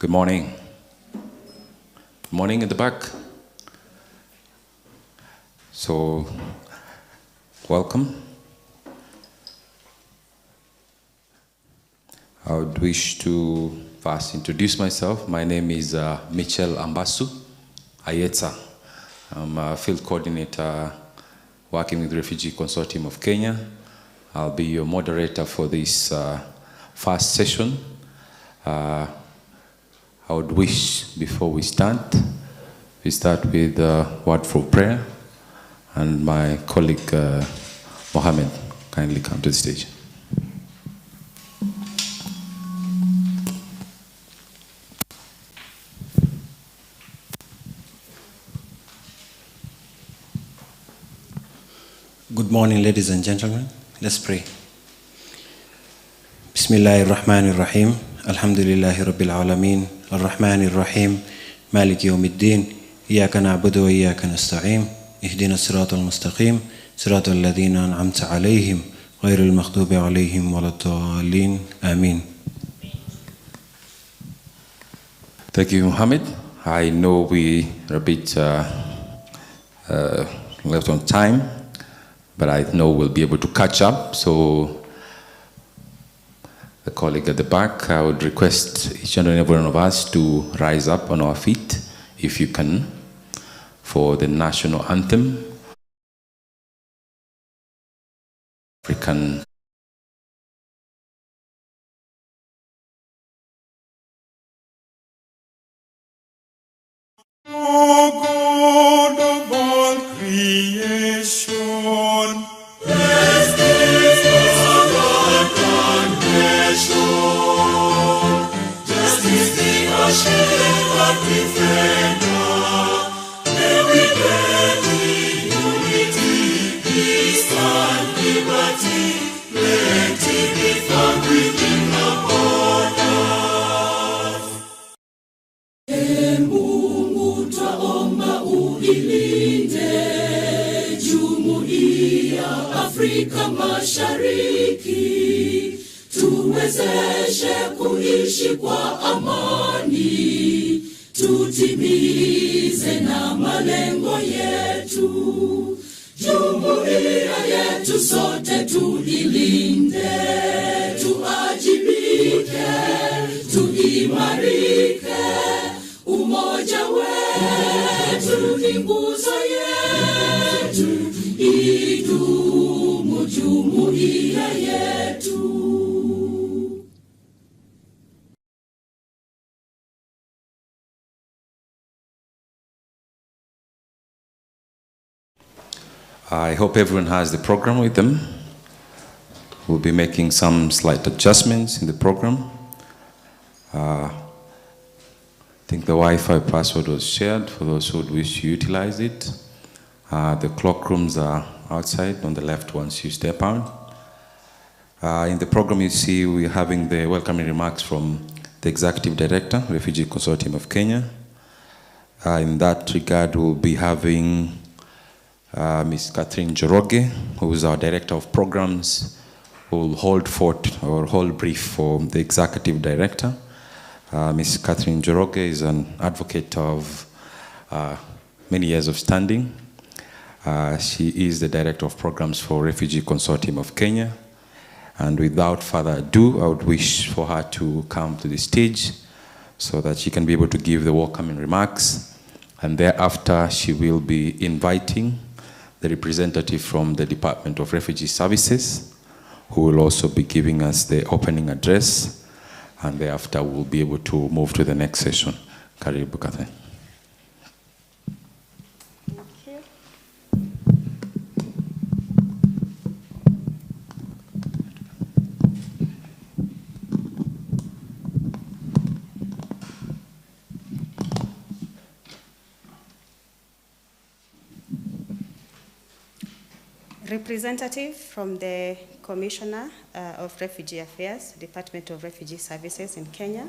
Good morning. Good morning at the back. So, welcome. I would wish to first introduce myself. My name is Michel Ambasu Ayetsa. I'm a field coordinator working with the Refugee Consortium of Kenya. I'll be your moderator for this first session. I would wish, before we start with a word for prayer, and my colleague Mohammed kindly come to the stage. Good morning, ladies and gentlemen. Let's pray. Bismillahirrahmanirrahim. Alhamdulillahi Rabbil Alameen. Ar-Rahmanir-Rahim. Malik Yawmiddin. Iyaka na'budu wa iyaka nasta'in. Ihdina as-siratal mustaqim. Siratal ladhina an'amta alayhim. Ghayril maghdubi alayhim waladdallin. Ameen. Thank you, Mohammed. I know we are a bit left on time, but I know we'll be able to catch up. So the colleague at the back, I would request each and every one of us to rise up on our feet, if you can, for the national anthem. African. O God of all creation, blessed is the nation. Just is the Asher defender. May we live in unity, peace and liberty. Plenty be found within our borders. Mungu twaomba uilinde Jumuiya Afrika Mashariki, tuwezeshe kuishi kwa amani, tutimize na malengo yetu. Jumuiya yetu sote tuilinde, tuajibike, tuimarike. Umoja wetu ni nguzo yetu, idumu jumuiya yetu. I hope everyone has the program with them. We'll be making some slight adjustments in the program. I think the Wi-Fi password was shared for those who would wish to utilize it. The clock rooms are outside on the left once you step out. In the program, you see we're having the welcoming remarks from the Executive Director, Refugee Consortium of Kenya. In that regard, we'll be having Ms. Catherine Njoroge, who is our Director of Programs, who will hold brief for the Executive Director. Ms. Catherine Njoroge is an advocate of many years of standing. She is the Director of Programs for Refugee Consortium of Kenya. And without further ado, I would wish for her to come to the stage so that she can be able to give the welcoming remarks. And thereafter, she will be inviting the representative from the Department of Refugee Services, who will also be giving us the opening address. And thereafter, we'll be able to move to the next session. Karibu, Catherine. Thank you. Representative from the Commissioner of Refugee Affairs, Department of Refugee Services in Kenya,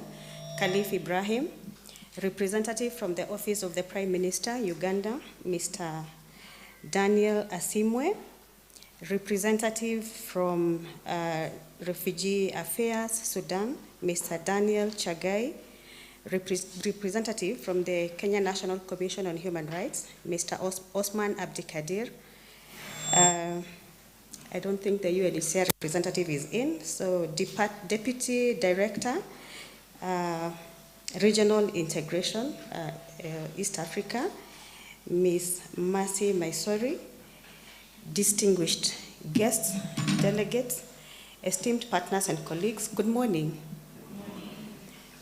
Khalif Ibrahim. Representative from the Office of the Prime Minister, Uganda, Mr. Daniel Asimwe. Representative from Refugee Affairs, Sudan, Mr. Daniel Chagai. representative from the Kenya National Commission on Human Rights, Mr. Osman Abdikadir. I don't think the UNHCR representative is in, so Deputy Director, Regional Integration, East Africa, Ms. Mercy Maisori, distinguished guests, delegates, esteemed partners and colleagues, good morning.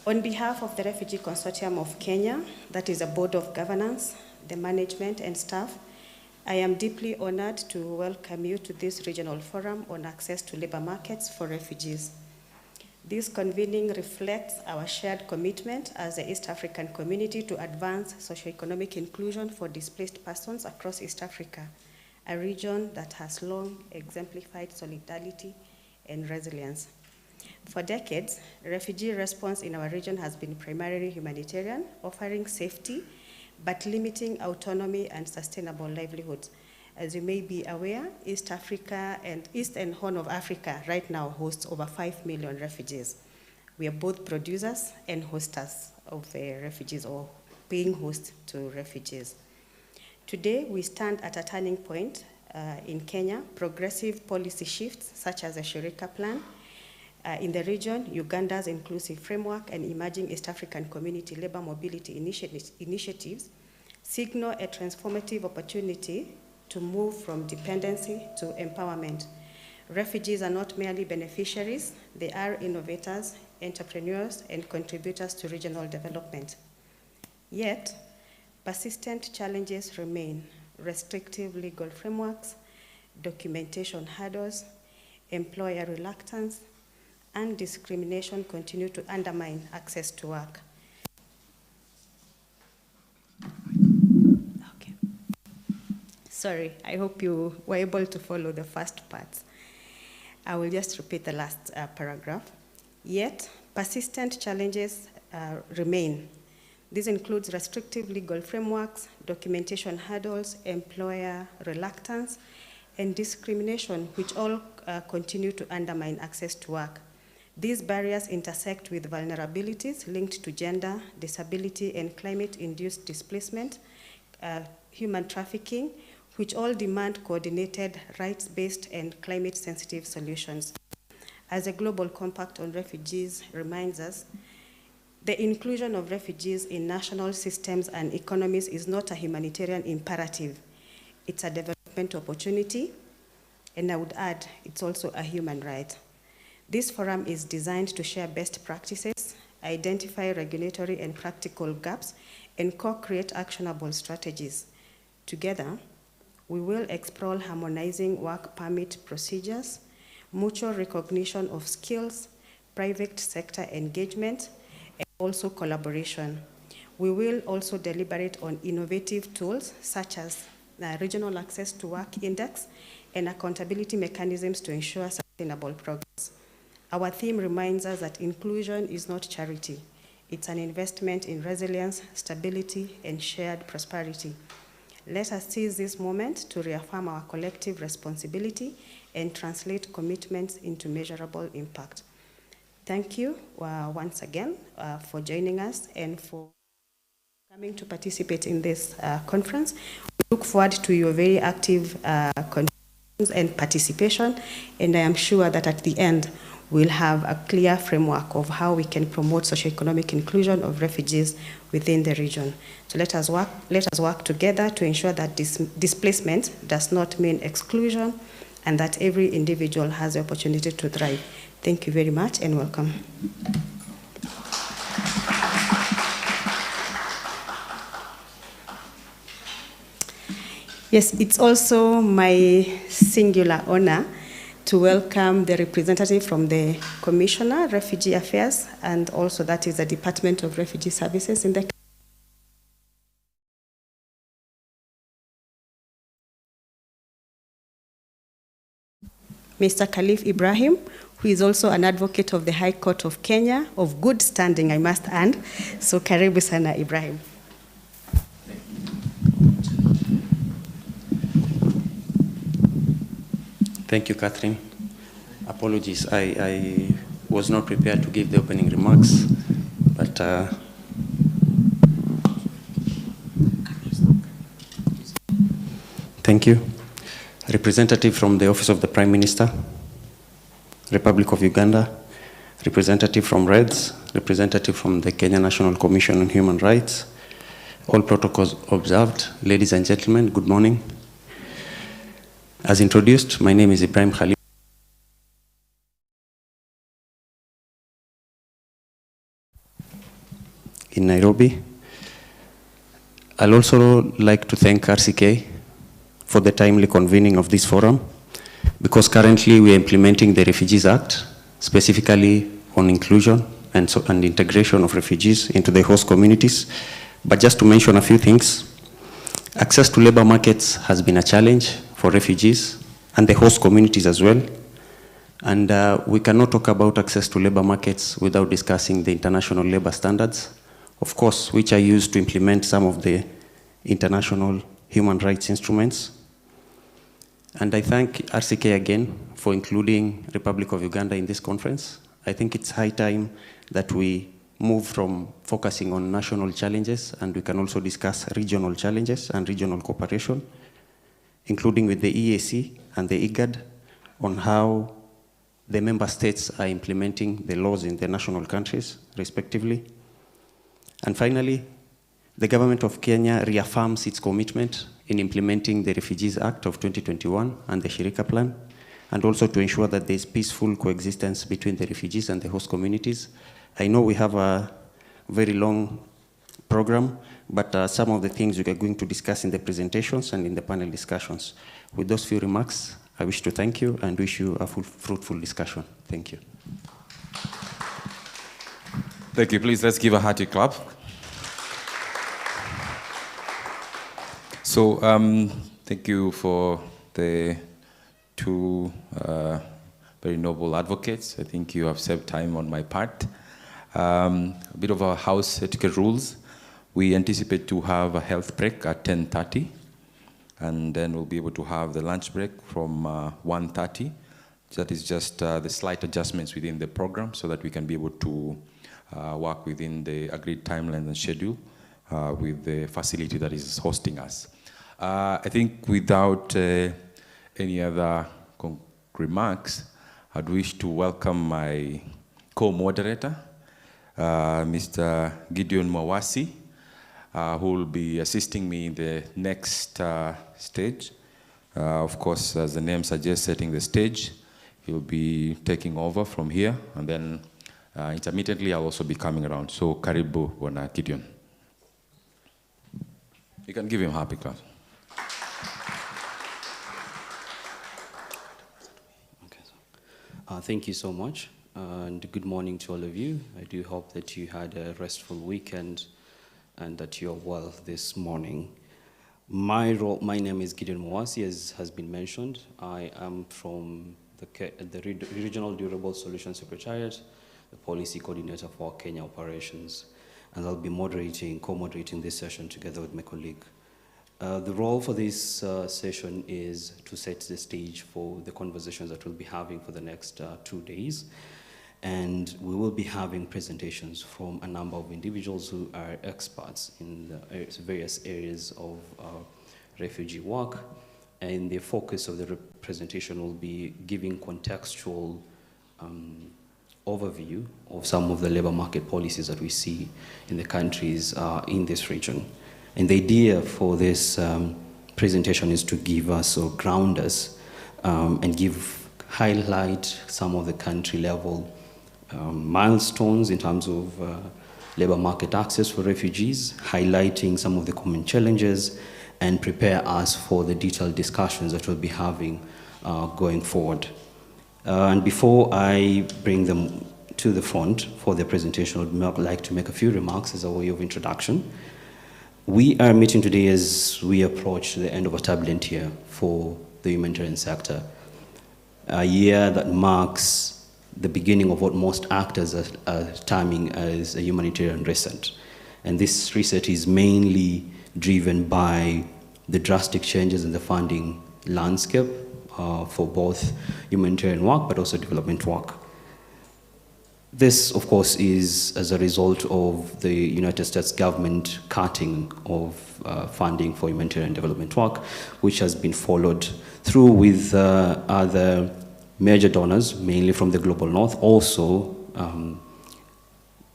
On behalf of the Refugee Consortium of Kenya, that is a board of governance, the management and staff, I am deeply honored to welcome you to this regional forum on access to labor markets for refugees. This convening reflects our shared commitment as the East African community to advance socioeconomic inclusion for displaced persons across East Africa, a region that has long exemplified solidarity and resilience. For decades, refugee response in our region has been primarily humanitarian, offering safety, but limiting autonomy and sustainable livelihoods. As you may be aware, East Africa and East and Horn of Africa right now hosts over 5 million refugees. We are both producers and hosters of refugees, or paying host to refugees. Today, we stand at a turning point in Kenya. Progressive policy shifts, such as the Shirika Plan, in the region, Uganda's inclusive framework, and emerging East African community labor mobility initiatives signal a transformative opportunity to move from dependency to empowerment. Refugees are not merely beneficiaries, they are innovators, entrepreneurs, and contributors to regional development. Yet, persistent challenges remain: restrictive legal frameworks, documentation hurdles, employer reluctance, and discrimination continue to undermine access to work. Okay. Sorry, I hope you were able to follow the first part. I will just repeat the last paragraph. Yet, persistent challenges remain. This includes restrictive legal frameworks, documentation hurdles, employer reluctance, and discrimination, which all continue to undermine access to work. These barriers intersect with vulnerabilities linked to gender, disability, and climate-induced displacement, human trafficking, which all demand coordinated, rights-based, and climate-sensitive solutions. As the Global Compact on Refugees reminds us, the inclusion of refugees in national systems and economies is not a humanitarian imperative. It's a development opportunity, and I would add, it's also a human right. This forum is designed to share best practices, identify regulatory and practical gaps, and co-create actionable strategies. Together, we will explore harmonizing work permit procedures, mutual recognition of skills, private sector engagement, and also collaboration. We will also deliberate on innovative tools such as the Regional Access to Work Index and accountability mechanisms to ensure sustainable progress. Our theme reminds us that inclusion is not charity. It's an investment in resilience, stability, and shared prosperity. Let us seize this moment to reaffirm our collective responsibility and translate commitments into measurable impact. Thank you once again for joining us and for coming to participate in this conference. We look forward to your very active contributions and participation, and I am sure that at the end, we'll have a clear framework of how we can promote socioeconomic inclusion of refugees within the region. So let us work together to ensure that displacement does not mean exclusion and that every individual has the opportunity to thrive. Thank you very much and welcome. Yes, it's also my singular honor to welcome the representative from the Commissioner, Refugee Affairs, and also that is the Department of Refugee Services in the Mr. Khalif Ibrahim, who is also an advocate of the High Court of Kenya, of good standing, I must add. So karibu sana, Ibrahim. Thank you, Catherine. Apologies, I was not prepared to give the opening remarks, but Thank you. Representative from the Office of the Prime Minister, Republic of Uganda, representative from REDS, representative from the Kenya National Commission on Human Rights, all protocols observed. Ladies and gentlemen, good morning. As introduced, my name is Ibrahim Khalil. In Nairobi. I'd also like to thank RCK for the timely convening of this forum, because currently we are implementing the Refugees Act, specifically on inclusion and integration of refugees into the host communities. But just to mention a few things, access to labor markets has been a challenge for refugees and the host communities as well. And we cannot talk about access to labor markets without discussing the international labor standards, of course, which are used to implement some of the international human rights instruments. And I thank RCK again for including Republic of Uganda in this conference. I think it's high time that we move from focusing on national challenges, and we can also discuss regional challenges and regional cooperation, including with the EAC and the IGAD, on how the member states are implementing the laws in their national countries, respectively. And finally, the government of Kenya reaffirms its commitment in implementing the Refugees Act of 2021 and the Shirika Plan, and also to ensure that there is peaceful coexistence between the refugees and the host communities. I know we have a very long program, but some of the things we are going to discuss in the presentations and in the panel discussions. With those few remarks, I wish to thank you and wish you a fruitful discussion. Thank you. Thank you. Please, let's give a hearty clap. So, thank you for the two very noble advocates. I think you have saved time on my part. A bit of our house etiquette rules. We anticipate to have a health break at 10:30, and then we'll be able to have the lunch break from 1:30. That is just the slight adjustments within the program so that we can be able to work within the agreed timeline and schedule with the facility that is hosting us. I think without any other remarks, I'd wish to welcome my co-moderator, Mr. Gideon Mwawasi, who will be assisting me in the next stage. Of course, as the name suggests, setting the stage. He'll be taking over from here, and then intermittently I'll also be coming around. So, karibu, Bwana Gideon. You can give him a happy clap. Thank you so much, and good morning to all of you. I do hope that you had a restful weekend and that you're well this morning. My name is Gideon Mwawasi, as has been mentioned. I am from the Regional Durable Solutions Secretariat, the Policy Coordinator for Kenya Operations, and I'll be co-moderating this session together with my colleague. The role for this session is to set the stage for the conversations that we'll be having for the next 2 days. And we will be having presentations from a number of individuals who are experts in the various areas of refugee work. And the focus of the presentation will be giving contextual overview of some of the labor market policies that we see in the countries in this region. And the idea for this presentation is to give us or ground us and highlight some of the country level milestones in terms of labor market access for refugees, highlighting some of the common challenges, and prepare us for the detailed discussions that we'll be having going forward. And before I bring them to the front for the presentation, I'd like to make a few remarks as a way of introduction. We are meeting today as we approach the end of a turbulent year for the humanitarian sector, a year that marks the beginning of what most actors are terming as a humanitarian reset. And this reset is mainly driven by the drastic changes in the funding landscape for both humanitarian work but also development work. This, of course, is as a result of the United States government cutting of funding for humanitarian development work, which has been followed through with other major donors, mainly from the global north, also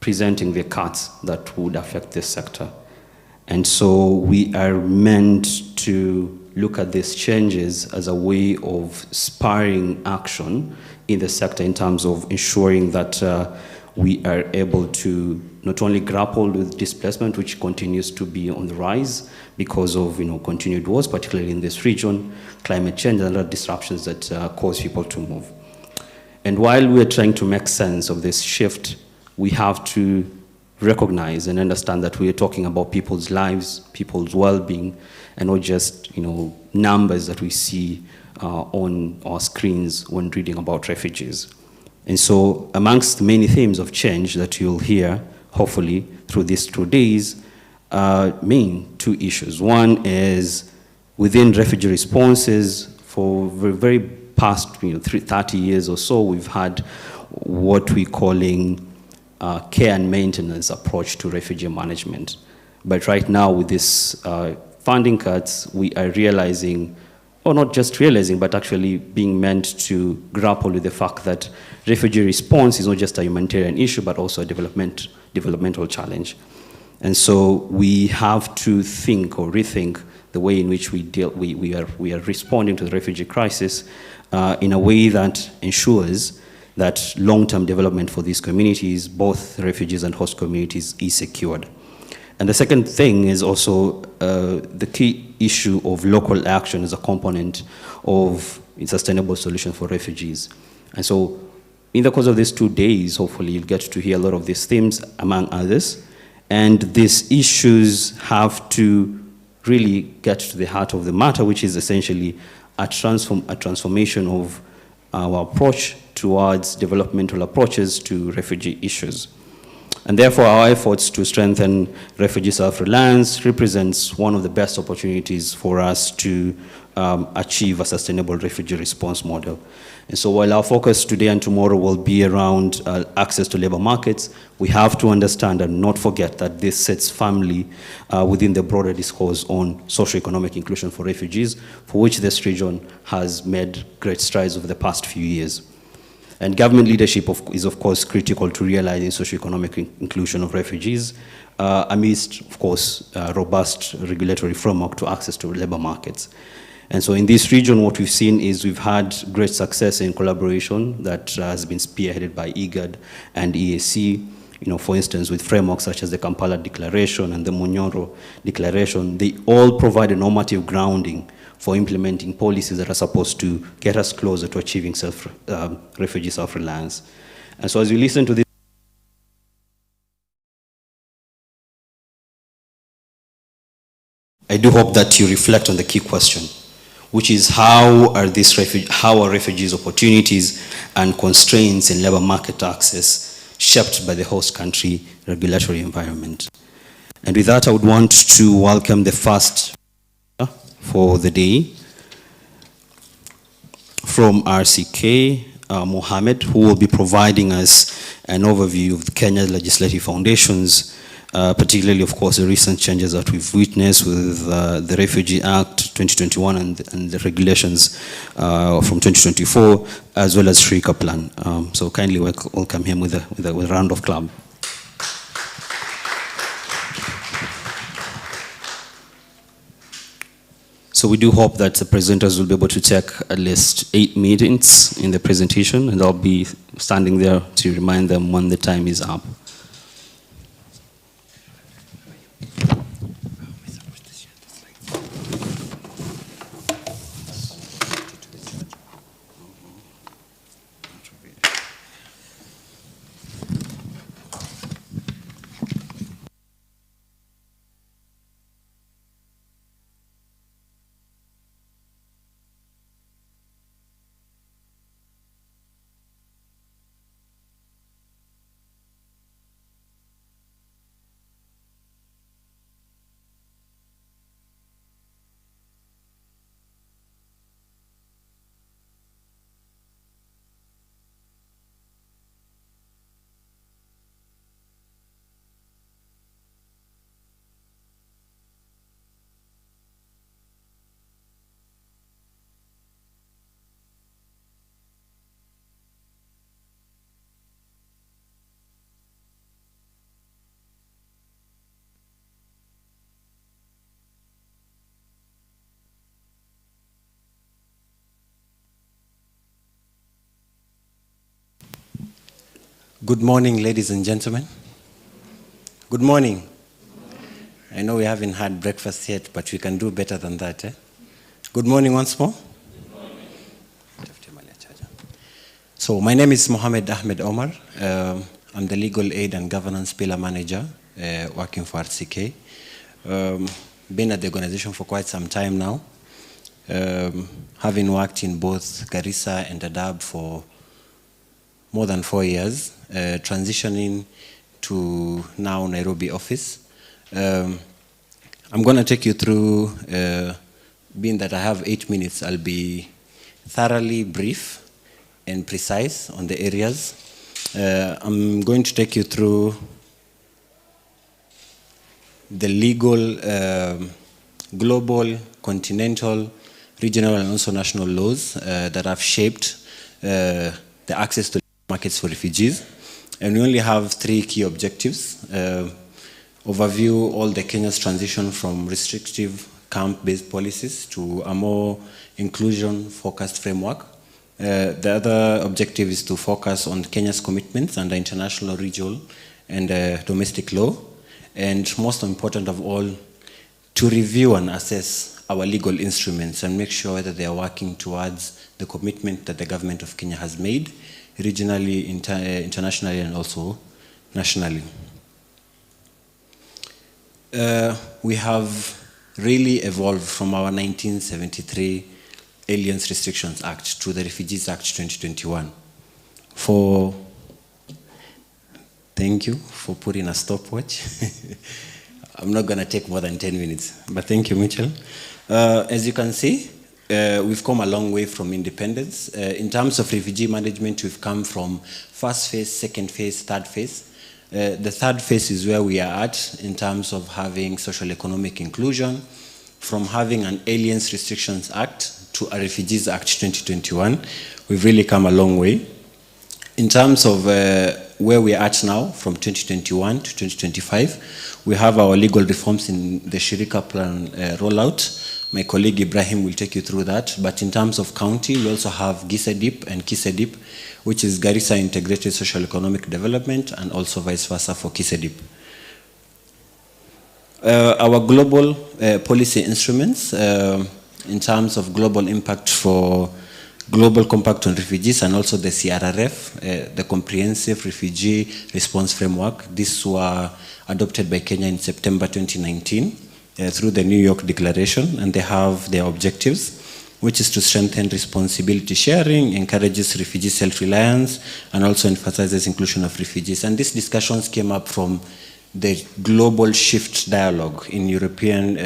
presenting the cuts that would affect this sector. And so we are meant to look at these changes as a way of spurring action in the sector in terms of ensuring that we are able to not only grapple with displacement, which continues to be on the rise because of continued wars, particularly in this region, climate change and other disruptions that cause people to move. And while we're trying to make sense of this shift, we have to recognize and understand that we are talking about people's lives, people's well-being, and not just numbers that we see on our screens when reading about refugees. And so amongst many themes of change that you'll hear, hopefully, through these 2 days, main 2 issues. One is within refugee responses, for very past 30 years or so, we've had what we're calling care and maintenance approach to refugee management. But right now with this funding cuts, we are realizing, or not just realizing, but actually being meant to grapple with the fact that refugee response is not just a humanitarian issue, but also a developmental challenge. And so we have to think or rethink the way in which we are responding to the refugee crisis in a way that ensures that long-term development for these communities, both refugees and host communities, is secured. And the second thing is also the key issue of local action as a component of a sustainable solution for refugees. And so in the course of these 2 days, hopefully you'll get to hear a lot of these themes, among others. And these issues have to really get to the heart of the matter, which is essentially a transformation of our approach towards developmental approaches to refugee issues. And therefore, our efforts to strengthen refugee self-reliance represents one of the best opportunities for us to achieve a sustainable refugee response model. And so while our focus today and tomorrow will be around access to labor markets, we have to understand and not forget that this sits firmly within the broader discourse on socioeconomic inclusion for refugees, for which this region has made great strides over the past few years. And government leadership is, of course, critical to realizing socioeconomic inclusion of refugees amidst, of course, robust regulatory framework to access to labor markets. And so in this region, what we've seen is we've had great success in collaboration that has been spearheaded by IGAD and EAC. For instance, with frameworks such as the Kampala Declaration and the Munyoro Declaration, they all provide a normative grounding for implementing policies that are supposed to get us closer to achieving refugee self-reliance. And so as you listen to this, I do hope that you reflect on the key question, which is how are refugees' opportunities and constraints in labor market access shaped by the host country regulatory environment. And with that, I would want to welcome the first for the day from RCK, Mohammed, who will be providing us an overview of the Kenya legislative foundations, particularly, of course, the recent changes that we've witnessed with the Refugee Act 2021 and the regulations from 2024, as well as RCK plan. So kindly welcome him with a round of applause. So we do hope that the presenters will be able to take at least 8 minutes in the presentation, and I'll be standing there to remind them when the time is up. Good morning, ladies and gentlemen. Good morning. I know we haven't had breakfast yet, but we can do better than that. Good morning once more. So my name is Mohammed Ahmed Omar. I'm the Legal Aid and Governance Pillar Manager working for RCK. Been at the organization for quite some time now. Having worked in both Garissa and Dadaab for more than 4 years, transitioning to now Nairobi office. I'm going to take you through, being that I have 8 minutes, I'll be thoroughly brief and precise on the areas. I'm going to take you through the legal, global, continental, regional, and also national laws that have shaped the access to markets for refugees. And we only have 3 key objectives. Overview all the Kenya's transition from restrictive camp-based policies to a more inclusion-focused framework. The other objective is to focus on Kenya's commitments under international, regional, and domestic law. And most important of all, to review and assess our legal instruments and make sure that they are working towards the commitment that the government of Kenya has made, regionally, internationally, and also nationally. We have really evolved from our 1973 Aliens Restrictions Act to the Refugees Act 2021. Thank you for putting a stopwatch. I'm not going to take more than 10 minutes, but thank you, Mitchell. As you can see, we've come a long way from independence. In terms of refugee management, we've come from first phase, second phase, third phase. The third phase is where we are at in terms of having social economic inclusion, from having an Aliens Restrictions Act to a Refugees Act 2021. We've really come a long way. In terms of where we are at now, from 2021 to 2025, we have our legal reforms in the Shirika Plan rollout. My colleague Ibrahim will take you through that. But in terms of county, we also have GISEDIP and KISEDIP, which is Garissa Integrated Social Economic Development, and also vice versa for KISEDIP. Our global policy instruments, in terms of global impact for Global Compact on Refugees and also the CRRF, the Comprehensive Refugee Response Framework. These were adopted by Kenya in September 2019 through the New York Declaration, and they have their objectives, which is to strengthen responsibility sharing, encourages refugee self-reliance, and also emphasizes inclusion of refugees. And these discussions came up from the Global Shift Dialogue in European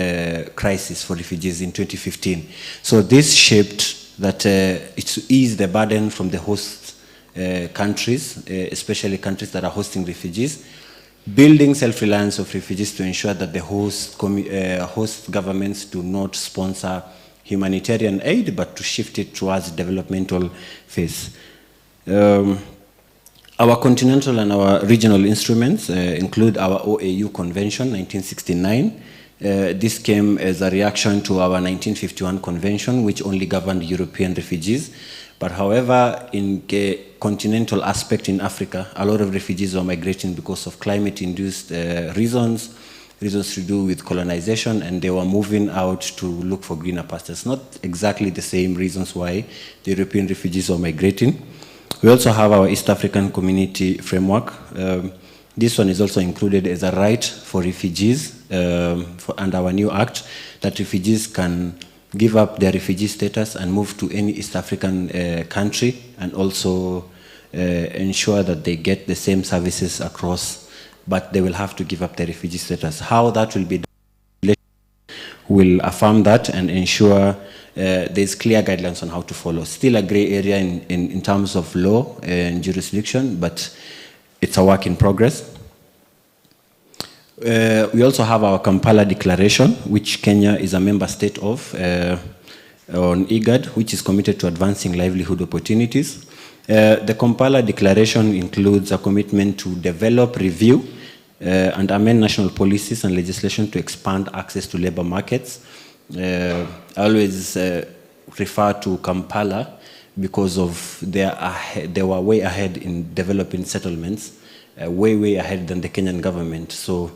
Crisis for Refugees in 2015. So this shaped that it's to ease the burden from the host countries, especially countries that are hosting refugees, building self-reliance of refugees to ensure that the host governments do not sponsor humanitarian aid, but to shift it towards developmental phase. Our continental and our regional instruments include our OAU Convention, 1969. This came as a reaction to our 1951 convention, which only governed European refugees. But however, in the continental aspect in Africa, a lot of refugees were migrating because of climate-induced reasons to do with colonization, and they were moving out to look for greener pastures. Not exactly the same reasons why the European refugees were migrating. We also have our East African Community Framework. This one is also included as a right for refugees under our new act, that refugees can give up their refugee status and move to any East African country, and also ensure that they get the same services across, but they will have to give up their refugee status. How that will be done will affirm that and ensure there's clear guidelines on how to follow. Still a gray area in terms of law and jurisdiction, but it's a work in progress. We also have our Kampala Declaration, which Kenya is a member state of, on IGAD, which is committed to advancing livelihood opportunities. The Kampala Declaration includes a commitment to develop, review, and amend national policies and legislation to expand access to labor markets. I always refer to Kampala because of they were way ahead in developing settlements, way ahead than the Kenyan government. So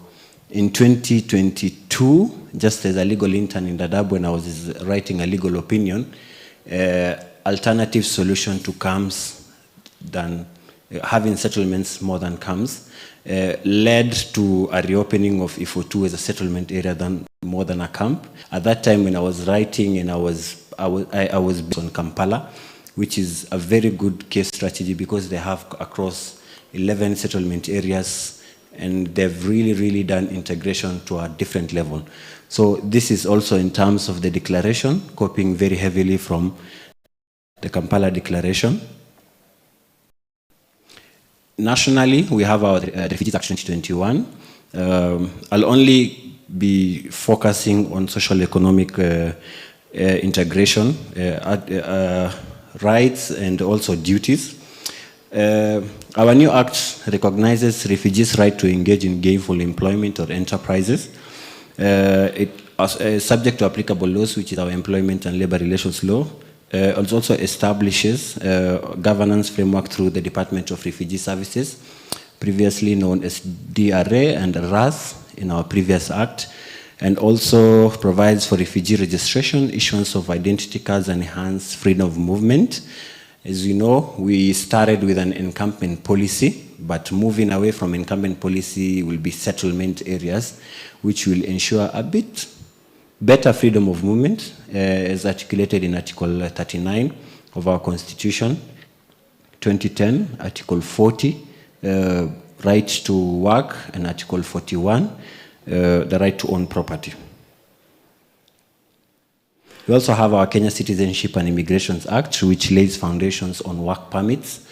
in 2022, just as a legal intern in Dadaab when I was writing a legal opinion, alternative solution to camps than having settlements more than camps led to a reopening of Ifo2 as a settlement area than more than a camp. At that time when I was writing, and I was based on Kampala, which is a very good case strategy because they have across 11 settlement areas and they've really done integration to a different level. So this is also in terms of the declaration, copying very heavily from the Kampala Declaration. Nationally, we have our Refugees Act 2021. I'll only be focusing on social economic integration, rights and also duties. Our new act recognizes refugees' right to engage in gainful employment or enterprises. It is subject to applicable laws, which is our Employment and Labor Relations Law. It also establishes governance framework through the Department of Refugee Services, previously known as DRA and RAS in our previous act, and also provides for refugee registration, issuance of identity cards, and enhanced freedom of movement. As you know, we started with an encampment policy, but moving away from encampment policy will be settlement areas, which will ensure a bit better freedom of movement, as articulated in Article 39 of our Constitution, 2010, Article 40, right to work, and Article 41, the right to own property. We also have our Kenya Citizenship and Immigrations Act, which lays foundations on work permits.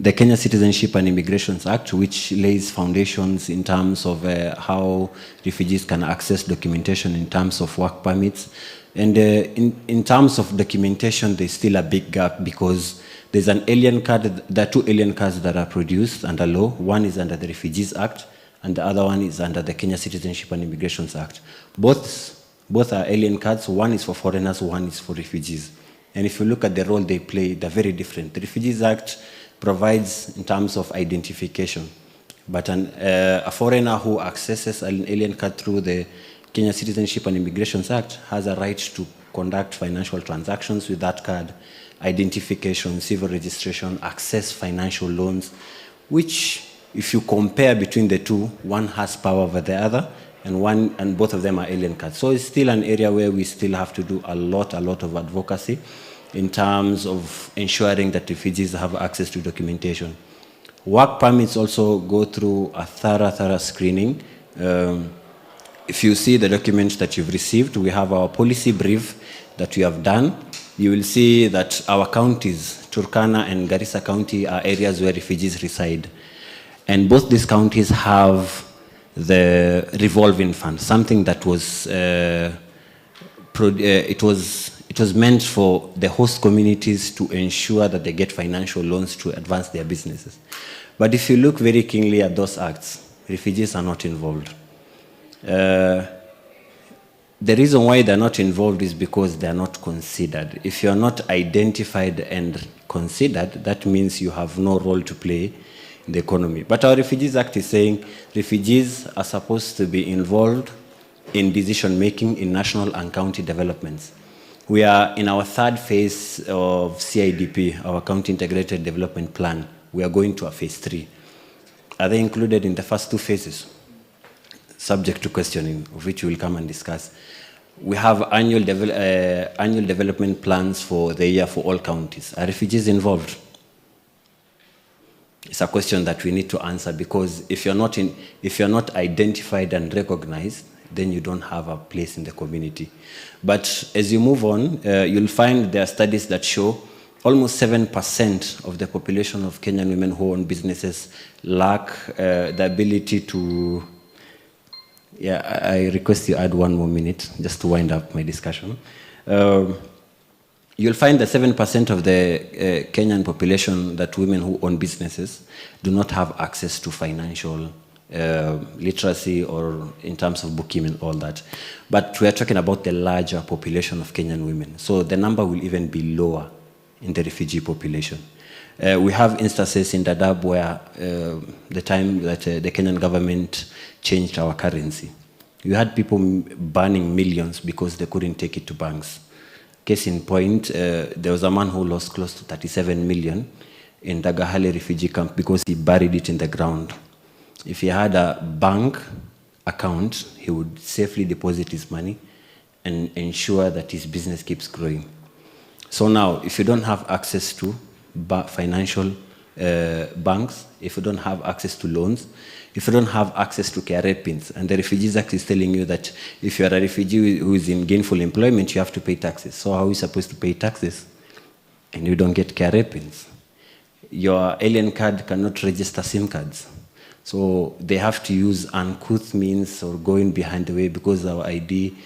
The Kenya Citizenship and Immigrations Act, which lays foundations in terms of how refugees can access documentation in terms of work permits. And in terms of documentation, there's still a big gap because there's an alien card. There are two alien cards that are produced under law. One is under the Refugees Act, and the other one is under the Kenya Citizenship and Immigrations Act. Both are alien cards. One is for foreigners, one is for refugees. And if you look at the role they play, they're very different. The Refugees Act provides in terms of identification, but a foreigner who accesses an alien card through the Kenya Citizenship and Immigrations Act has a right to conduct financial transactions with that card, identification, civil registration, access financial loans, which if you compare between the two, one has power over the other, and both of them are alien cards. So it's still an area where we still have to do a lot of advocacy in terms of ensuring that refugees have access to documentation. Work permits also go through a thorough screening. If you see the documents that you've received, we have our policy brief that we have done. You will see that our counties, Turkana and Garissa County, are areas where refugees reside. And both these counties have the revolving fund, something that was, it was meant for the host communities to ensure that they get financial loans to advance their businesses. But if you look very keenly at those acts, refugees are not involved. The reason why they're not involved is because they're not considered. If you're not identified and considered, that means you have no role to play in the economy. But our Refugees Act is saying refugees are supposed to be involved in decision-making in national and county developments. We are in our third phase of CIDP, our County Integrated Development Plan. We are going to a phase 3. Are they included in the first two phases? Subject to questioning, of which we will come and discuss. We have annual development plans for the year for all counties. Are refugees involved? It's a question that we need to answer, because if you're not identified and recognized, then you don't have a place in the community. But as you move on, you'll find there are studies that show almost 7% of the population of Kenyan women who own businesses lack the ability to. Yeah, I request you add 1 more minute just to wind up my discussion. You'll find that 7% of the Kenyan population, that women who own businesses, do not have access to financial literacy or in terms of bookkeeping, all that. But we are talking about the larger population of Kenyan women. So the number will even be lower in the refugee population. We have instances in Dadaab where the time that the Kenyan government changed our currency, you had people burning millions because they couldn't take it to banks. Case in point, there was a man who lost close to 37 million in Dagahali refugee camp because he buried it in the ground. If he had a bank account, he would safely deposit his money and ensure that his business keeps growing. So now, if you don't have access to financial banks, if you don't have access to loans, if you don't have access to care pins, and the Refugees Act is telling you that if you are a refugee who is in gainful employment, you have to pay taxes. So how are you supposed to pay taxes? And you don't get care pins. Your alien card cannot register SIM cards. So they have to use uncouth means or going behind the way because our ID,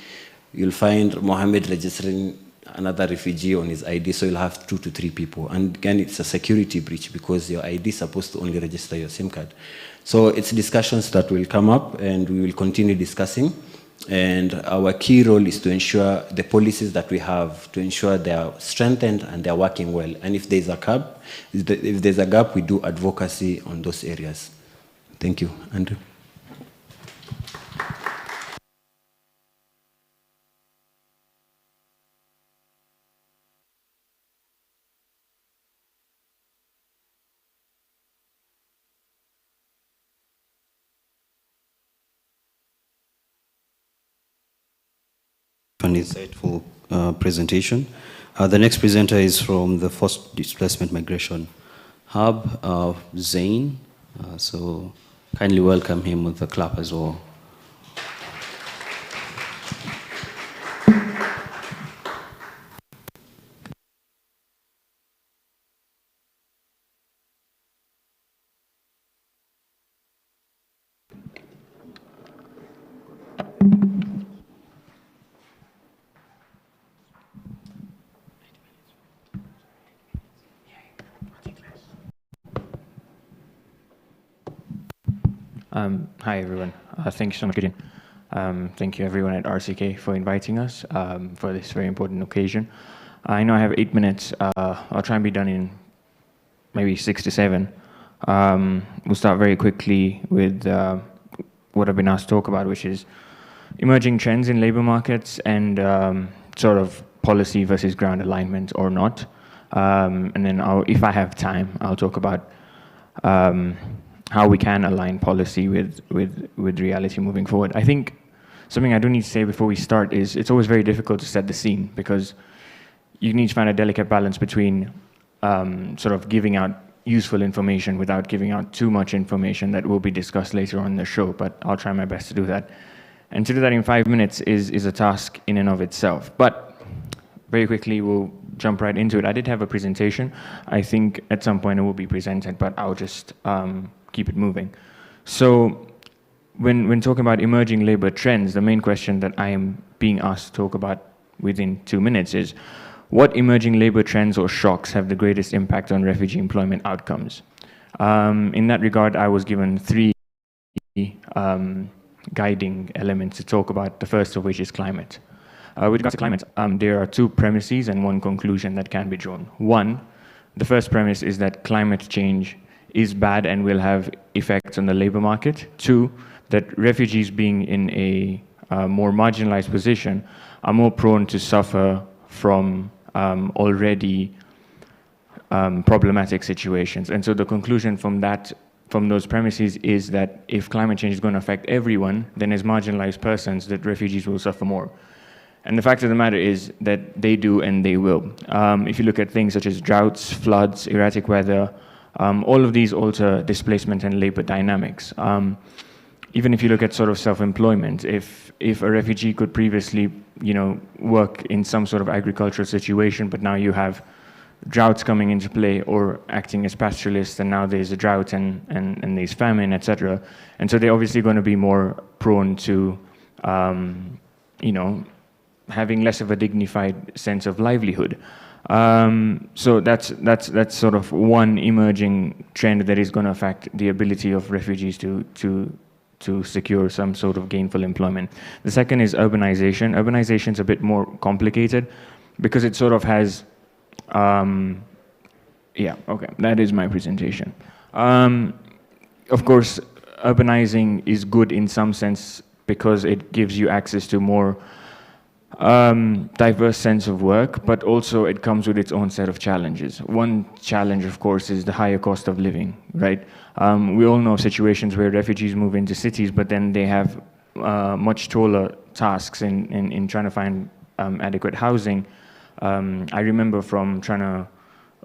you'll find Mohammed registering another refugee on his ID, so you'll have 2 to 3 people. And again, it's a security breach because your ID is supposed to only register your SIM card. So it's discussions that will come up and we will continue discussing. And our key role is to ensure the policies that we have, to ensure they are strengthened and they are working well. And if there's a gap, we do advocacy on those areas. Thank you. Andrew. An insightful presentation. The next presenter is from the Forced Displacement Migration Hub, Zain. So kindly welcome him with a clap as well. Hi, everyone. Thank you so much, Gideon. Thank you, everyone at RCK, for inviting us for this very important occasion. I know I have 8 minutes. I'll try and be done in maybe 6 to 7. We'll start very quickly with what I've been asked to talk about, which is emerging trends in labor markets and sort of policy versus ground alignment or not. And then if I have time, I'll talk about how we can align policy with reality moving forward. I think something I do need to say before we start is it's always very difficult to set the scene because you need to find a delicate balance between sort of giving out useful information without giving out too much information that will be discussed later on in the show, but I'll try my best to do that. And to do that in 5 minutes is a task in and of itself. But very quickly, we'll jump right into it. I did have a presentation. I think at some point it will be presented, but I'll just keep it moving. So when talking about emerging labor trends, the main question that I am being asked to talk about within 2 minutes is, what emerging labor trends or shocks have the greatest impact on refugee employment outcomes? In that regard, I was given 3 guiding elements to talk about, the first of which is climate. With regards to climate, there are 2 premises and 1 conclusion that can be drawn. 1, the first premise is that climate change is bad and will have effects on the labor market. 2, that refugees being in a more marginalized position are more prone to suffer from already problematic situations. And so the conclusion from those premises is that if climate change is going to affect everyone, then as marginalized persons, that refugees will suffer more. And the fact of the matter is that they do and they will. If you look at things such as droughts, floods, erratic weather, all of these alter displacement and labor dynamics. Even if you look at sort of self-employment, if a refugee could previously, work in some sort of agricultural situation, but now you have droughts coming into play or acting as pastoralists, and now there's a drought and there's famine, etc. And so they're obviously going to be more prone to, having less of a dignified sense of livelihood. So that's sort of one emerging trend that is going to affect the ability of refugees to to secure some sort of gainful employment. The second is urbanization. Urbanization is a bit more complicated because it sort of has, yeah, okay, that is my presentation. Of course, urbanizing is good in some sense because it gives you access to more diverse sense of work, but also it comes with its own set of challenges. One challenge, of course, is the higher cost of living, right? We all know situations where refugees move into cities, but then they have much taller tasks in trying to find adequate housing. I remember from trying to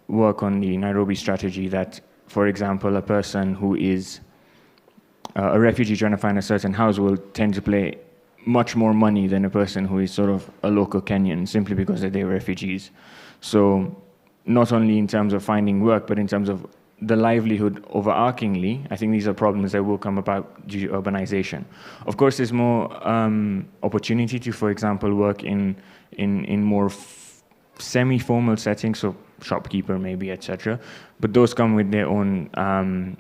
work on the Nairobi strategy that, for example, a person who is a refugee trying to find a certain house will tend to pay much more money than a person who is sort of a local Kenyan simply because they're refugees. So not only in terms of finding work, but in terms of the livelihood overarchingly, I think these are problems that will come about due to urbanization. Of course, there's more opportunity to, for example, work in more semi-formal settings, so shopkeeper maybe, etc. But those come with their own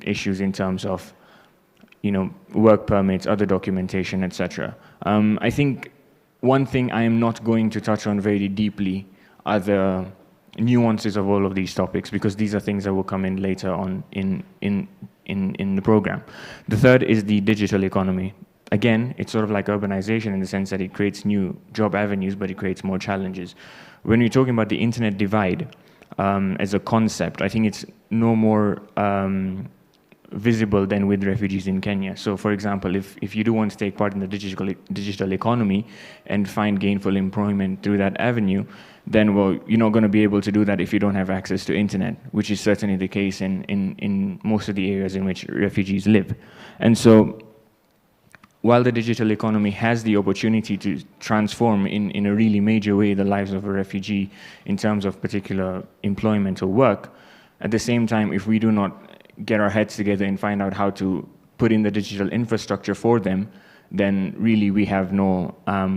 issues in terms of, you know, work permits, other documentation, etc. I think one thing I am not going to touch on very deeply are the nuances of all of these topics, because these are things that will come in later on in the program. The third is the digital economy. Again, it's sort of like urbanization in the sense that it creates new job avenues, but it creates more challenges. When we're talking about the internet divide as a concept, I think it's no more visible than with refugees in Kenya. So for example, if you do want to take part in the digital economy and find gainful employment through that avenue, then, well, you're not going to be able to do that if you don't have access to internet, which is certainly the case in most of the areas in which refugees live. And so while the digital economy has the opportunity to transform in a really major way the lives of a refugee in terms of particular employment or work, at the same time, if we do not get our heads together and find out how to put in the digital infrastructure for them, then really we have no,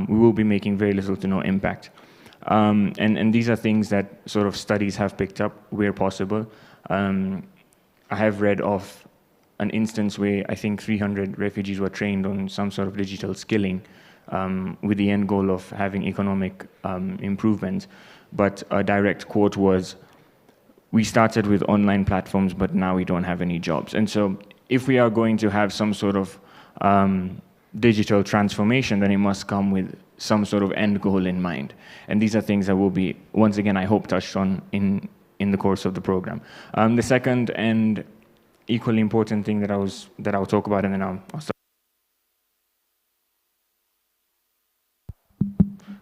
we will be making very little to no impact. And these are things that sort of studies have picked up where possible. I have read of an instance where I think 300 refugees were trained on some sort of digital skilling with the end goal of having economic improvement. But a direct quote was, "We started with online platforms, but now we don't have any jobs." And so if we are going to have some sort of digital transformation, then it must come with some sort of end goal in mind. And these are things that will be, once again, I hope, touched on in the course of the program. The second and equally important thing that I'll talk about, and then I'll start.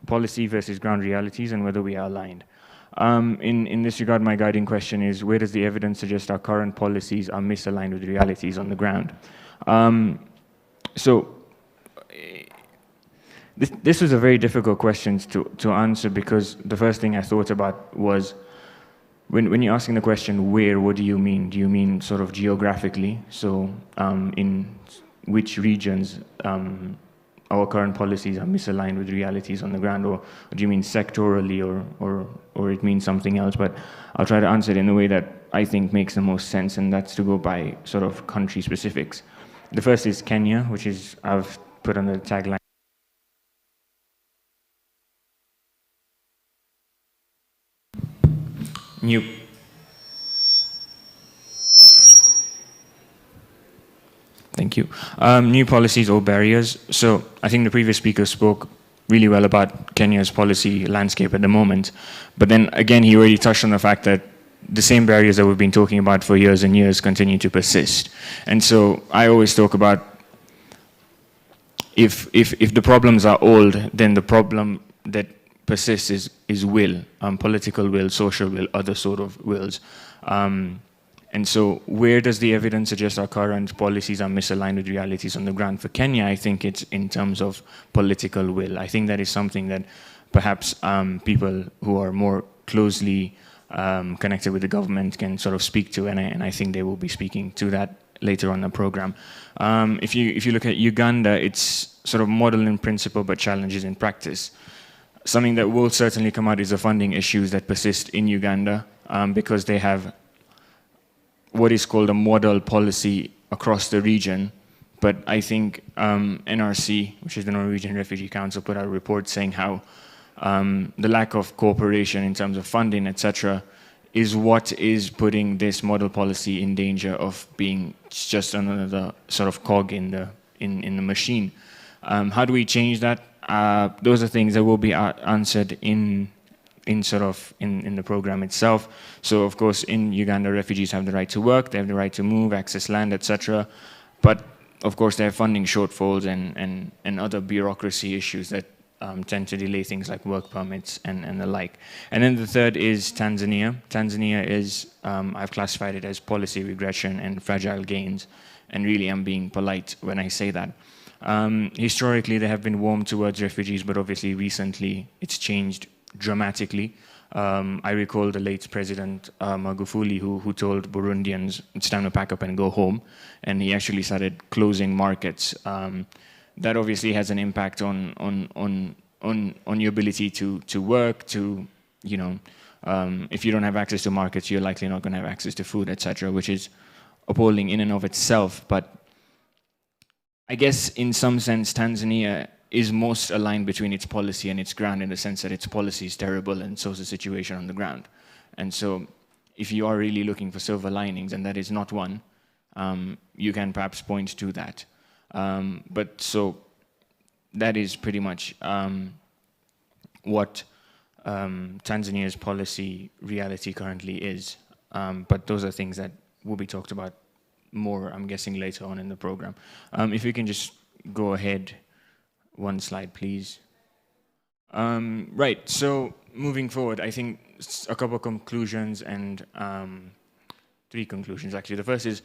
Policy versus ground realities and whether we are aligned. In this regard, my guiding question is, where does the evidence suggest our current policies are misaligned with realities on the ground? This was a very difficult question to answer, because the first thing I thought about was, when you're asking the question, where, what do you mean? Do you mean sort of geographically? So in which regions our current policies are misaligned with realities on the ground, or do you mean sectorally, or it means something else? But I'll try to answer it in a way that I think makes the most sense, and that's to go by sort of country specifics. The first is Kenya, which is, I've put on the tagline. Thank you. New policies or barriers. So I think the previous speaker spoke really well about Kenya's policy landscape at the moment. But then again, he already touched on the fact that the same barriers that we've been talking about for years and years continue to persist. And so I always talk about, if the problems are old, then the problem that persists is will, political will, social will, other sort of wills. And so where does the evidence suggest our current policies are misaligned with realities on the ground? For Kenya, I think it's in terms of political will. I think that is something that perhaps people who are more closely connected with the government can sort of speak to, and I think they will be speaking to that later on in the program. If you look at Uganda, it's sort of model in principle but challenges in practice. Something that will certainly come out is the funding issues that persist in Uganda, because they have what is called a model policy across the region, But I think NRC, which is the Norwegian Refugee Council, put out a report saying how the lack of cooperation in terms of funding, etc., is what is putting this model policy in danger of being just another sort of cog in the machine. How do we change that? Those are things that will be answered in the program itself. So of course, in Uganda, refugees have the right to work, they have the right to move, access land, etc. But of course, they have funding shortfalls and other bureaucracy issues that tend to delay things like work permits and the like. And then the third is Tanzania. Tanzania is, I've classified it as policy regression and fragile gains. And really, I'm being polite when I say that. Historically, they have been warm towards refugees, but obviously recently it's changed dramatically. I recall the late President Magufuli who told Burundians it's time to pack up and go home, and he actually started closing markets. That obviously has an impact on your ability to work, to, you know, if you don't have access to markets, you're likely not going to have access to food, etc., which is appalling in and of itself. But I guess in some sense, Tanzania is most aligned between its policy and its ground, in the sense that its policy is terrible and so is the situation on the ground. And so if you are really looking for silver linings, and that is not one, you can perhaps point to that. But so that is pretty much what Tanzania's policy reality currently is. But those are things that will be talked about more, I'm guessing, later on in the program. If you can just go ahead one slide, please. Right, so moving forward, I think a couple of conclusions and 3 conclusions, actually. The first is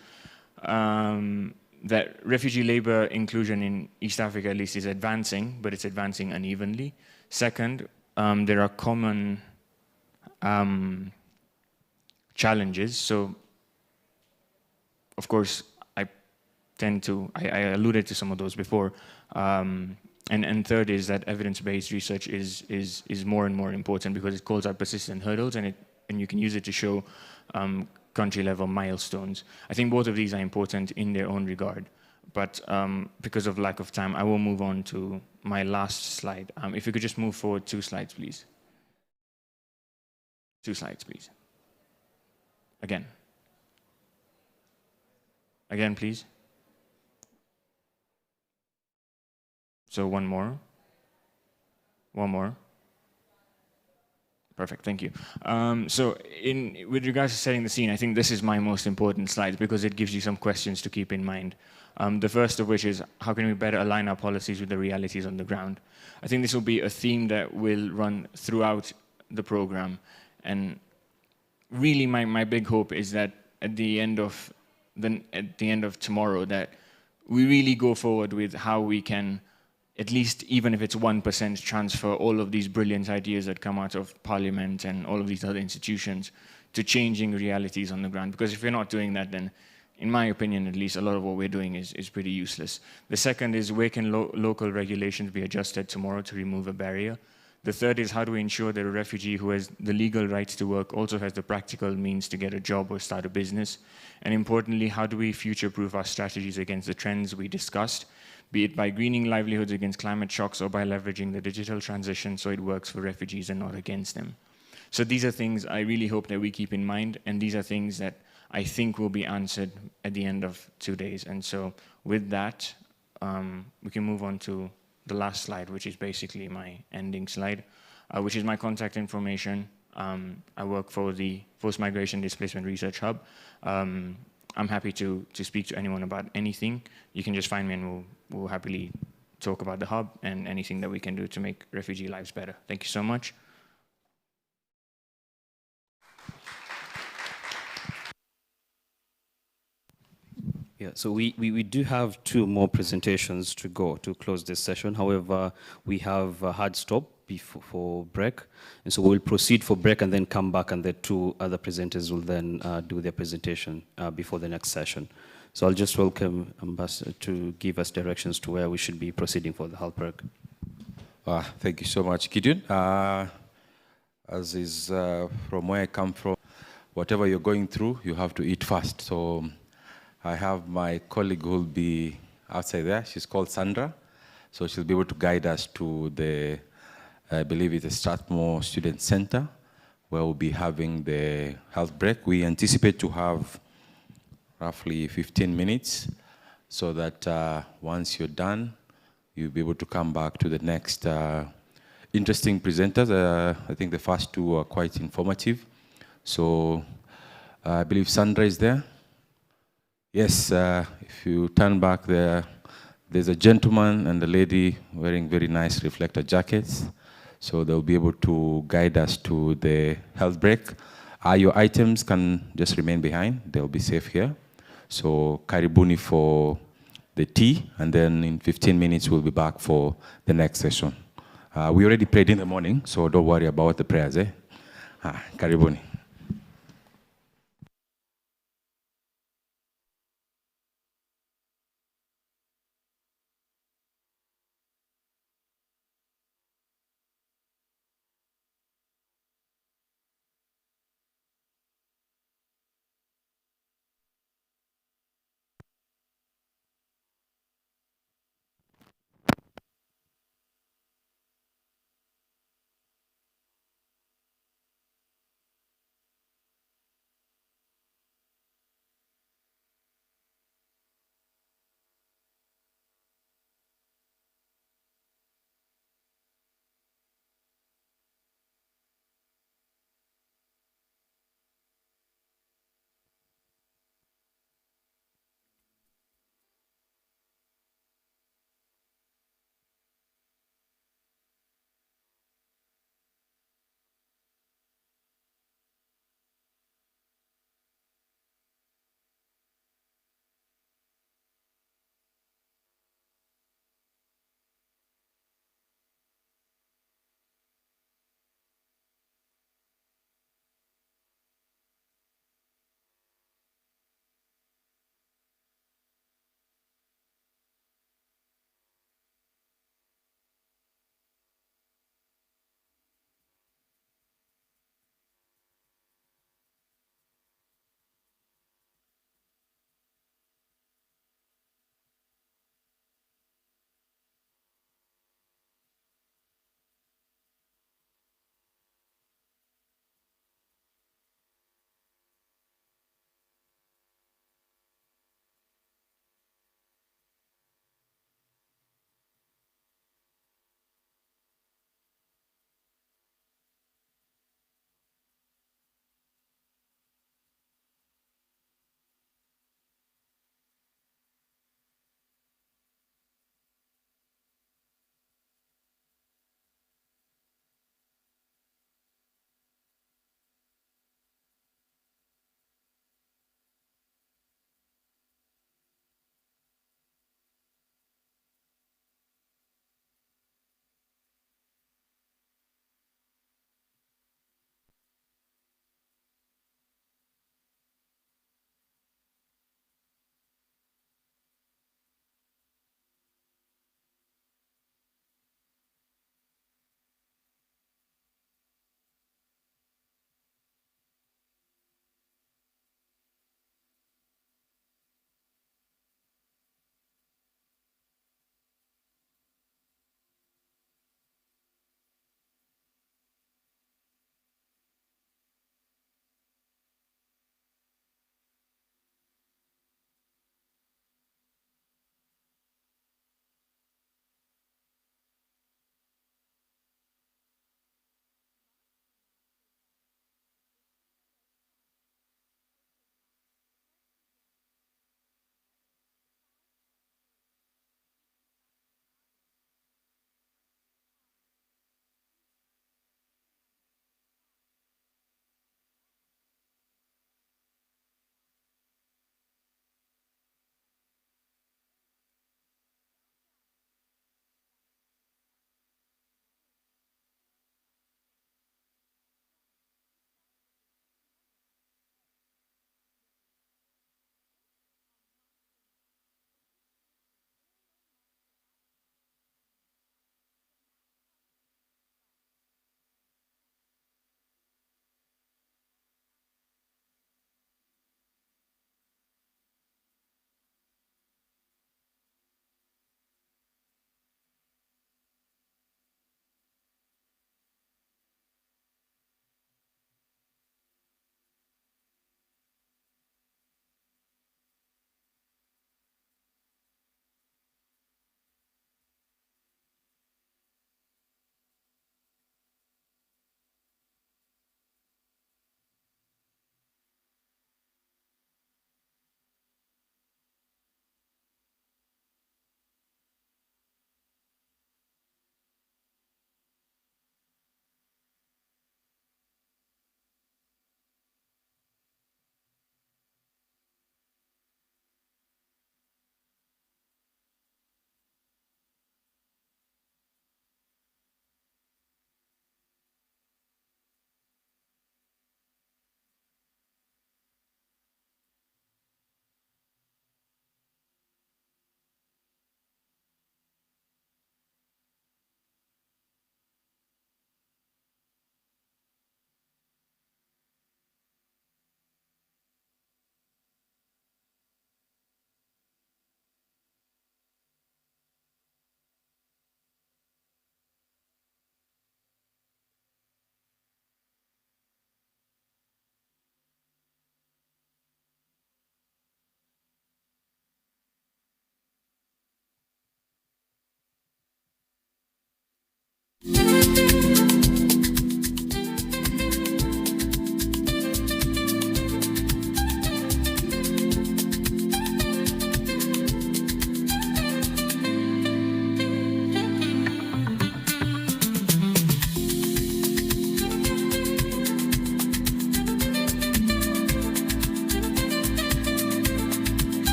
that refugee labor inclusion in East Africa, at least, is advancing, but it's advancing unevenly. Second, there are common challenges. So, of course, I alluded to some of those before. And third is that evidence-based research is more and more important, because it calls out persistent hurdles, and you can use it to show country-level milestones. I think both of these are important in their own regard, but because of lack of time, I will move on to my last slide. If you could just move forward 2 slides, please. 2 slides, please. Again. Again, please. So one more. One more. Perfect, thank you. So with regards to setting the scene, I think this is my most important slide, because it gives you some questions to keep in mind. The first of which is, how can we better align our policies with the realities on the ground? I think this will be a theme that will run throughout the program. And really my big hope is that at the end of tomorrow, that we really go forward with how we can, at least even if it's 1%, transfer all of these brilliant ideas that come out of Parliament and all of these other institutions to changing realities on the ground. Because if we're not doing that, then, in my opinion at least, a lot of what we're doing is pretty useless. The second is, where can local regulations be adjusted tomorrow to remove a barrier? The third is, how do we ensure that a refugee who has the legal right to work also has the practical means to get a job or start a business? And importantly, how do we future-proof our strategies against the trends we discussed, be it by greening livelihoods against climate shocks or by leveraging the digital transition so it works for refugees and not against them? So these are things I really hope that we keep in mind, and these are things that I think will be answered at the end of 2 days. And so with that, we can move on to the last slide, which is basically my ending slide, which is my contact information. I work for the Forced Migration Displacement Research Hub. I'm happy to speak to anyone about anything. You can just find me, and we'll happily talk about the hub and anything that we can do to make refugee lives better. Thank you so much. Yeah, so we do have 2 more presentations to go to close this session. However, we have a hard stop for break, and so we'll proceed for break and then come back, and the 2 other presenters will then do their presentation before the next session. So I'll just welcome Ambassador to give us directions to where we should be proceeding for the hall break. Thank you so much, Gideon. As is from where I come from, whatever you're going through, you have to eat first. So I have my colleague who will be outside there. She's called Sandra. So she'll be able to guide us to the, I believe it's the Strathmore Student Center, where we'll be having the health break. We anticipate to have roughly 15 minutes, so that once you're done, you'll be able to come back to the next interesting presenters. I think the first two are quite informative. So I believe Sandra is there. Yes, if you turn back there, there's a gentleman and a lady wearing very nice reflector jackets. So they'll be able to guide us to the health break. Your items can just remain behind. They'll be safe here. So karibuni for the tea, and then in 15 minutes we'll be back for the next session. We already prayed in the morning, so don't worry about the prayers. Karibuni.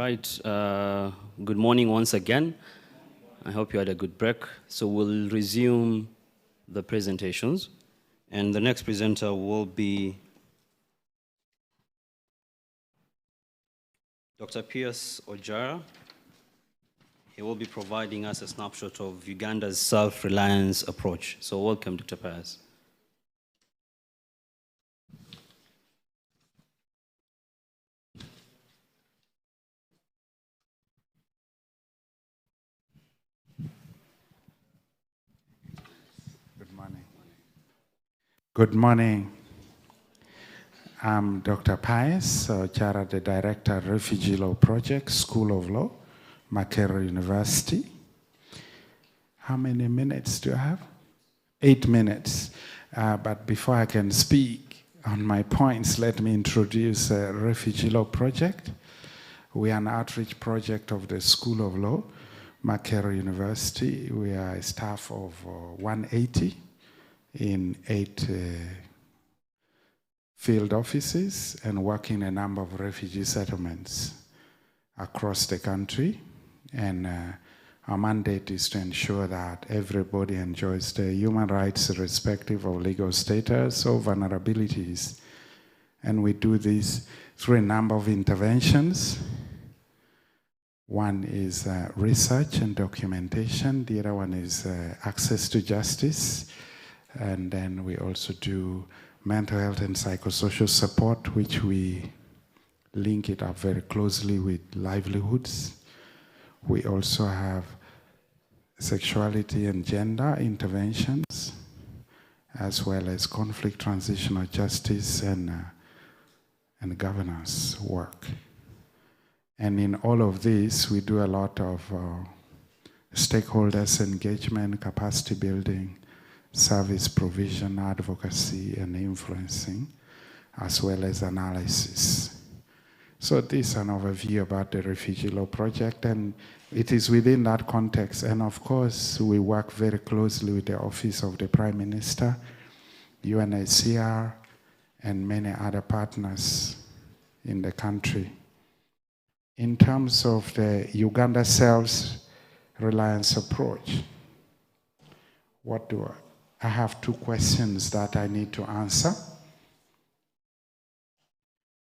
right. Good morning once again. I hope you had a good break. So we'll resume the presentations. And the next presenter will be Dr. Piers Ojara. He will be providing us a snapshot of Uganda's self-reliance approach. So welcome, Dr. Piers. Good morning. Good morning. I'm Dr. Pius Ojara, the Director, Refugee Law Project, School of Law, Makerere University. How many minutes do I have? 8 minutes. But before I can speak on my points, let me introduce Refugee Law Project. We are an outreach project of the School of Law, Makerere University. We are a staff of 180 in 8 field offices and work in a number of refugee settlements across the country. And our mandate is to ensure that everybody enjoys their human rights irrespective of legal status or vulnerabilities. And we do this through a number of interventions. One is research and documentation. The other one is access to justice. And then we also do mental health and psychosocial support, which we link it up very closely with livelihoods. We also have sexuality and gender interventions, as well as conflict transitional justice and governance work. And in all of this, we do a lot of stakeholders engagement, capacity building, service provision, advocacy, and influencing, as well as analysis. So this is an overview about the Refugee Law Project, and it is within that context. And of course, we work very closely with the Office of the Prime Minister, UNHCR, and many other partners in the country. In terms of the Uganda self-reliance approach, I have 2 questions that I need to answer.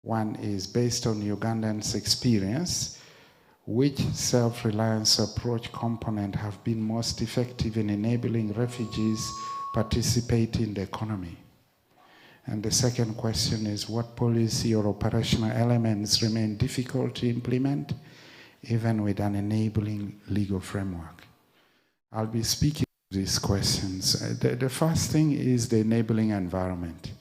One is, based on Ugandans' experience, which self-reliance approach component have been most effective in enabling refugees participate in the economy? And the second question is, what policy or operational elements remain difficult to implement, even with an enabling legal framework? I'll be speaking to these questions. The first thing is the enabling environment.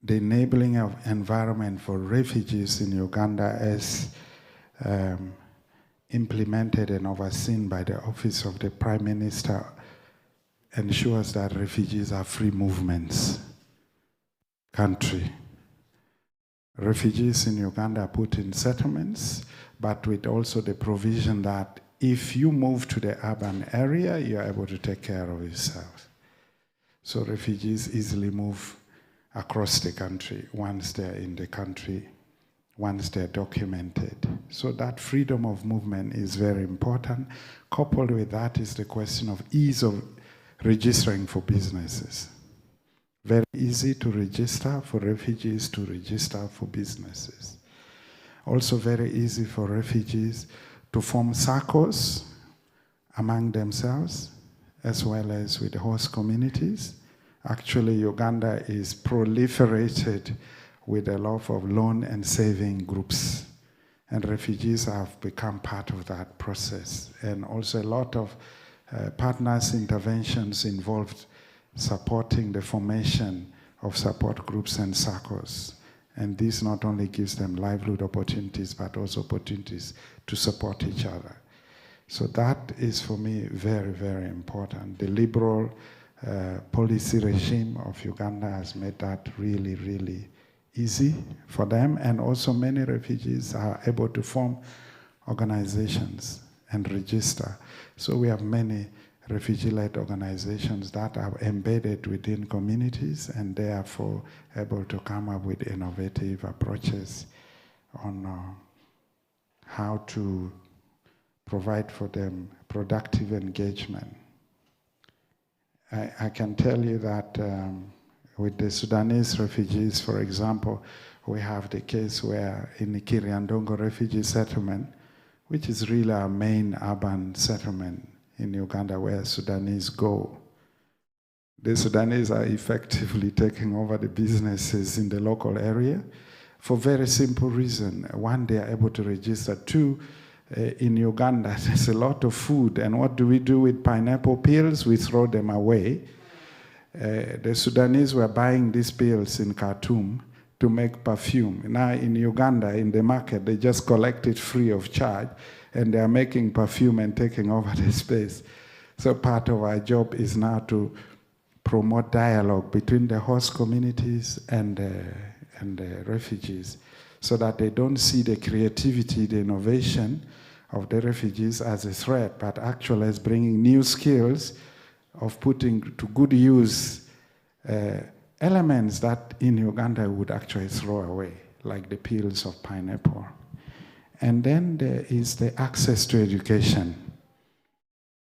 The enabling of environment for refugees in Uganda is implemented and overseen by the Office of the Prime Minister ensures that refugees have free movements. Country. Refugees in Uganda are put in settlements, but with also the provision that if you move to the urban area, you're able to take care of yourself. So refugees easily move across the country once they're in the country, once they're documented. So that freedom of movement is very important. Coupled with that is the question of ease of registering for businesses. Very easy to register for refugees, to register for businesses. Also very easy for refugees to form circles among themselves, as well as with host communities. Actually, Uganda is proliferated with a lot of loan and saving groups, and refugees have become part of that process. And also a lot of partners' interventions involved supporting the formation of support groups and circles. And this not only gives them livelihood opportunities, but also opportunities to support each other. So that is, for me, very, very important. The liberal policy regime of Uganda has made that really, really easy for them. And also many refugees are able to form organizations and register. So we have many refugee-led organizations that are embedded within communities and therefore able to come up with innovative approaches on how to provide for them productive engagement. I can tell you that with the Sudanese refugees, for example, we have the case where in the Kiriandongo refugee settlement, which is really our main urban settlement in Uganda where Sudanese go. The Sudanese are effectively taking over the businesses in the local area for very simple reason. One, they are able to register. Two, in Uganda, there's a lot of food, and what do we do with pineapple peels? We throw them away. The Sudanese were buying these peels in Khartoum to make perfume. Now in Uganda, in the market, they just collect it free of charge, and they are making perfume and taking over the space. So part of our job is now to promote dialogue between the host communities and the refugees, so that they don't see the creativity, the innovation of the refugees as a threat, but actually as bringing new skills of putting to good use elements that in Uganda would actually throw away, like the peels of pineapple. And then there is the access to education.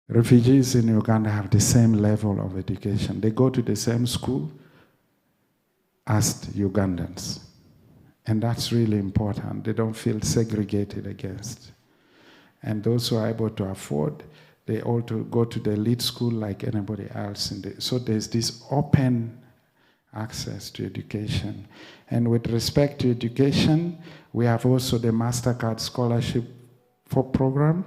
Refugees in Uganda have the same level of education. They go to the same school as Ugandans. And that's really important. They don't feel segregated against. And those who are able to afford, they all to go to the elite school like anybody else. So there's this open access to education. And with respect to education, we have also the MasterCard Scholarship program,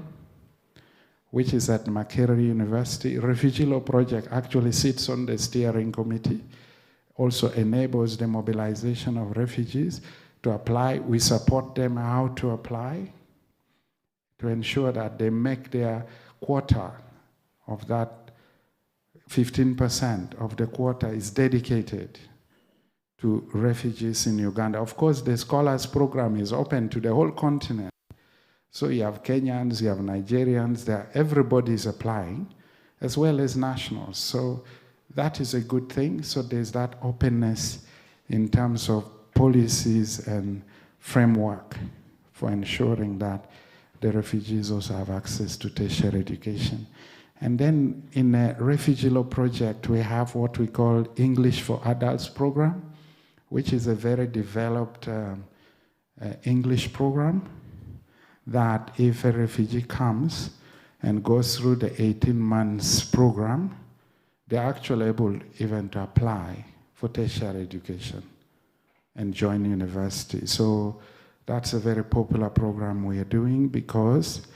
which is at Makerere University. Refugee Law Project actually sits on the steering committee, also enables the mobilization of refugees to apply. We support them how to apply to ensure that they make their quota of that 15% of the quota is dedicated to refugees in Uganda. Of course, the Scholars Program is open to the whole continent. So you have Kenyans, you have Nigerians, everybody is applying, as well as nationals. So that is a good thing. So there's that openness in terms of policies and framework for ensuring that the refugees also have access to tertiary education. And then in the Refugee Law Project, we have what we call English for Adults program, which is a very developed English program that if a refugee comes and goes through the 18 months program, they're actually able even to apply for tertiary education and join university. So that's a very popular program we are doing, because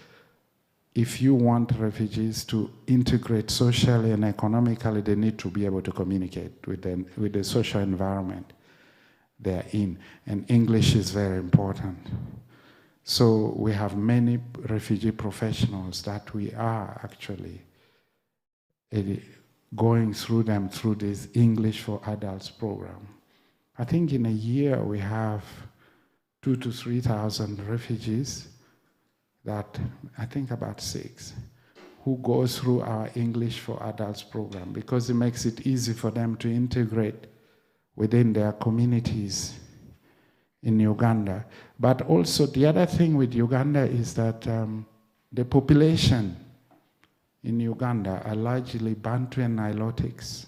if you want refugees to integrate socially and economically, they need to be able to communicate with the social environment they're in. And English is very important. So we have many refugee professionals that we are actually going through them through this English for Adults program. I think in a year we have 2,000 to 3,000 refugees, that I think about 6, who go through our English for Adults program, because it makes it easy for them to integrate within their communities in Uganda. But also the other thing with Uganda is that the population in Uganda are largely Bantu and Nilotics.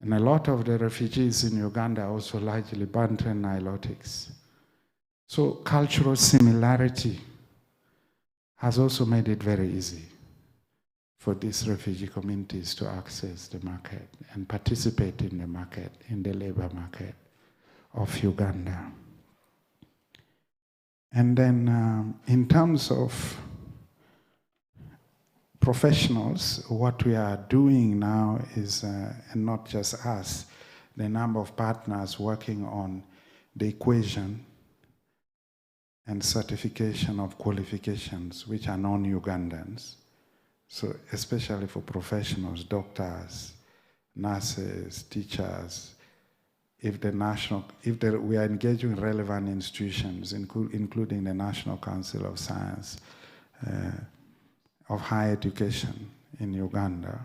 And a lot of the refugees in Uganda are also largely Bantu and Nilotics. So cultural similarity has also made it very easy for these refugee communities to access the market and participate in the market, in the labor market of Uganda. And then in terms of professionals, what we are doing now is, and not just us, the number of partners working on the equation and certification of qualifications which are non-Ugandans. So especially for professionals, doctors, nurses, teachers, we are engaging relevant institutions, including the National Council of Science of Higher Education in Uganda.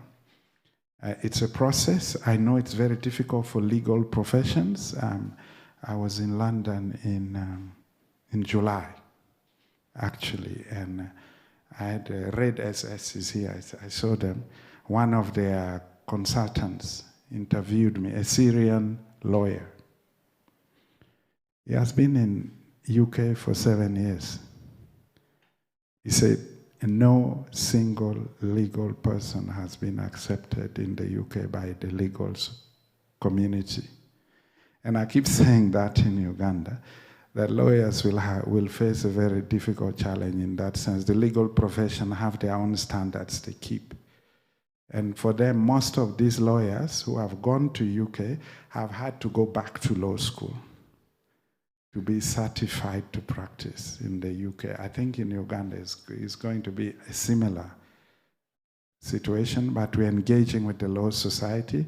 It's a process. I know it's very difficult for legal professions. I was in London in July, actually, and I had Red SS is here. I saw them. One of their consultants interviewed me, a Syrian lawyer. He has been in UK for 7 years. He said, no single legal person has been accepted in the UK by the legal community. And I keep saying that in Uganda, that lawyers will face a very difficult challenge in that sense. The legal profession have their own standards they keep. And for them, most of these lawyers who have gone to UK have had to go back to law school to be certified to practice in the UK. I think in Uganda it's going to be a similar situation, but we're engaging with the Law Society.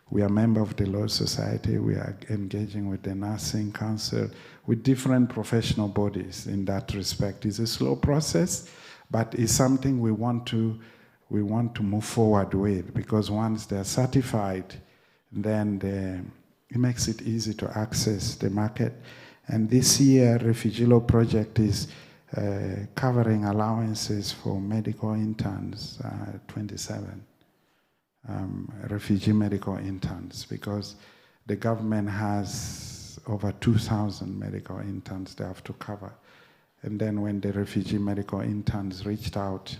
We are a member of the Law Society. We are engaging with the Nursing Council, with different professional bodies in that respect. It's a slow process, but it's something we want to move forward with, because once they're certified, then it makes it easy to access the market. And this year, Refugee Law Project is covering allowances for medical interns, 27 refugee medical interns, because the government has over 2,000 medical interns they have to cover. And then when the refugee medical interns reached out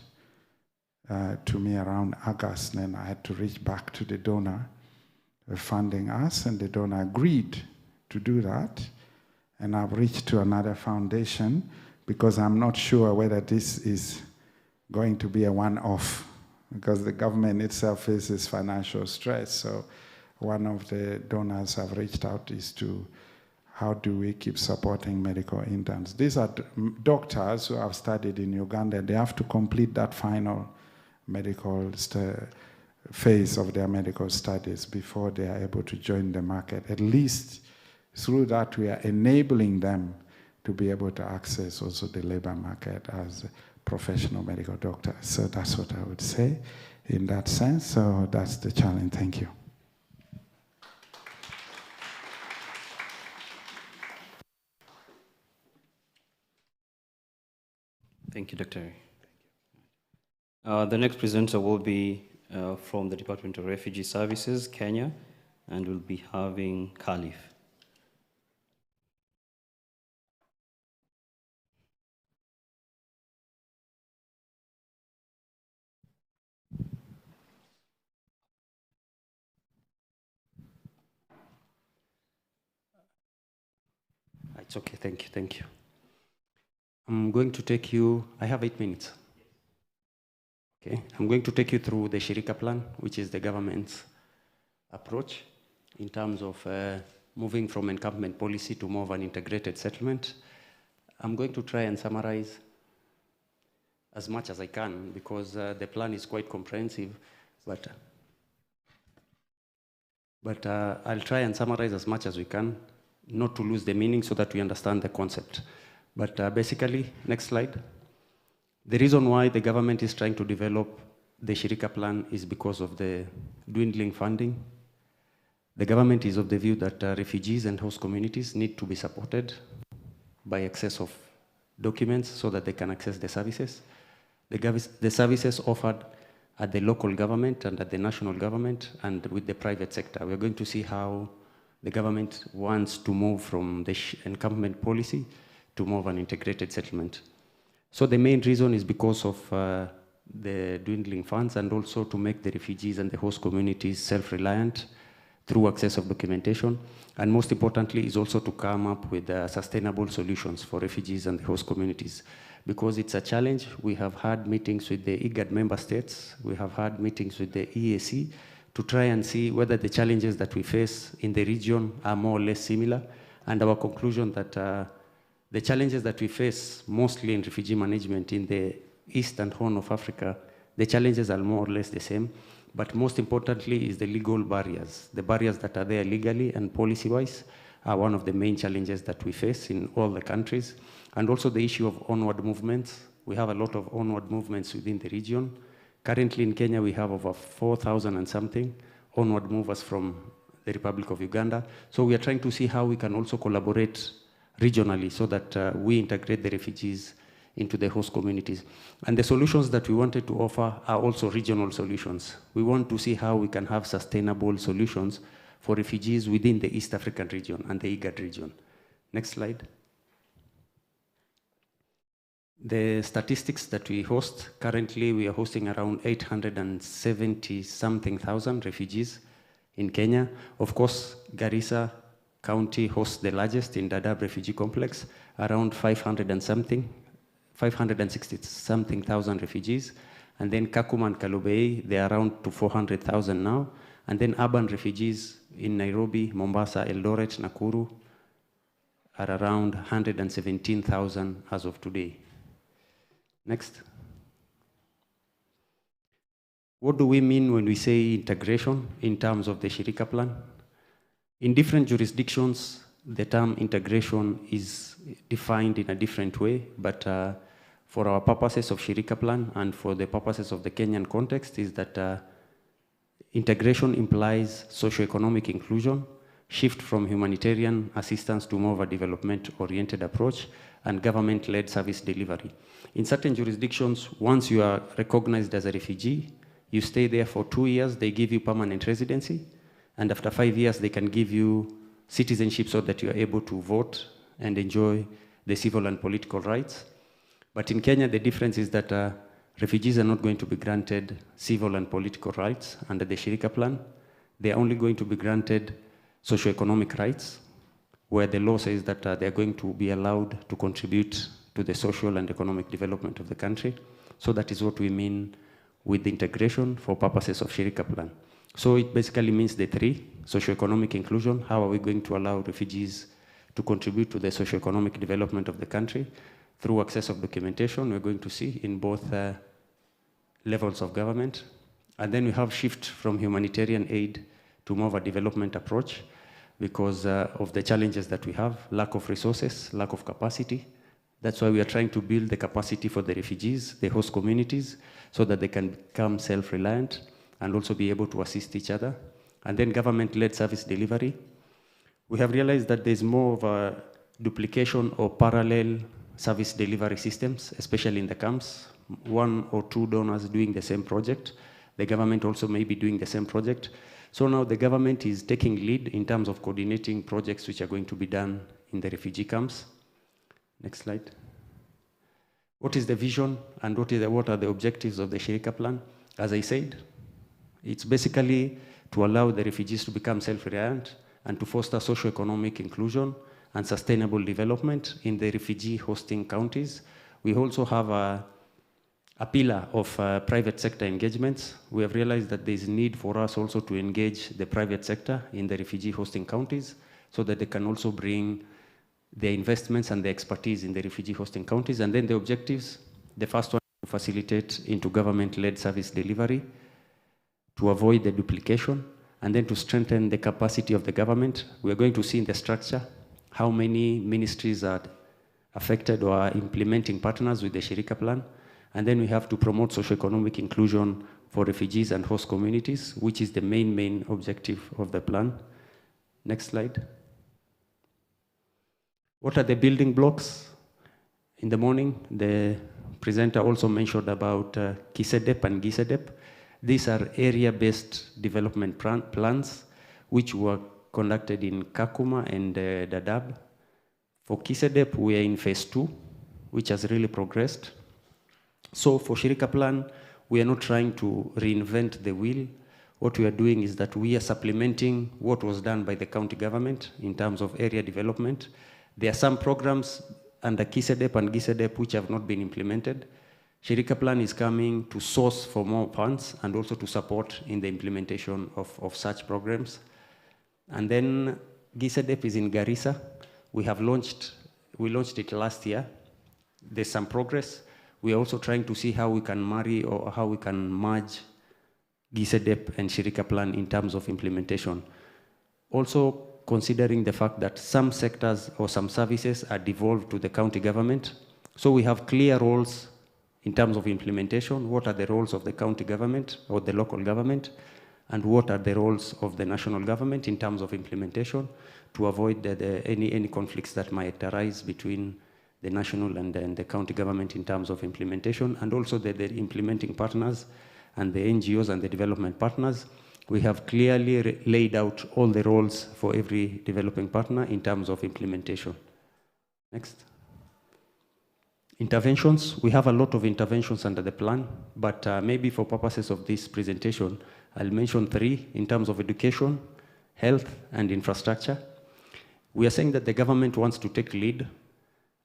to me around August, then I had to reach back to the donor funding us, and the donor agreed to do that. And I've reached to another foundation, because I'm not sure whether this is going to be a one-off, because the government itself faces financial stress. So one of the donors I've reached out is to, how do we keep supporting medical interns? These are doctors who have studied in Uganda. They have to complete that final medical phase of their medical studies before they are able to join the market. At least through that, we are enabling them to be able to access also the labor market as professional medical doctors. So that's what I would say in that sense. So that's the challenge. Thank you. Thank you, Dr. The next presenter will be from the Department of Refugee Services, Kenya, and we'll be having Khalif. It's okay, thank you. I'm going to take you, I have 8 minutes. Okay, I'm going to take you through the Shirika plan, which is the government's approach in terms of moving from encampment policy to more of an integrated settlement. I'm going to try and summarize as much as I can, because the plan is quite comprehensive, but I'll try and summarize as much as we can, not to lose the meaning, so that we understand the concept. But basically, next slide. The reason why the government is trying to develop the Shirika plan is because of the dwindling funding. The government is of the view that refugees and host communities need to be supported by access of documents so that they can access the services. The services offered at the local government and at the national government and with the private sector. We're going to see how the government wants to move from the encampment policy to more of an integrated settlement. So the main reason is because of the dwindling funds, and also to make the refugees and the host communities self-reliant through access of documentation. And most importantly is also to come up with sustainable solutions for refugees and the host communities. Because it's a challenge, we have had meetings with the IGAD member states, we have had meetings with the EAC to try and see whether the challenges that we face in the region are more or less similar. And our conclusion that the challenges that we face mostly in refugee management in the East and Horn of Africa, the challenges are more or less the same. But most importantly is the legal barriers. The barriers that are there legally and policy-wise are one of the main challenges that we face in all the countries. And also the issue of onward movements. We have a lot of onward movements within the region. Currently in Kenya, we have over 4,000 and something onward movers from the Republic of Uganda. So we are trying to see how we can also collaborate regionally so that we integrate the refugees into the host communities. And the solutions that we wanted to offer are also regional solutions. We want to see how we can have sustainable solutions for refugees within the East African region and the IGAD region. Next slide. The statistics that we host, currently we are hosting around 870-something thousand refugees in Kenya. Of course, Garissa County hosts the largest in Dadaab Refugee Complex, around 560-something thousand refugees. And then Kakuma and Kalobei, they are around to 400,000 now. And then urban refugees in Nairobi, Mombasa, Eldoret, Nakuru are around 117,000 as of today. Next. What do we mean when we say integration in terms of the Shirika plan? In different jurisdictions, the term integration is defined in a different way, but for our purposes of Shirika plan and for the purposes of the Kenyan context is that integration implies socio-economic inclusion, shift from humanitarian assistance to more of a development-oriented approach, and government-led service delivery. In certain jurisdictions, once you are recognized as a refugee, you stay there for 2 years, they give you permanent residency, and after 5 years, they can give you citizenship so that you are able to vote and enjoy the civil and political rights. But in Kenya, the difference is that refugees are not going to be granted civil and political rights under the Shirika plan. They are only going to be granted socioeconomic rights, where the law says that they are going to be allowed to contribute to the social and economic development of the country. So that is what we mean with integration for purposes of Shirika plan. So it basically means the three: socioeconomic inclusion, how are we going to allow refugees to contribute to the socioeconomic development of the country through access of documentation, we're going to see in both levels of government. And then we have shift from humanitarian aid to more of a development approach because of the challenges that we have, lack of resources, lack of capacity. That's why we are trying to build the capacity for the refugees, the host communities, so that they can become self-reliant and also be able to assist each other. And then government-led service delivery. We have realized that there's more of a duplication or parallel service delivery systems, especially in the camps. 1 or 2 donors doing the same project. The government also may be doing the same project. So now the government is taking lead in terms of coordinating projects which are going to be done in the refugee camps. Next slide. What is the vision and what are the objectives of the Shirika plan? As I said, it's basically to allow the refugees to become self-reliant and to foster socio-economic inclusion and sustainable development in the refugee hosting counties. We also have a pillar of private sector engagements. We have realized that there is need for us also to engage the private sector in the refugee hosting counties so that they can also bring their investments and their expertise in the refugee hosting counties. And then the objectives, the first one, to facilitate into government-led service delivery, to avoid the duplication, and then to strengthen the capacity of the government. We're going to see in the structure how many ministries are affected or are implementing partners with the Shirika plan. And then we have to promote socioeconomic inclusion for refugees and host communities, which is the main objective of the plan. Next slide. What are the building blocks? In the morning, the presenter also mentioned about KISEDEP and GISEDEP. These are area-based development plans, which were conducted in Kakuma and Dadaab. For KISEDEP, we are in phase 2, which has really progressed. So for Shirika plan, we are not trying to reinvent the wheel. What we are doing is that we are supplementing what was done by the county government in terms of area development. There are some programs under KISEDEP and GISEDEP which have not been implemented. Shirika plan is coming to source for more funds and also to support in the implementation of such programs. And then GISEDEP is in Garissa. We launched it last year. There's some progress. We are also trying to see how we can marry or how we can merge GISEDEP and Shirika plan in terms of implementation. Also considering the fact that some sectors or some services are devolved to the county government. So we have clear roles in terms of implementation. What are the roles of the county government or the local government? and what are the roles of the national government in terms of implementation to avoid any conflicts that might arise between the national and the county government in terms of implementation, and also the implementing partners and the NGOs and the development partners. We have clearly laid out all the roles for every developing partner in terms of implementation. Next. Interventions, we have a lot of interventions under the plan, but maybe for purposes of this presentation, I'll mention 3 in terms of education, health, and infrastructure. We are saying that the government wants to take lead,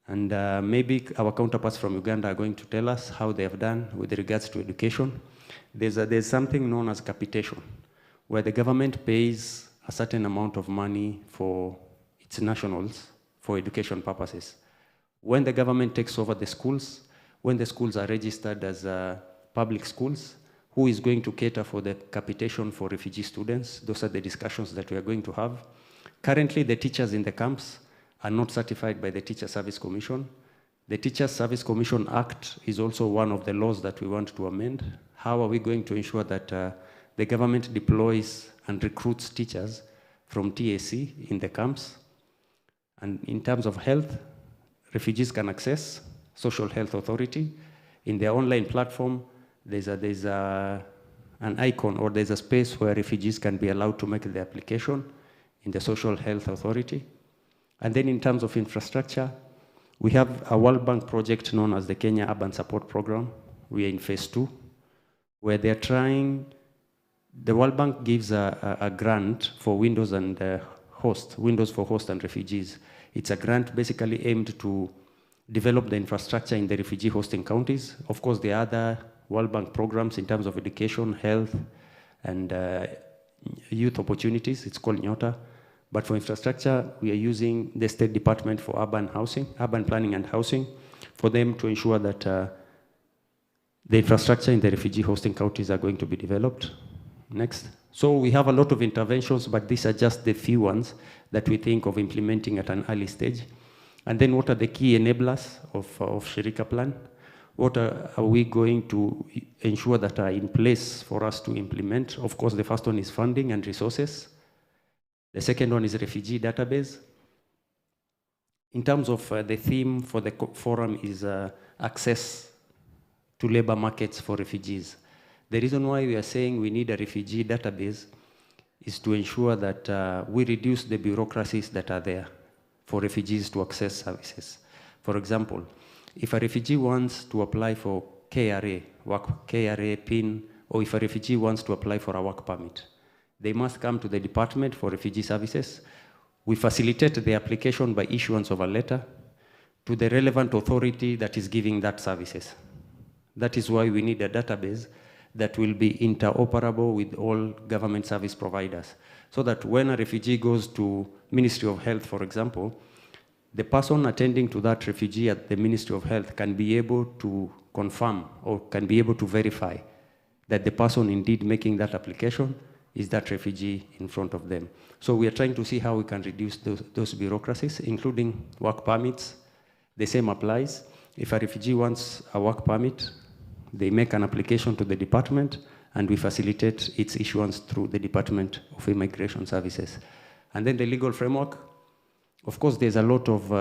and maybe our counterparts from Uganda are going to tell us how they have done with regards to education. There's something known as capitation, where the government pays a certain amount of money for its nationals for education purposes. When the government takes over the schools, when the schools are registered as public schools, who is going to cater for the capitation for refugee students? Those are the discussions that we are going to have. Currently, the teachers in the camps are not certified by the Teacher Service Commission. The Teacher Service Commission Act is also one of the laws that we want to amend. How are we going to ensure that the government deploys and recruits teachers from TAC in the camps? And in terms of health, refugees can access Social Health Authority. In their online platform, there's an icon, or there's a space where refugees can be allowed to make the application in the Social Health Authority. And then in terms of infrastructure, we have a World Bank project known as the Kenya Urban Support Program. We are in phase 2, where they're trying, the World Bank gives a grant for Windows and Windows for host and refugees. It's a grant basically aimed to develop the infrastructure in the refugee hosting counties. Of course, there are other World Bank programs in terms of education, health, and youth opportunities. It's called Nyota. But for infrastructure, we are using the State Department for Urban Planning and Housing, for them to ensure that the infrastructure in the refugee hosting counties are going to be developed. Next. So we have a lot of interventions, but these are just the few ones that we think of implementing at an early stage. And then what are the key enablers of Shirika Plan? What are we going to ensure that are in place for us to implement? Of course, the first one is funding and resources. The second one is refugee database. In terms of the theme for the forum is access to labor markets for refugees. The reason why we are saying we need a refugee database is to ensure that we reduce the bureaucracies that are there for refugees to access services. For example, if a refugee wants to apply for KRA, PIN, or if a refugee wants to apply for a work permit, they must come to the Department for Refugee Services. We facilitate the application by issuance of a letter to the relevant authority that is giving that services. That is why we need a database that will be interoperable with all government service providers, so that when a refugee goes to Ministry of Health, for example, the person attending to that refugee at the Ministry of Health can be able to confirm or can be able to verify that the person indeed making that application is that refugee in front of them. So we are trying to see how we can reduce those bureaucracies, including work permits. The same applies. If a refugee wants a work permit, they make an application to the department, and we facilitate its issuance through the Department of Immigration Services. And then the legal framework. Of course, there's a lot of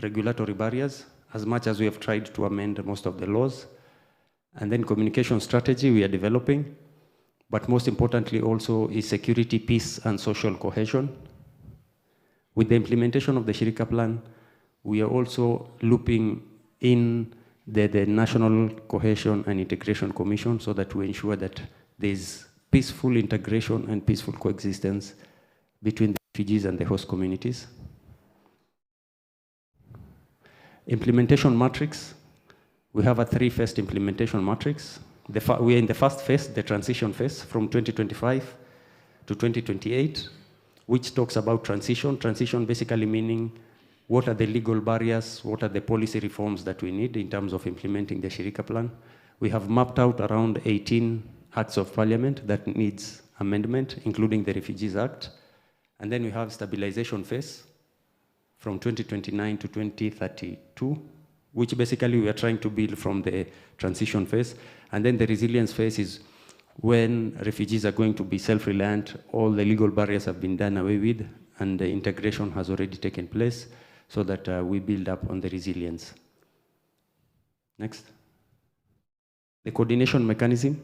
regulatory barriers, as much as we have tried to amend most of the laws. And then communication strategy we are developing. But most importantly also is security, peace, and social cohesion. With the implementation of the Shirika Plan, we are also looping in the National Cohesion and Integration Commission, so that we ensure that there's peaceful integration and peaceful coexistence between the refugees and the host communities. Implementation matrix. We have a 3-phase implementation matrix. We are in the first phase, the transition phase, from 2025 to 2028, which talks about transition. Transition basically meaning what are the legal barriers, what are the policy reforms that we need in terms of implementing the Shirika Plan. We have mapped out around 18 acts of parliament that needs amendment, including the Refugees Act. And then we have stabilization phase from 2029 to 2032, which basically we are trying to build from the transition phase. And then the resilience phase is when refugees are going to be self-reliant, all the legal barriers have been done away with, and the integration has already taken place, so that we build up on the resilience. Next. The coordination mechanism.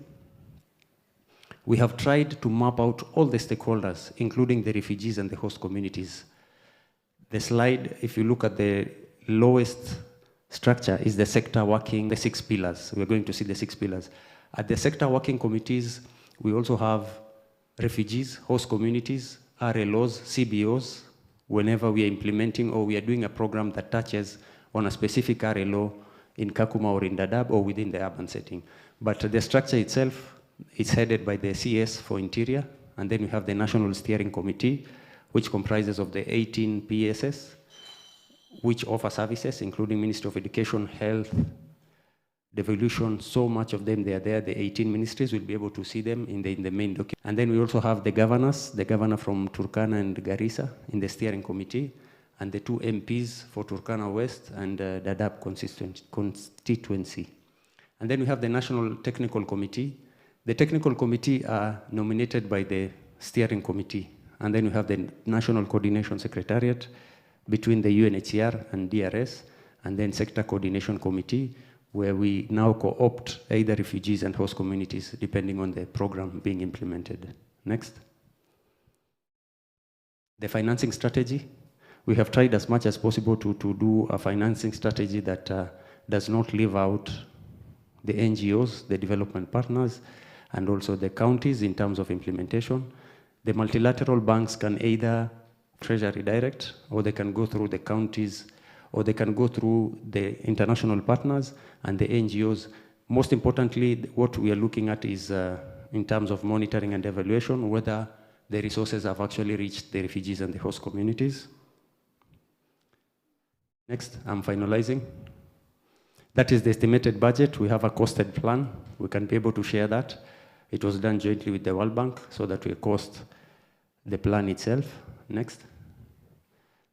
We have tried to map out all the stakeholders, including the refugees and the host communities. The slide, if you look at the lowest structure, is the sector working, the 6 pillars. We're going to see the 6 pillars. At the sector working committees, we also have refugees, host communities, RLOs, CBOs, whenever we are implementing or we are doing a program that touches on a specific RLO in Kakuma or in Dadaab or within the urban setting. But the structure itself is headed by the CS for Interior, and then we have the National Steering Committee, which comprises of the 18 PSS, which offer services, including Ministry of Education, Health, Devolution, so much of them, they are there. The 18 ministries will be able to see them in the main document. And then we also have the governors, the governor from Turkana and Garissa in the steering committee, and the 2 MPs for Turkana West and Dadaab constituency. And then we have the National Technical Committee. The Technical Committee are nominated by the steering committee. And then we have the National Coordination Secretariat between the UNHCR and DRS, and then Sector Coordination Committee, where we now co-opt either refugees and host communities, depending on the program being implemented. Next. The financing strategy. We have tried as much as possible to do a financing strategy that does not leave out the NGOs, the development partners, and also the counties in terms of implementation. The multilateral banks can either Treasury Direct, or they can go through the counties, or they can go through the international partners and the NGOs. Most importantly, what we are looking at is in terms of monitoring and evaluation, whether the resources have actually reached the refugees and the host communities. Next, I'm finalizing. That is the estimated budget. We have a costed plan. We can be able to share that. It was done jointly with the World Bank so that we cost the plan itself. Next.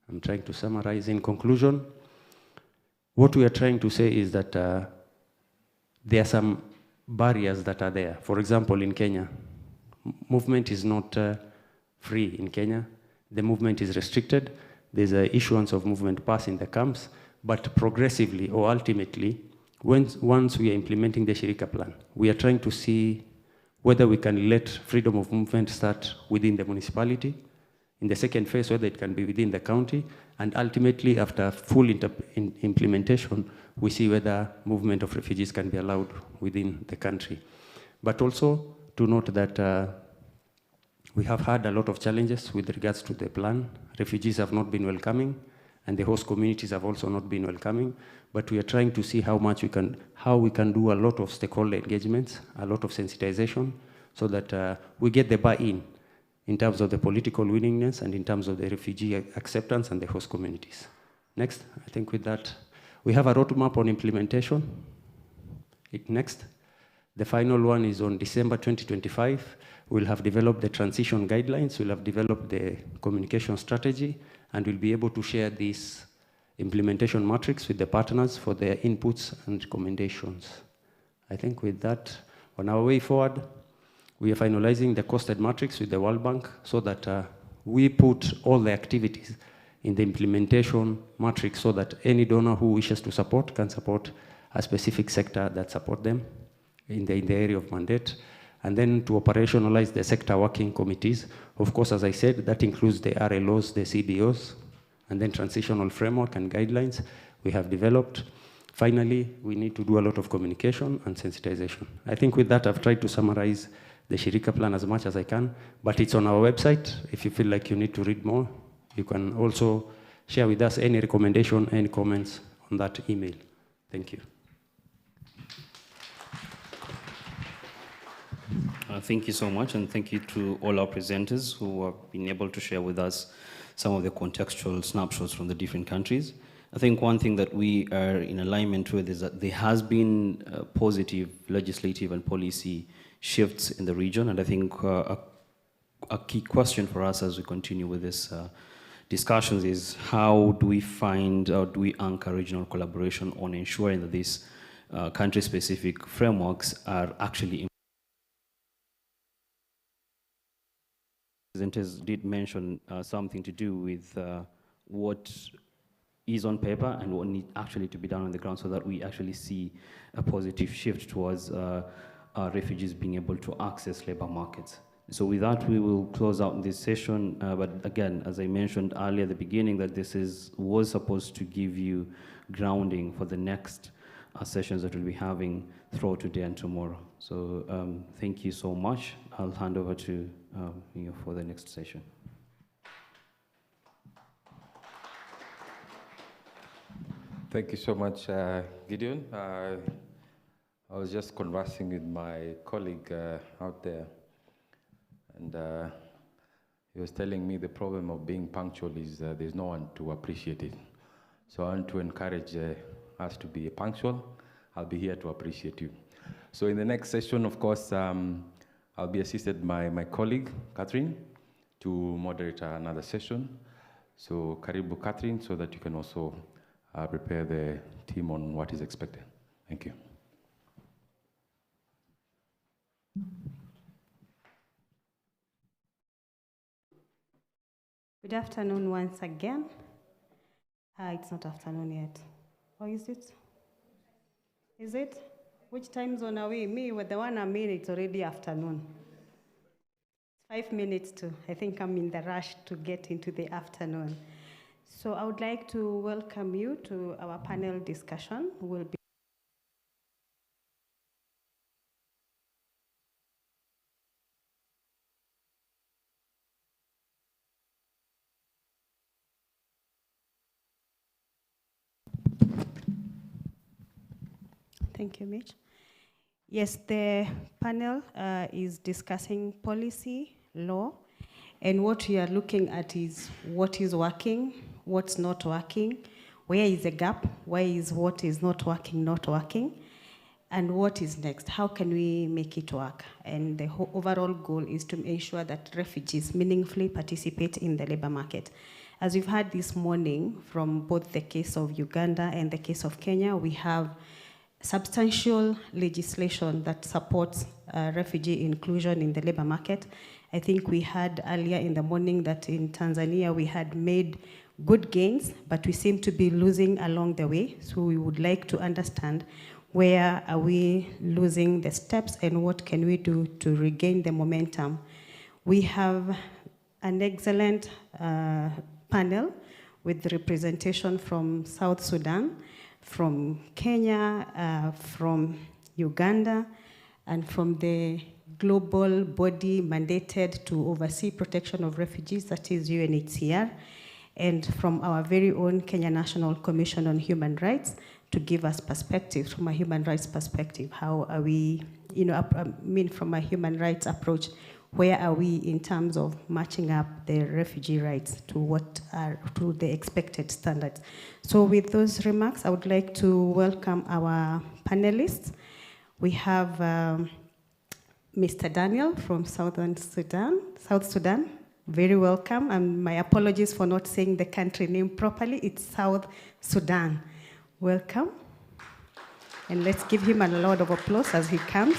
I'm trying to summarize. In conclusion, what we are trying to say is that there are some barriers that are there. For example, in Kenya, movement is not free in Kenya. The movement is restricted. There's an issuance of movement pass in the camps, but progressively or ultimately, once we are implementing the Shirika plan, we are trying to see whether we can let freedom of movement start within the municipality, in the second phase, whether it can be within the county, and ultimately, after full implementation, we see whether movement of refugees can be allowed within the country. But also to note that we have had a lot of challenges with regards to the plan. Refugees have not been welcoming, and the host communities have also not been welcoming. But we are trying to see how we can do a lot of stakeholder engagements, a lot of sensitization, so that we get the buy-in in terms of the political willingness and in terms of the refugee acceptance and the host communities. Next, I think with that, we have a roadmap on implementation. Next. The final one is on December 2025. We'll have developed the transition guidelines, we'll have developed the communication strategy, and we'll be able to share this implementation matrix with the partners for their inputs and recommendations. I think with that, on our way forward, we are finalizing the costed matrix with the World Bank so that we put all the activities in the implementation matrix so that any donor who wishes to support can support a specific sector that support them in the area of mandate. And then to operationalize the sector working committees. Of course, as I said, that includes the RLOs, the CBOs, and then transitional framework and guidelines we have developed. Finally, we need to do a lot of communication and sensitization. I think with that, I've tried to summarize the Shirika plan as much as I can, but it's on our website. If you feel like you need to read more, you can also share with us any recommendation, any comments on that email. Thank you. Thank you so much, and thank you to all our presenters who have been able to share with us some of the contextual snapshots from the different countries. I think one thing that we are in alignment with is that there has been positive legislative and policy shifts in the region, and I think a key question for us as we continue with this discussions is how do we find, or do we anchor regional collaboration on ensuring that these country-specific frameworks are actually presenters did mention something to do with what is on paper and what needs actually to be done on the ground so that we actually see a positive shift towards refugees being able to access labor markets. So with that, we will close out this session. But again, as I mentioned earlier at the beginning, that this was supposed to give you grounding for the next sessions that we'll be having throughout today and tomorrow. So thank you so much. I'll hand over to you for the next session. Thank you so much, Gideon. I was just conversing with my colleague out there, and he was telling me the problem of being punctual is there's no one to appreciate it. So I want to encourage us to be punctual. I'll be here to appreciate you. So in the next session, of course, I'll be assisted by my colleague, Catherine, to moderate another session. So karibu, Catherine, so that you can also prepare the team on what is expected. Thank you. Good afternoon once again. It's not afternoon yet. Or is it? Is it? Which time zone are we? Me, with the one I'm in, it's already afternoon. 5 minutes to. I think I'm in the rush to get into the afternoon. So I would like to welcome you to our panel discussion. We'll be Thank you, Mitch. Yes, the panel is discussing policy, law, and what we are looking at is what is working, what's not working, where is the gap, why is what is not working, and what is next, how can we make it work? And the overall goal is to ensure that refugees meaningfully participate in the labor market. As we've heard this morning from both the case of Uganda and the case of Kenya, we have substantial legislation that supports refugee inclusion in the labor market. I think we heard earlier in the morning that in Tanzania we had made good gains, but we seem to be losing along the way. So we would like to understand where are we losing the steps and what can we do to regain the momentum. We have an excellent panel with representation from South Sudan, from Kenya, from Uganda, and from the global body mandated to oversee protection of refugees, that is UNHCR, and from our very own Kenya National Commission on Human Rights to give us perspective from a human rights perspective. How are we, from a human rights approach, where are we in terms of matching up the refugee rights to to the expected standards? So with those remarks, I would like to welcome our panelists. We have Mr. Daniel from South Sudan. Very welcome, and my apologies for not saying the country name properly. It's South Sudan. Welcome. And let's give him a lot of applause as he comes.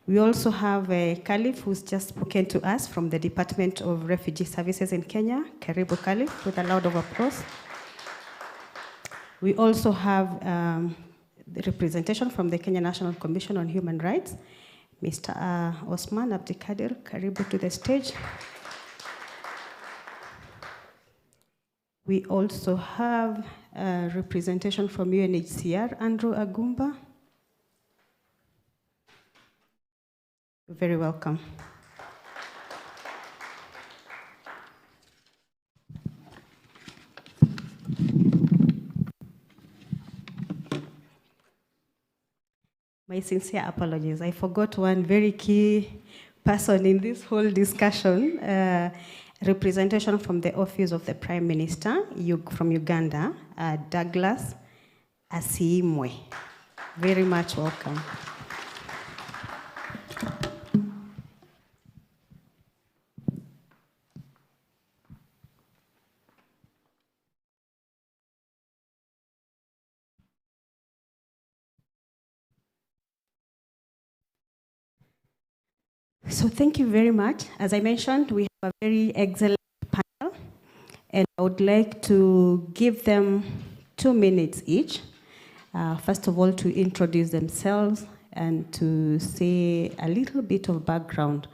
We also have Khalif, who's just spoken to us from the Department of Refugee Services in Kenya. Karibu Khalif, with a loud of applause. We also have the representation from the Kenya National Commission on Human Rights, Mr. Osman Abdikadir. Karibu to the stage. We also have representation from UNHCR, Andrew Agumba. Very welcome. My sincere apologies. I forgot one very key person in this whole discussion. Representation from the Office of the Prime Minister from Uganda, Douglas Asiimwe. Very much welcome. So thank you very much. As I mentioned, we have a very excellent panel, and I would like to give them 2 minutes each. First of all, to introduce themselves and to say a little bit of background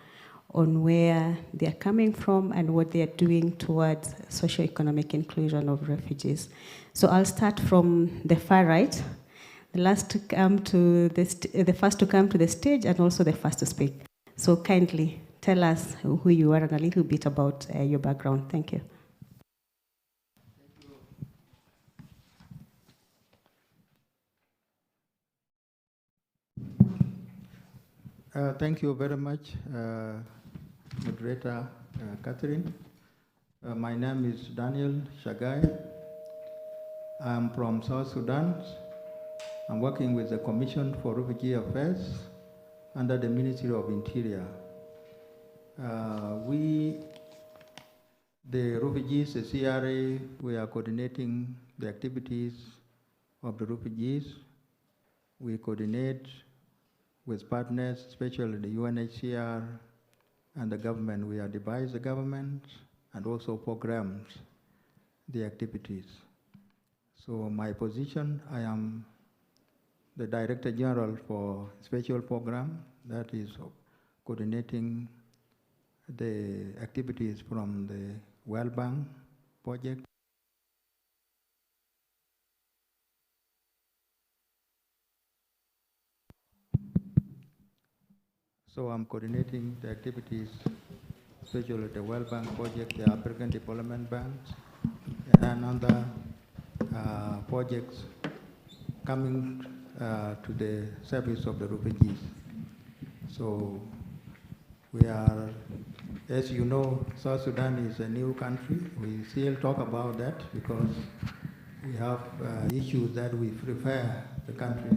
on where they are coming from and what they are doing towards socio-economic inclusion of refugees. So I'll start from the far right, the last to come to the first to come to the stage and also the first to speak. So kindly tell us who you are and a little bit about your background. Thank you. Thank you very much, Moderator Catherine. My name is Daniel Shagai. I'm from South Sudan. I'm working with the Commission for Refugee Affairs under the Ministry of Interior. The refugees, the CRA, we are coordinating the activities of the refugees. We coordinate with partners, especially the UNHCR and the government. We advise the government and also programs the activities. So my position, I am the Director General for Special Program, that is coordinating the activities from the World Bank project. So I'm coordinating the activities, especially the World Bank project, the African Development Bank, and other projects coming to the service of the refugees. So we are, as you know, South Sudan is a new country. We still talk about that because we have issues that we prefer the country.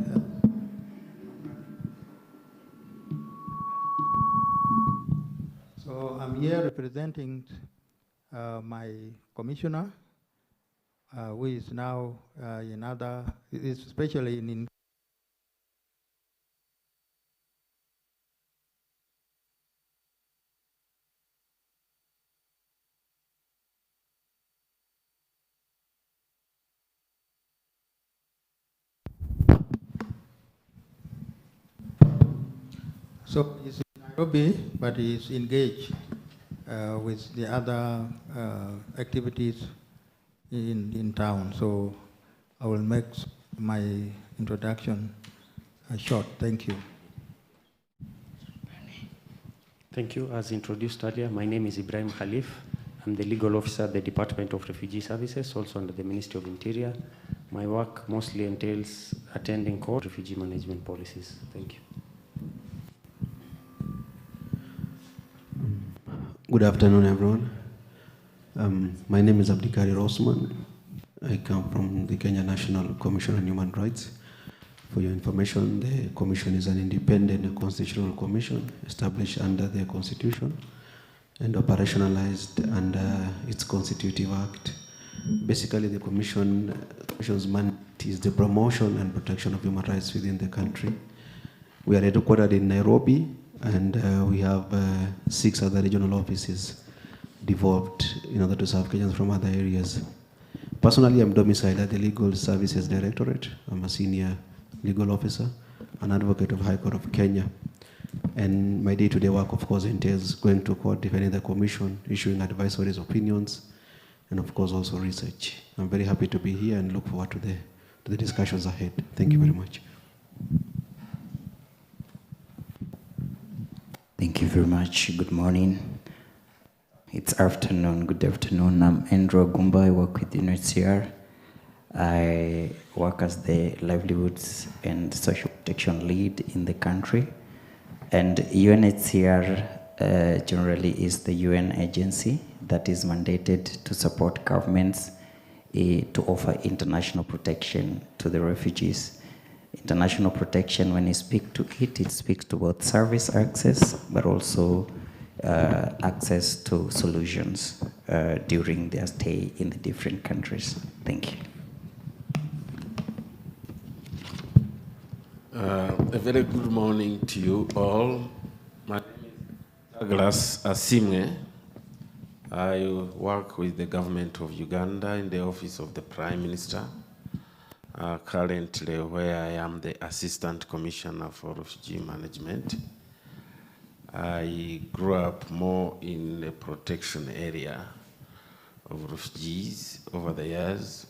So I'm here representing my commissioner, who is now in other, especially in so he's in Nairobi, but he's engaged with the other activities in town. So I will make my introduction short. Thank you. Thank you. As introduced earlier, my name is Ibrahim Khalif. I'm the legal officer at the Department of Refugee Services, also under the Ministry of Interior. My work mostly entails attending court refugee management policies. Thank you. Good afternoon, everyone. My name is Abdikari Rosman. I come from the Kenya National Commission on Human Rights. For your information, the commission is an independent constitutional commission established under the Constitution and operationalized under its Constitutive Act. Basically, the commission's mandate is the promotion and protection of human rights within the country. We are headquartered in Nairobi, and we have 6 other regional offices devolved in order to serve Kenyans from other areas. Personally, I'm domiciled at the Legal Services Directorate. I'm a senior legal officer, an advocate of High Court of Kenya. And my day-to-day work, of course, entails going to court, defending the commission, issuing advisories, opinions, and of course also research. I'm very happy to be here and look forward to the discussions ahead. Thank you very much. Thank you very much. Good morning. It's afternoon. Good afternoon. I'm Andrew Agumba. I work with UNHCR. I work as the livelihoods and social protection lead in the country. And UNHCR generally is the UN agency that is mandated to support governments to offer international protection to the refugees. International protection, when you speak to it, it speaks to both service access, but also access to solutions during their stay in the different countries. Thank you. A very good morning to you all. My name is Douglas Asimwe. I work with the government of Uganda in the office of the Prime Minister, currently where I am the Assistant Commissioner for Refugee Management. I grew up more in the protection area of refugees over the years,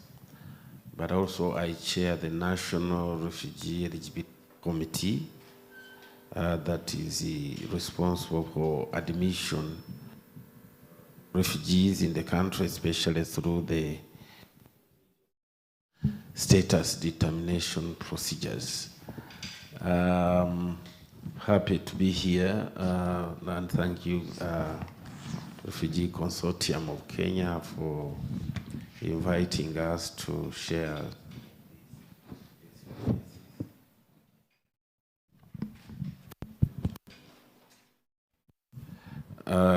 but also I chair the National Refugee Eligibility Committee that is responsible for admission refugees in the country, especially through the status determination procedures. Happy to be here and thank you, Refugee Consortium of Kenya, for inviting us to share.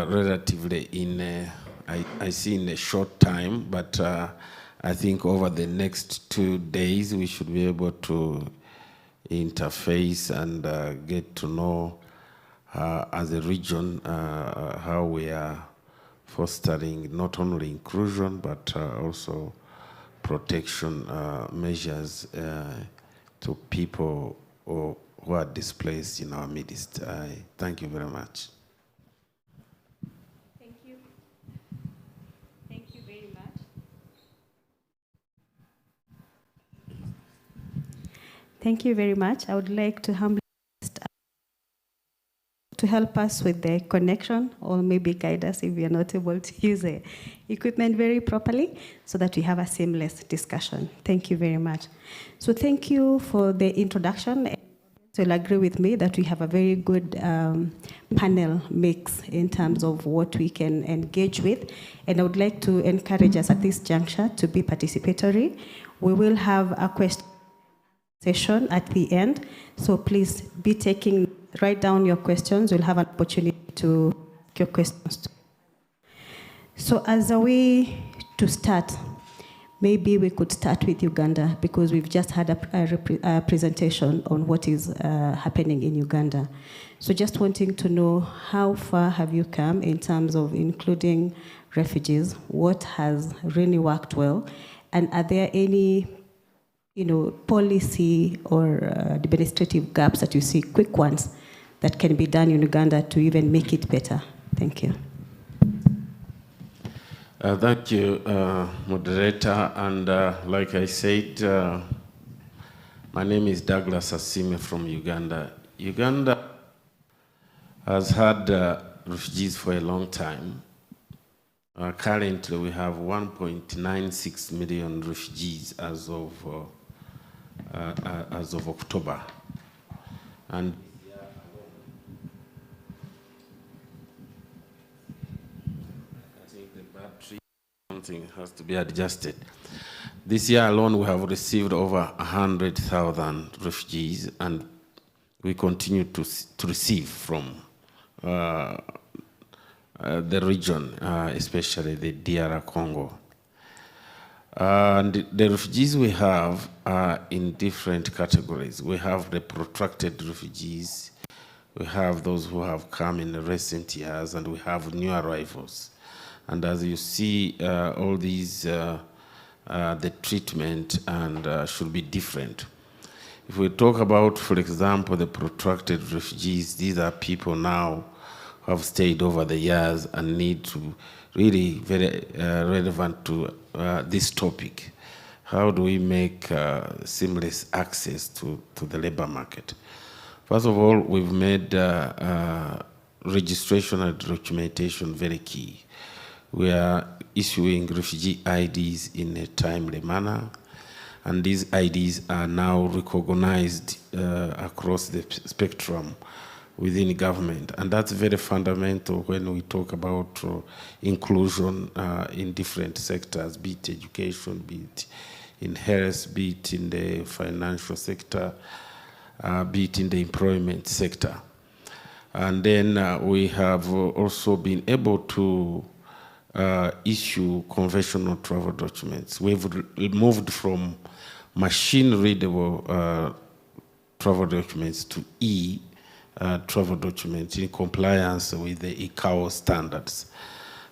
Relatively I see in a short time, but I think over the next 2 days we should be able to interface and get to know as a region how we are fostering not only inclusion but also protection measures to people who are displaced in our midst. Thank you very much. Thank you. Thank you very much. Thank you very much. I would like to humbly ask to help us with the connection, or maybe guide us if we are not able to use the equipment very properly, so that we have a seamless discussion. Thank you very much. So thank you for the introduction. So you'll agree with me that we have a very good panel mix in terms of what we can engage with. And I would like to encourage us at this juncture to be participatory. We will have a question session at the end. So please write down your questions. You'll have an opportunity to ask your questions. So as a way to start, maybe we could start with Uganda, because we've just had a presentation on what is happening in Uganda. So just wanting to know, how far have you come in terms of including refugees? What has really worked well? And are there any policy or administrative gaps that you see, quick ones, that can be done in Uganda to even make it better? Thank you. Thank you, moderator. And like I said, my name is Douglas Asimwe from Uganda. Uganda has had refugees for a long time. Currently, we have 1.96 million refugees as of October. And something has to be adjusted. This year alone, we have received over 100,000 refugees, and we continue to receive from the region, especially the DR Congo. And the refugees we have are in different categories. We have the protracted refugees, we have those who have come in the recent years, and we have new arrivals. And as you see, all these, the treatment should be different. If we talk about, for example, the protracted refugees, these are people now who have stayed over the years and need to really very relevant to this topic. How do we make seamless access to the labor market? First of all, we've made registration and documentation very key. We are issuing refugee IDs in a timely manner, and these IDs are now recognized across the spectrum within government. And that's very fundamental when we talk about inclusion in different sectors, be it education, be it in health, be it in the financial sector, be it in the employment sector. And then we have also been able to issue conventional travel documents. We've moved from machine-readable travel documents to travel documents in compliance with the ICAO standards.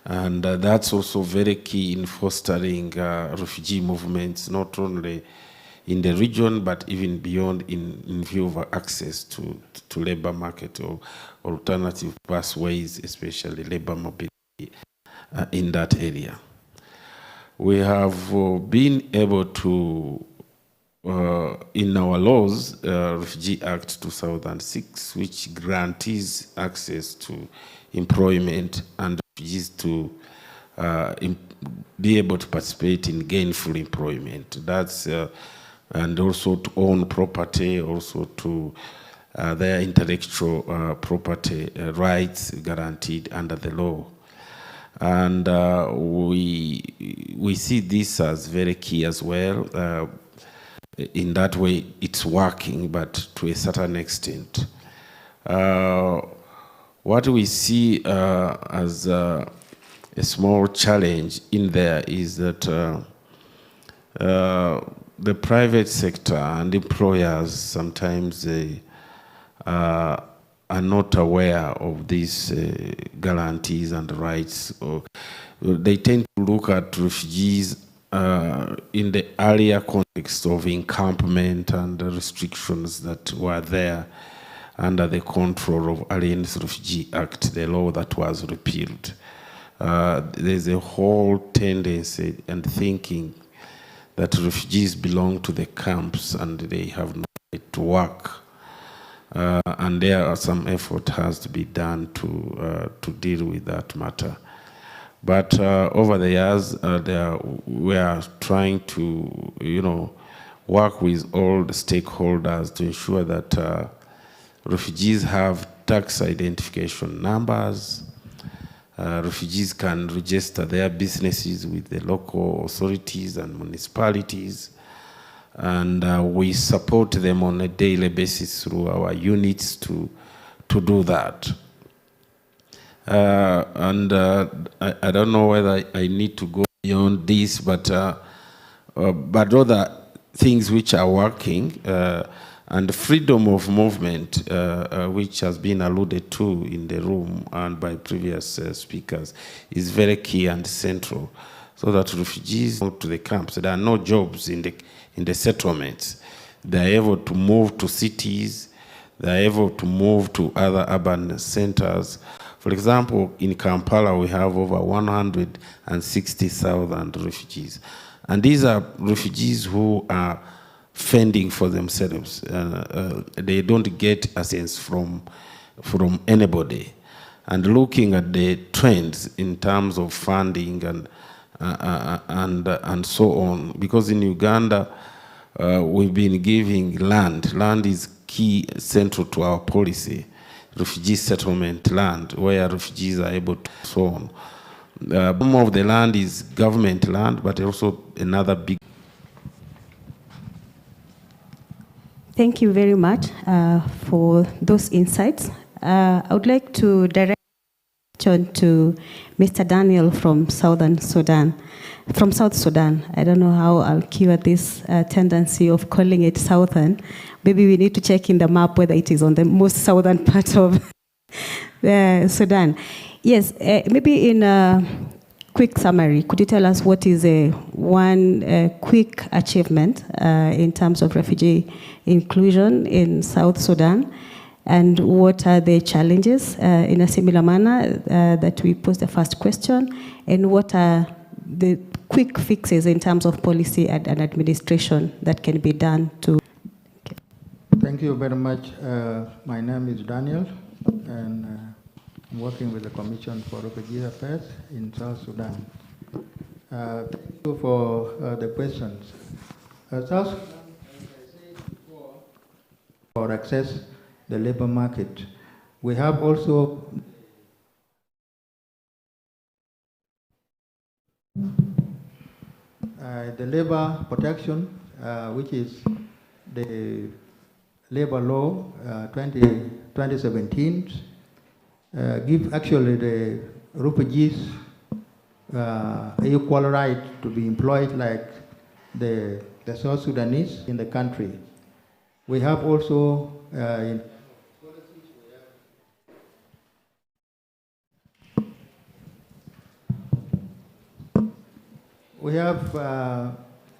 And that's also very key in fostering refugee movements, not only in the region, but even beyond in view of access to labor market or alternative pathways, especially labor mobility in that area. We have been able to, in our laws, Refugee Act 2006, which guarantees access to employment and refugees to be able to participate in gainful employment. That's and also to own property, also to their intellectual property rights guaranteed under the law. And we see this as very key as well. In that way, it's working, but to a certain extent. What we see as a small challenge in there is that the private sector and employers sometimes are not aware of these guarantees and rights. Or they tend to look at refugees in the earlier context of encampment and the restrictions that were there under the control of Aliens Refugee Act, the law that was repealed. There's a whole tendency and thinking that refugees belong to the camps and they have no right to work. And there are some effort has to be done to deal with that matter. But over the years, we are trying to, work with all the stakeholders to ensure that refugees have tax identification numbers. Refugees can register their businesses with the local authorities and municipalities. And we support them on a daily basis through our units to do that. I don't know whether I need to go beyond this, but other things which are working, and freedom of movement, which has been alluded to in the room and by previous speakers, is very key and central, so that refugees go to the camps. There are no jobs in the settlements. They are able to move to cities. They are able to move to other urban centers. For example, in Kampala, we have over 160,000 refugees. And these are refugees who are fending for themselves. They don't get assistance from anybody. And looking at the trends in terms of funding and so on, because in Uganda, we've been giving land. Land is key, central to our policy. Refugee settlement land, where refugees are able to, so on. Some of the land is government land, but also another big. Thank you very much for those insights. I would like to direct to Mr. Daniel from South Sudan. I don't know how I'll cure this tendency of calling it Southern. Maybe we need to check in the map whether it is on the most southern part of Sudan. Yes, maybe in a quick summary, could you tell us what is one quick achievement in terms of refugee inclusion in South Sudan? And what are the challenges in a similar manner that we posed the first question? And what are the quick fixes in terms of policy and administration that can be done to? Okay. Thank you very much. My name is Daniel, and I'm working with the Commission for Refugee Affairs in South Sudan. Thank you for the questions. South Sudan, as I said before, for access the labor market. We have also the labor protection, which is the labor law 2017, give actually the refugees equal right to be employed like the South Sudanese in the country. We have also in policies we have We have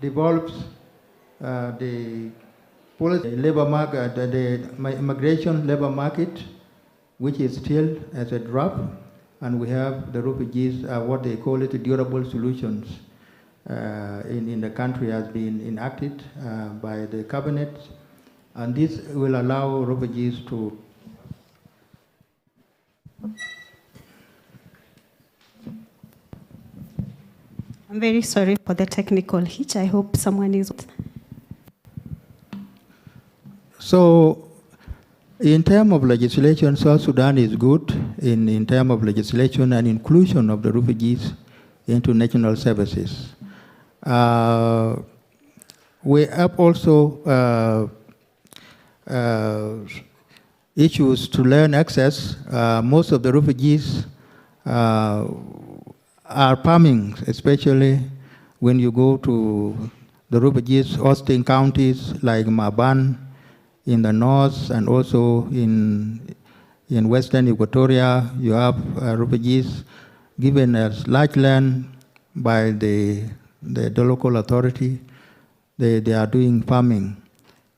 developed the policy labor market, the immigration labor market, which is still as a draft, and we have the refugees, what they call it, durable solutions in the country has been enacted by the cabinet, and this will allow refugees to. I'm very sorry for the technical hitch. I hope someone is. So, in terms of legislation, South Sudan is good in terms of legislation and inclusion of the refugees into national services. We have also issues to learn access. Most of the refugees are farming, especially when you go to the refugees hosting counties like Maban in the north, and also in western Equatoria. You have refugees given as large land by the local authority. They are doing farming.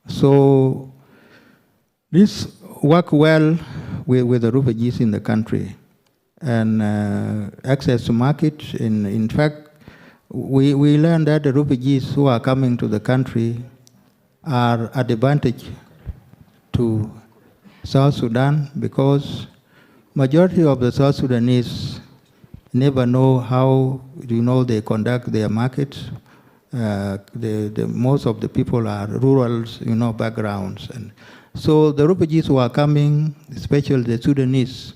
So this work well with the refugees in the country. And access to market. In fact, we learned that the refugees who are coming to the country are at advantage to South Sudan, because majority of the South Sudanese never know how they conduct their markets. Most of the people are rural backgrounds, and so the refugees who are coming, especially the Sudanese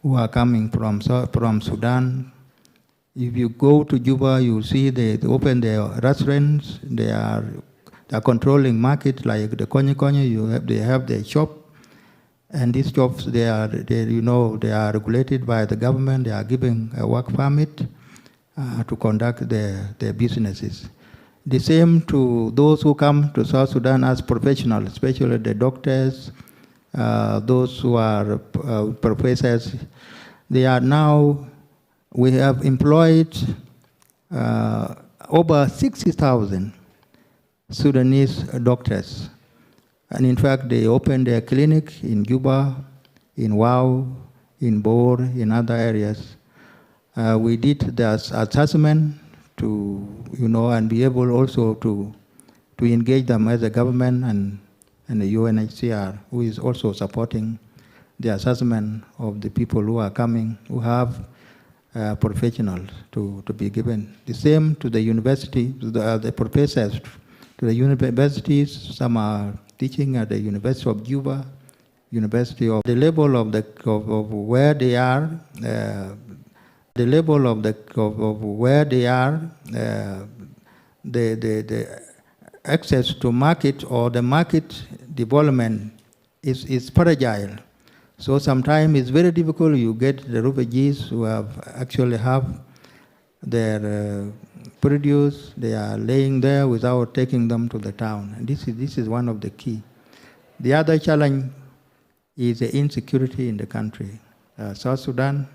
who are coming from Sudan. If you go to Juba, you see they open their restaurants. They are controlling market like the Konyi. They have their shop, and these shops they are regulated by the government. They are giving a work permit to conduct their businesses. The same to those who come to South Sudan as professionals, especially the doctors. Those who are professors, we have employed over 60,000 Sudanese doctors. And in fact, they opened their clinic in Juba, in Wau, in Bor, in other areas. We did the assessment to, and be able also to engage them as a government and the UNHCR, who is also supporting the assessment of the people who are coming, who have professionals to be given. The same to the university, the professors to the universities. Some are teaching at the University of Juba, University of the level of where they are. The level of where they are, the access to market or the market development is fragile. So sometimes it's very difficult. You get the refugees who actually have their produce. They are laying there without taking them to the town. And this is one of the key. The other challenge is the insecurity in the country. South Sudan,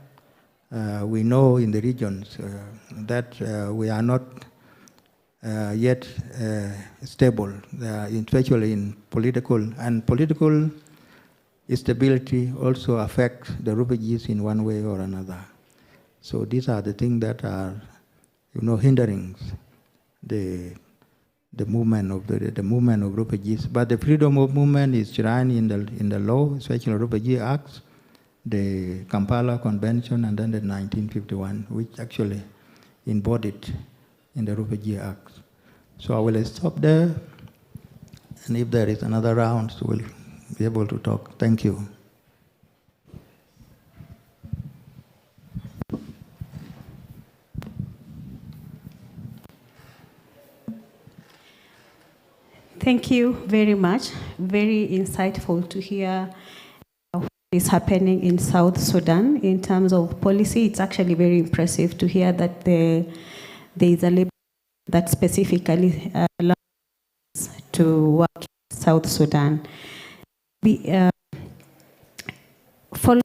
we know in the regions that we are not yet stable, especially in political. And political instability also affects the refugees in one way or another. So these are the things that are, hindering the movement of the movement of refugees. But the freedom of movement is enshrined in the law, especially Refugee Acts, the Kampala Convention, and then the 1951, which actually embodied in the Refugee Act. So I will stop there, and if there is another round, we'll be able to talk. Thank you. Thank you very much. Very insightful to hear what is happening in South Sudan in terms of policy. It's actually very impressive to hear that there is a labor that specifically allows to work in South Sudan. Following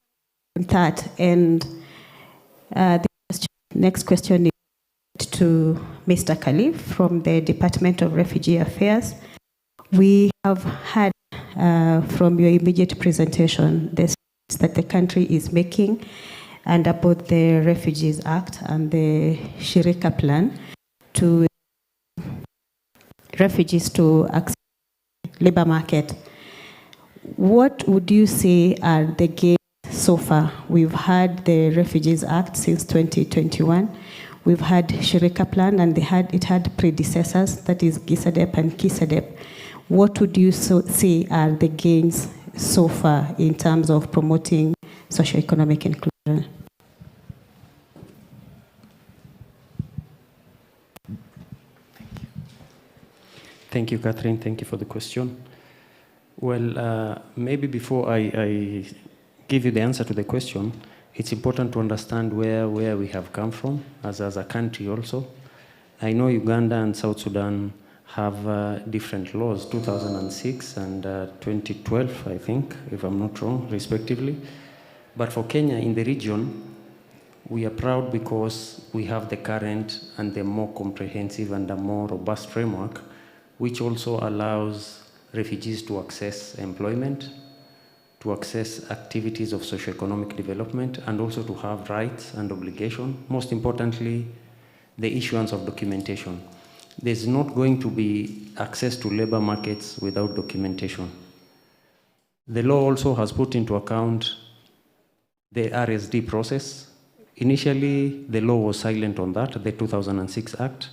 that, and the next question is to Mr. Khalif from the Department of Refugee Affairs. We have had from your immediate presentation the steps that the country is making and about the Refugees Act and the Shirika Plan to refugees to access the labor market. What would you say are the gains so far? We've had the Refugees Act since 2021. We've had Shirika Plan, and it had predecessors, that is GISADEP and KISADEP. What would you say are the gains so far in terms of promoting socioeconomic inclusion? Thank you, Catherine. Thank you for the question. Well, maybe before I give you the answer to the question, it's important to understand where we have come from as a country also. I know Uganda and South Sudan have different laws, 2006 and 2012, I think, if I'm not wrong, respectively. But for Kenya in the region, we are proud because we have the current and the more comprehensive and the more robust framework, which also allows refugees to access employment, to access activities of socioeconomic development, and also to have rights and obligations. Most importantly, the issuance of documentation. There's not going to be access to labor markets without documentation. The law also has put into account the RSD process. Initially, the law was silent on that, the 2006 Act,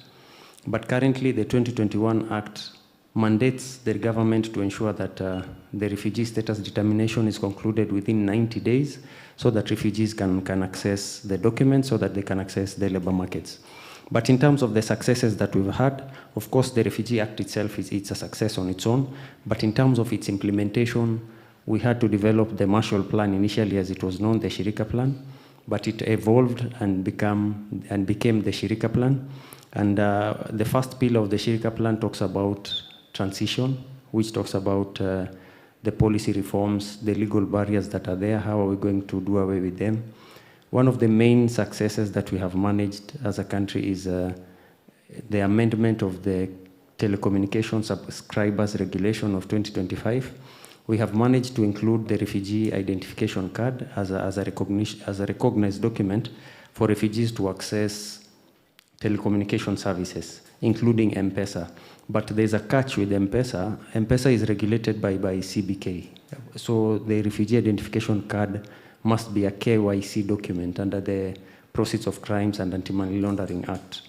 but currently the 2021 Act mandates the government to ensure that the refugee status determination is concluded within 90 days so that refugees can access the documents so that they can access the labor markets. But in terms of the successes that we've had, of course, the Refugee Act itself it's a success on its own, but in terms of its implementation, we had to develop the Marshall Plan initially as it was known, the Shirika Plan, but it evolved and became the Shirika Plan. And the first pillar of the Shirika Plan talks about transition, which talks about the policy reforms, the legal barriers that are there, how are we going to do away with them. One of the main successes that we have managed as a country is the amendment of the Telecommunication Subscribers Regulation of 2025. We have managed to include the refugee identification card as a recognized document for refugees to access telecommunication services, including M-Pesa. But there's a catch with M-Pesa. M-Pesa is regulated by CBK. So the refugee identification card must be a KYC document under the Proceeds of Crimes and Anti-Money Laundering Act.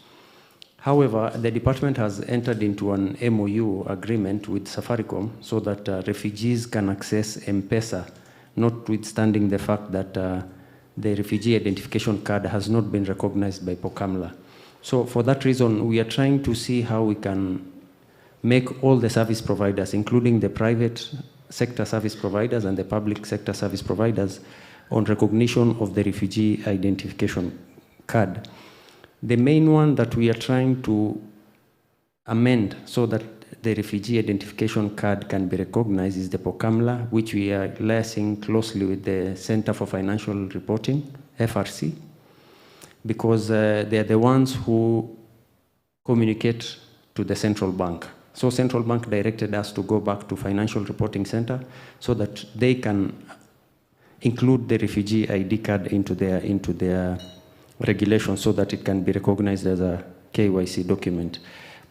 However, the department has entered into an MOU agreement with Safaricom so that refugees can access M-Pesa, notwithstanding the fact that the refugee identification card has not been recognized by POCAMLA. So for that reason, we are trying to see how we can make all the service providers, including the private sector service providers and the public sector service providers, on recognition of the refugee identification card. The main one that we are trying to amend so that the refugee identification card can be recognized is the POCAMLA, which we are liaising closely with the Center for Financial Reporting, FRC, because they are the ones who communicate to the central bank. So central bank directed us to go back to Financial Reporting Center so that they can include the refugee ID card into their regulations so that it can be recognized as a KYC document.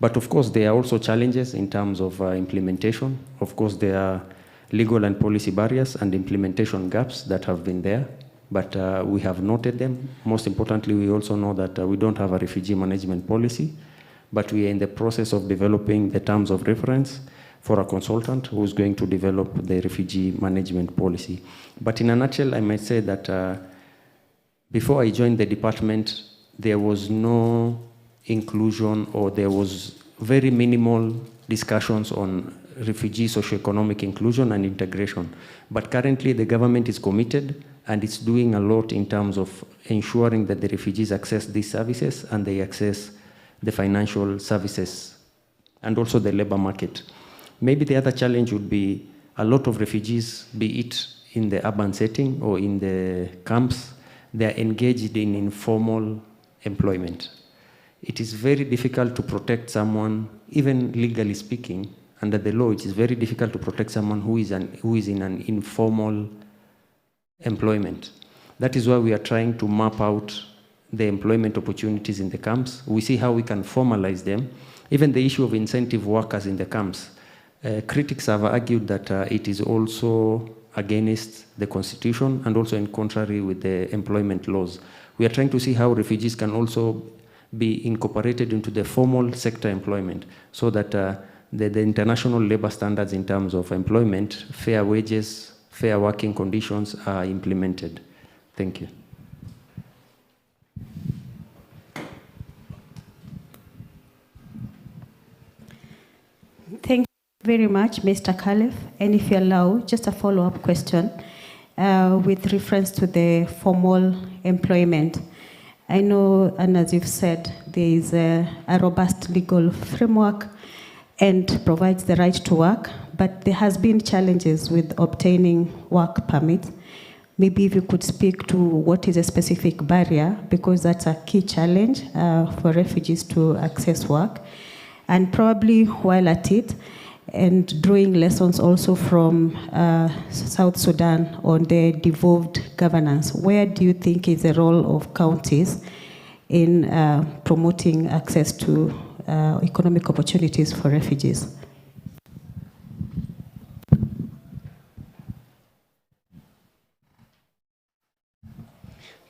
But of course, there are also challenges in terms of implementation. Of course, there are legal and policy barriers and implementation gaps that have been there, but we have noted them. Most importantly, we also know that we don't have a refugee management policy, but we are in the process of developing the terms of reference for a consultant who is going to develop the refugee management policy. But in a nutshell, I might say that before I joined the department, there was no inclusion, or there was very minimal discussions on refugee socioeconomic inclusion and integration. But currently the government is committed and it's doing a lot in terms of ensuring that the refugees access these services and they access the financial services and also the labor market. Maybe the other challenge would be a lot of refugees, be it in the urban setting or in the camps, they are engaged in informal employment. it is very difficult to protect someone, even legally speaking, under the law, it is very difficult to protect someone who is in an informal employment. That is why we are trying to map out the employment opportunities in the camps. We see how we can formalize them. Even the issue of incentive workers in the camps. Critics have argued that it is also against the constitution and also in contrary with the employment laws. We are trying to see how refugees can also be incorporated into the formal sector employment so that the international labor standards in terms of employment, fair wages, fair working conditions are implemented. Thank you. Thank you very much, Mr. Khalif. And if you allow, just a follow-up question with reference to the formal employment. I know, and as you've said, there is a robust legal framework and provides the right to work, but there has been challenges with obtaining work permits. Maybe if you could speak to what is a specific barrier, because that's a key challenge for refugees to access work. And probably while at it, and drawing lessons also from South Sudan on the devolved governance, where do you think is the role of counties in promoting access to economic opportunities for refugees?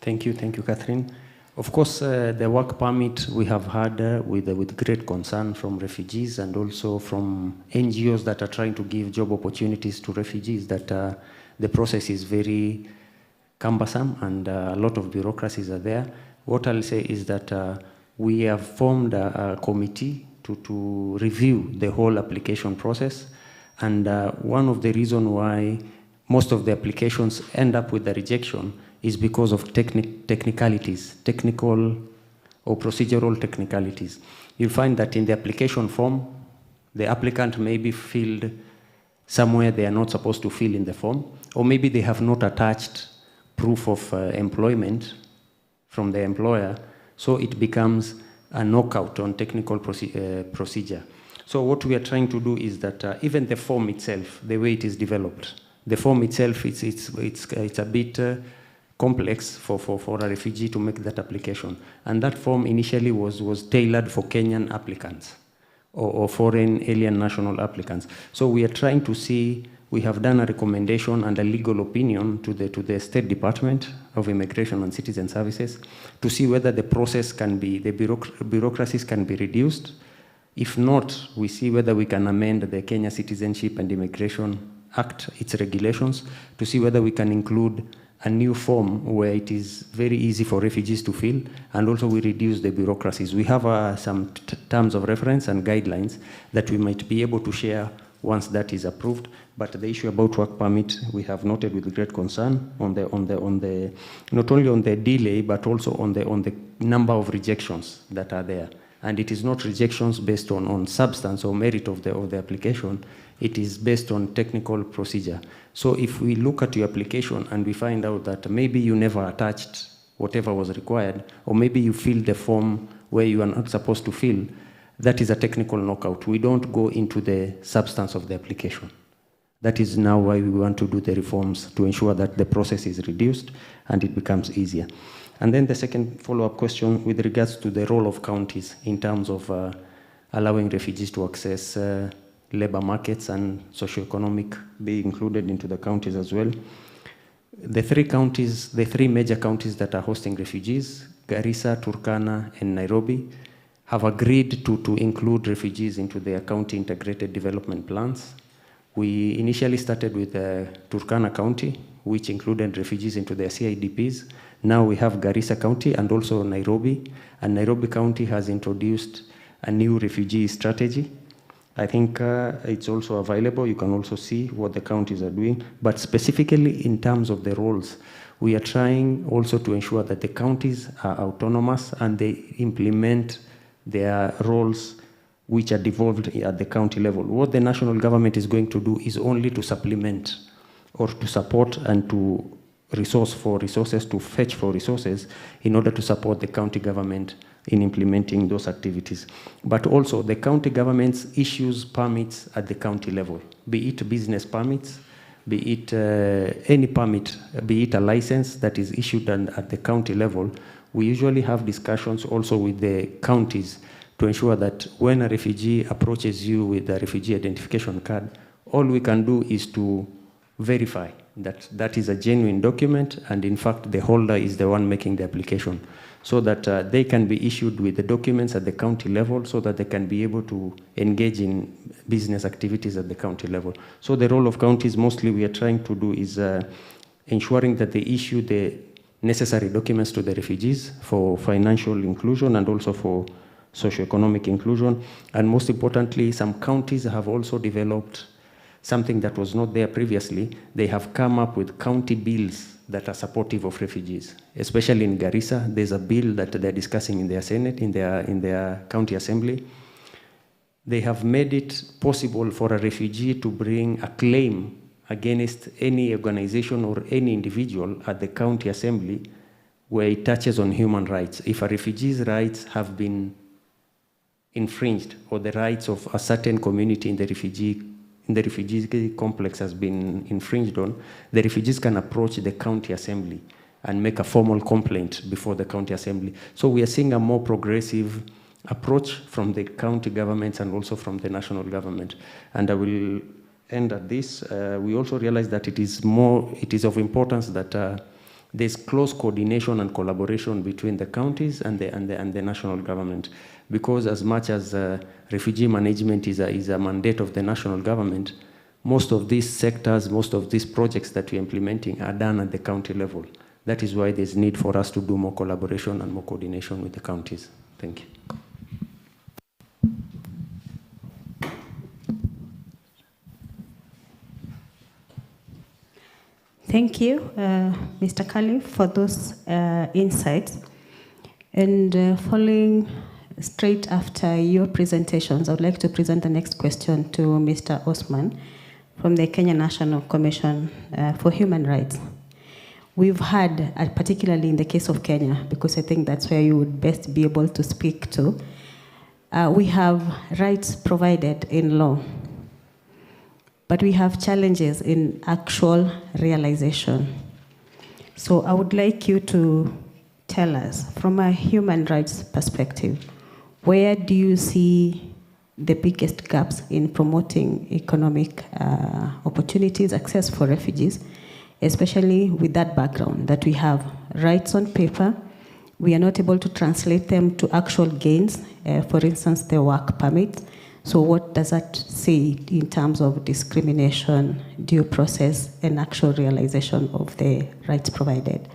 Thank you, Catherine. Of course, the work permit we have had with great concern from refugees and also from NGOs that are trying to give job opportunities to refugees, that the process is very cumbersome and a lot of bureaucracies are there. What I'll say is that we have formed a committee to review the whole application process, and one of the reasons why most of the applications end up with the rejection is because of technical or procedural technicalities. You'll find that in the application form, the applicant may be filled somewhere they are not supposed to fill in the form, or maybe they have not attached proof of employment from the employer, so it becomes a knockout on technical procedure. So what we are trying to do is that even the form itself, the way it is developed, the form itself, it's a bit complex for a refugee to make that application. And that form initially was tailored for Kenyan applicants or foreign alien national applicants. So we are trying to see, we have done a recommendation and a legal opinion to the State Department of Immigration and Citizen Services to see whether the process can be, the bureaucracies can be reduced. If not, we see whether we can amend the Kenya Citizenship and Immigration Act, its regulations, to see whether we can include a new form where it is very easy for refugees to fill, and also we reduce the bureaucracies. We have some terms of reference and guidelines that we might be able to share once that is approved. But the issue about work permit, we have noted with great concern on the not only on the delay, but also on the number of rejections that are there. And it is not rejections based on substance or merit of the application. It is based on technical procedure. So if we look at your application and we find out that maybe you never attached whatever was required, or maybe you filled the form where you are not supposed to fill, that is a technical knockout. We don't go into the substance of the application. That is now why we want to do the reforms to ensure that the process is reduced and it becomes easier. And then the second follow-up question with regards to the role of counties in terms of allowing refugees to access labor markets and socioeconomic be included into the counties as well. The three major counties that are hosting refugees, Garissa, Turkana, and Nairobi, have agreed to include refugees into their county integrated development plans. We initially started with Turkana County, which included refugees into their CIDPs. Now we have Garissa County and also Nairobi, and Nairobi County has introduced a new refugee strategy. I think it's also available. You can also see what the counties are doing. But specifically in terms of the roles, we are trying also to ensure that the counties are autonomous and they implement their roles which are devolved at the county level. What the national government is going to do is only to supplement or to support and to resources, to fetch for resources in order to support the county government in implementing those activities. But also the county governments issues permits at the county level, be it business permits, be it any permit, be it a license that is issued at the county level. We usually have discussions also with the counties to ensure that when a refugee approaches you with a refugee identification card, all we can do is to verify that that is a genuine document, and in fact the holder is the one making the application, so that they can be issued with the documents at the county level so that they can be able to engage in business activities at the county level. So the role of counties mostly we are trying to do is ensuring that they issue the necessary documents to the refugees for financial inclusion and also for socioeconomic inclusion. And most importantly, some counties have also developed something that was not there previously. They have come up with county bills that are supportive of refugees. Especially in Garissa, there's a bill that they're discussing in their Senate, in their county assembly. They have made it possible for a refugee to bring a claim against any organization or any individual at the county assembly where it touches on human rights. If a refugee's rights have been infringed, or the rights of a certain community in the refugee complex has been infringed on, the refugees can approach the county assembly and make a formal complaint before the county assembly. So we are seeing a more progressive approach from the county governments and also from the national government. And I will end at this. We also realize that it is of importance that there's close coordination and collaboration between the counties and the national government, because as much as refugee management is a mandate of the national government, most of these sectors, most of these projects that we're implementing are done at the county level. That is why there's need for us to do more collaboration and more coordination with the counties. Thank you. Thank you, Mr. Khalif, for those insights. And following straight after your presentations, I would like to present the next question to Mr. Osman from the Kenya National Commission for Human Rights. We've had, particularly in the case of Kenya, because I think that's where you would best be able to speak to, we have rights provided in law, but we have challenges in actual realization. So I would like you to tell us, from a human rights perspective, where do you see the biggest gaps in promoting economic opportunities, access for refugees, especially with that background that we have rights on paper, we are not able to translate them to actual gains, for instance, the work permit. So what does that say in terms of discrimination, due process, and actual realization of the rights provided?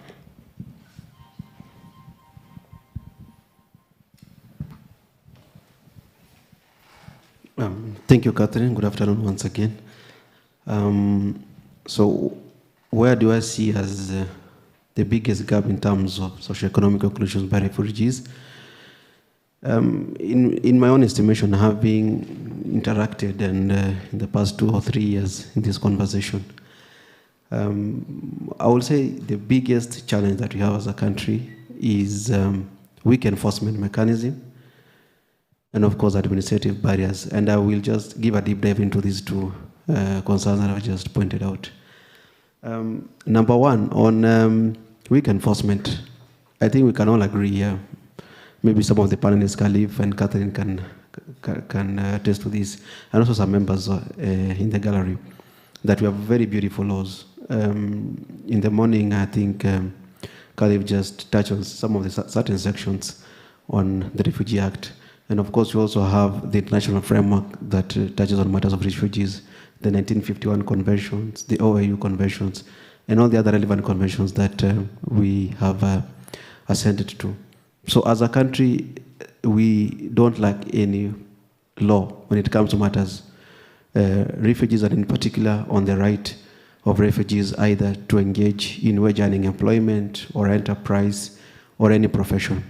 Thank you, Catherine. Good afternoon once again. So where do I see as the biggest gap in terms of socioeconomic inclusion by refugees? In my own estimation, having interacted and in the past 2 or 3 years in this conversation, I will say the biggest challenge that we have as a country is weak enforcement mechanism, and of course administrative barriers. And I will just give a deep dive into these two concerns that I just pointed out. Number one, on weak enforcement, I think we can all agree here. Maybe some of the panelists, Khalif and Catherine, can attest to this, and also some members in the gallery, that we have very beautiful laws. In the morning, I think Khalif just touched on some of the certain sections on the Refugee Act. And of course, we also have the international framework that touches on matters of refugees, the 1951 conventions, the OAU conventions, and all the other relevant conventions that we have assented to. So as a country, we don't lack any law when it comes to matters refugees, and in particular on the right of refugees either to engage in wage earning employment or enterprise or any profession.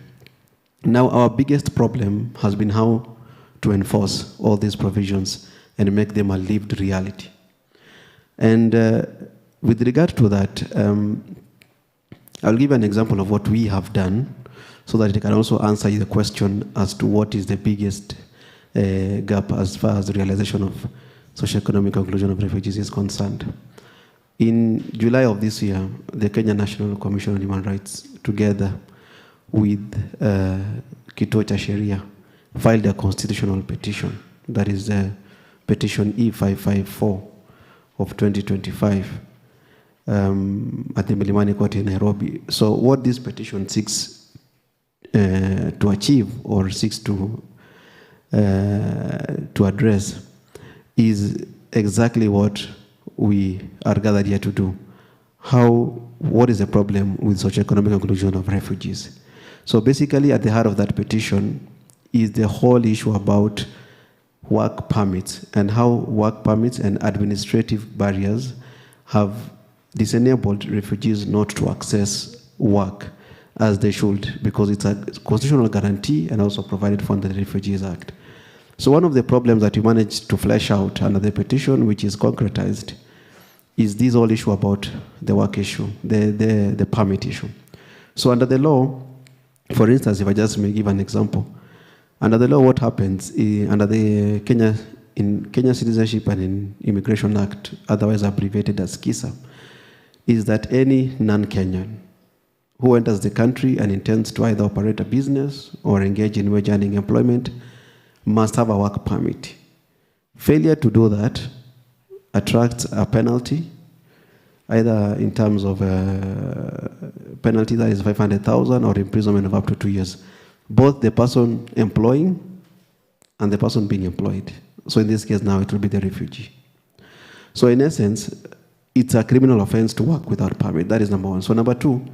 Now, our biggest problem has been how to enforce all these provisions and make them a lived reality. And with regard to that, I'll give an example of what we have done so that it can also answer the question as to what is the biggest gap as far as the realization of socioeconomic inclusion of refugees is concerned. In July of this year, the Kenya National Commission on Human Rights, together with Kituo cha Sheria, filed a constitutional petition, that is petition E554 of 2025 at the Milimani Court in Nairobi. So what this petition seeks to achieve or seeks to address is exactly what we are gathered here to do. What is the problem with socioeconomic inclusion of refugees? So basically at the heart of that petition is the whole issue about work permits and how work permits and administrative barriers have disenabled refugees not to access work as they should, because it's a constitutional guarantee and also provided for under the Refugees Act. So one of the problems that we managed to flesh out under the petition, which is concretized, is this whole issue about the work issue, the permit issue. So under the law, for instance, if I just may give an example, under the law, what happens under the Kenya Citizenship and in Immigration Act, otherwise abbreviated as KISA, is that any non-Kenyan who enters the country and intends to either operate a business or engage in wage earning employment must have a work permit. Failure to do that attracts a penalty, either in terms of a penalty that is 500,000 or imprisonment of up to 2 years. Both the person employing and the person being employed. So in this case now it will be the refugee. So in essence, it's a criminal offense to work without permit. That is number one. So number two,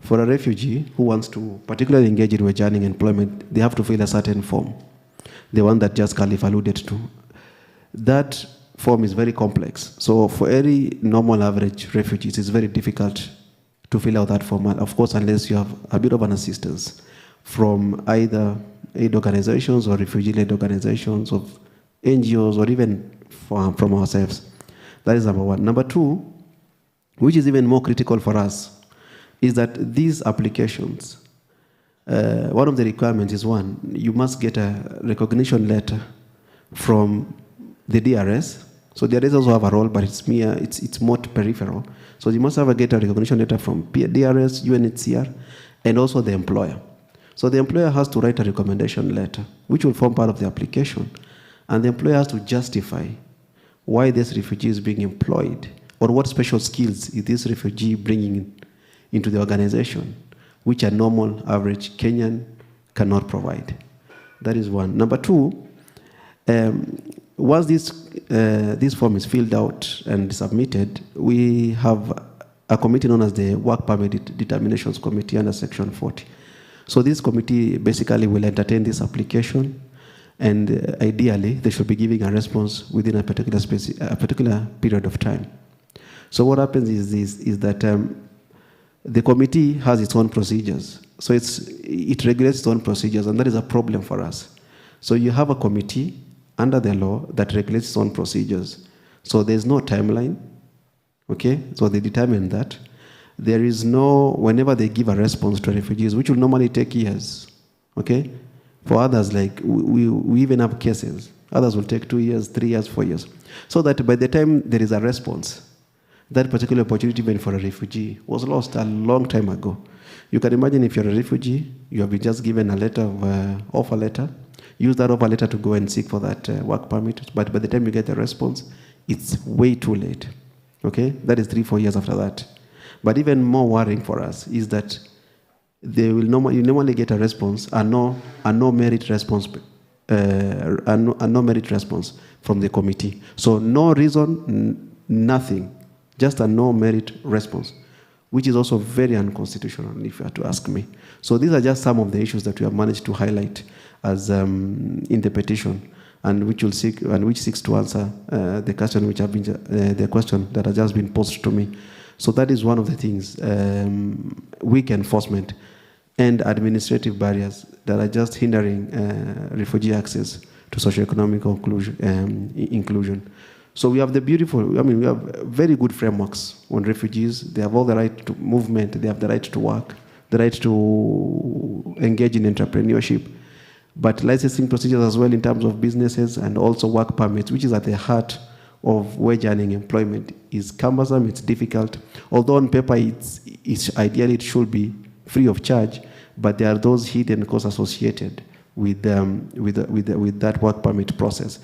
for a refugee who wants to particularly engage in wage earning employment, they have to fill a certain form, the one that just Khalif alluded to. That form is very complex. So for any normal average refugees, it's very difficult to fill out that form, of course, unless you have a bit of an assistance from either aid organizations or refugee-led organizations, of NGOs, or even from ourselves. That is number one. Number two, which is even more critical for us, is that these applications, one of the requirements is one, you must get a recognition letter from the DRS. So DRS also have a role, but it's more peripheral. So you must get a recognition letter from DRS, UNHCR, and also the employer. So the employer has to write a recommendation letter, which will form part of the application. And the employer has to justify why this refugee is being employed, or what special skills is this refugee bringing into the organization, which a normal, average Kenyan cannot provide. That is one. Number two, once this form is filled out and submitted, we have a committee known as the Work Permit Determinations Committee under Section 40. So this committee basically will entertain this application, and ideally they should be giving a response within a particular period of time. So what happens is that the committee has its own procedures. So it regulates its own procedures, and that is a problem for us. So you have a committee under the law that regulates its own procedures. So there's no timeline, okay? So they determine that. There is no, whenever they give a response to refugees, which will normally take years, okay? For others, like we even have cases. Others will take 2 years, 3 years, 4 years. So that by the time there is a response, that particular opportunity even for a refugee was lost a long time ago. You can imagine if you're a refugee, you have been just given a letter of offer letter, use that offer letter to go and seek for that work permit, but by the time you get a response, it's way too late, okay? That is 3-4 years after that. But even more worrying for us is that you normally get a response, a no merit response, a no merit response from the committee. So no reason, nothing, just a no merit response, which is also very unconstitutional, if you have to ask me. So these are just some of the issues that we have managed to highlight as in the petition, and which seeks to answer the question the question that has just been posed to me. So that is one of the things, weak enforcement and administrative barriers that are just hindering refugee access to socioeconomic inclusion. So we have we have very good frameworks on refugees. They have all the right to movement, they have the right to work, the right to engage in entrepreneurship. But licensing procedures as well in terms of businesses and also work permits, which is at the heart of wage earning employment, is cumbersome, it's difficult. Although on paper it's ideally it should be free of charge, but there are those hidden costs associated with that work permit process.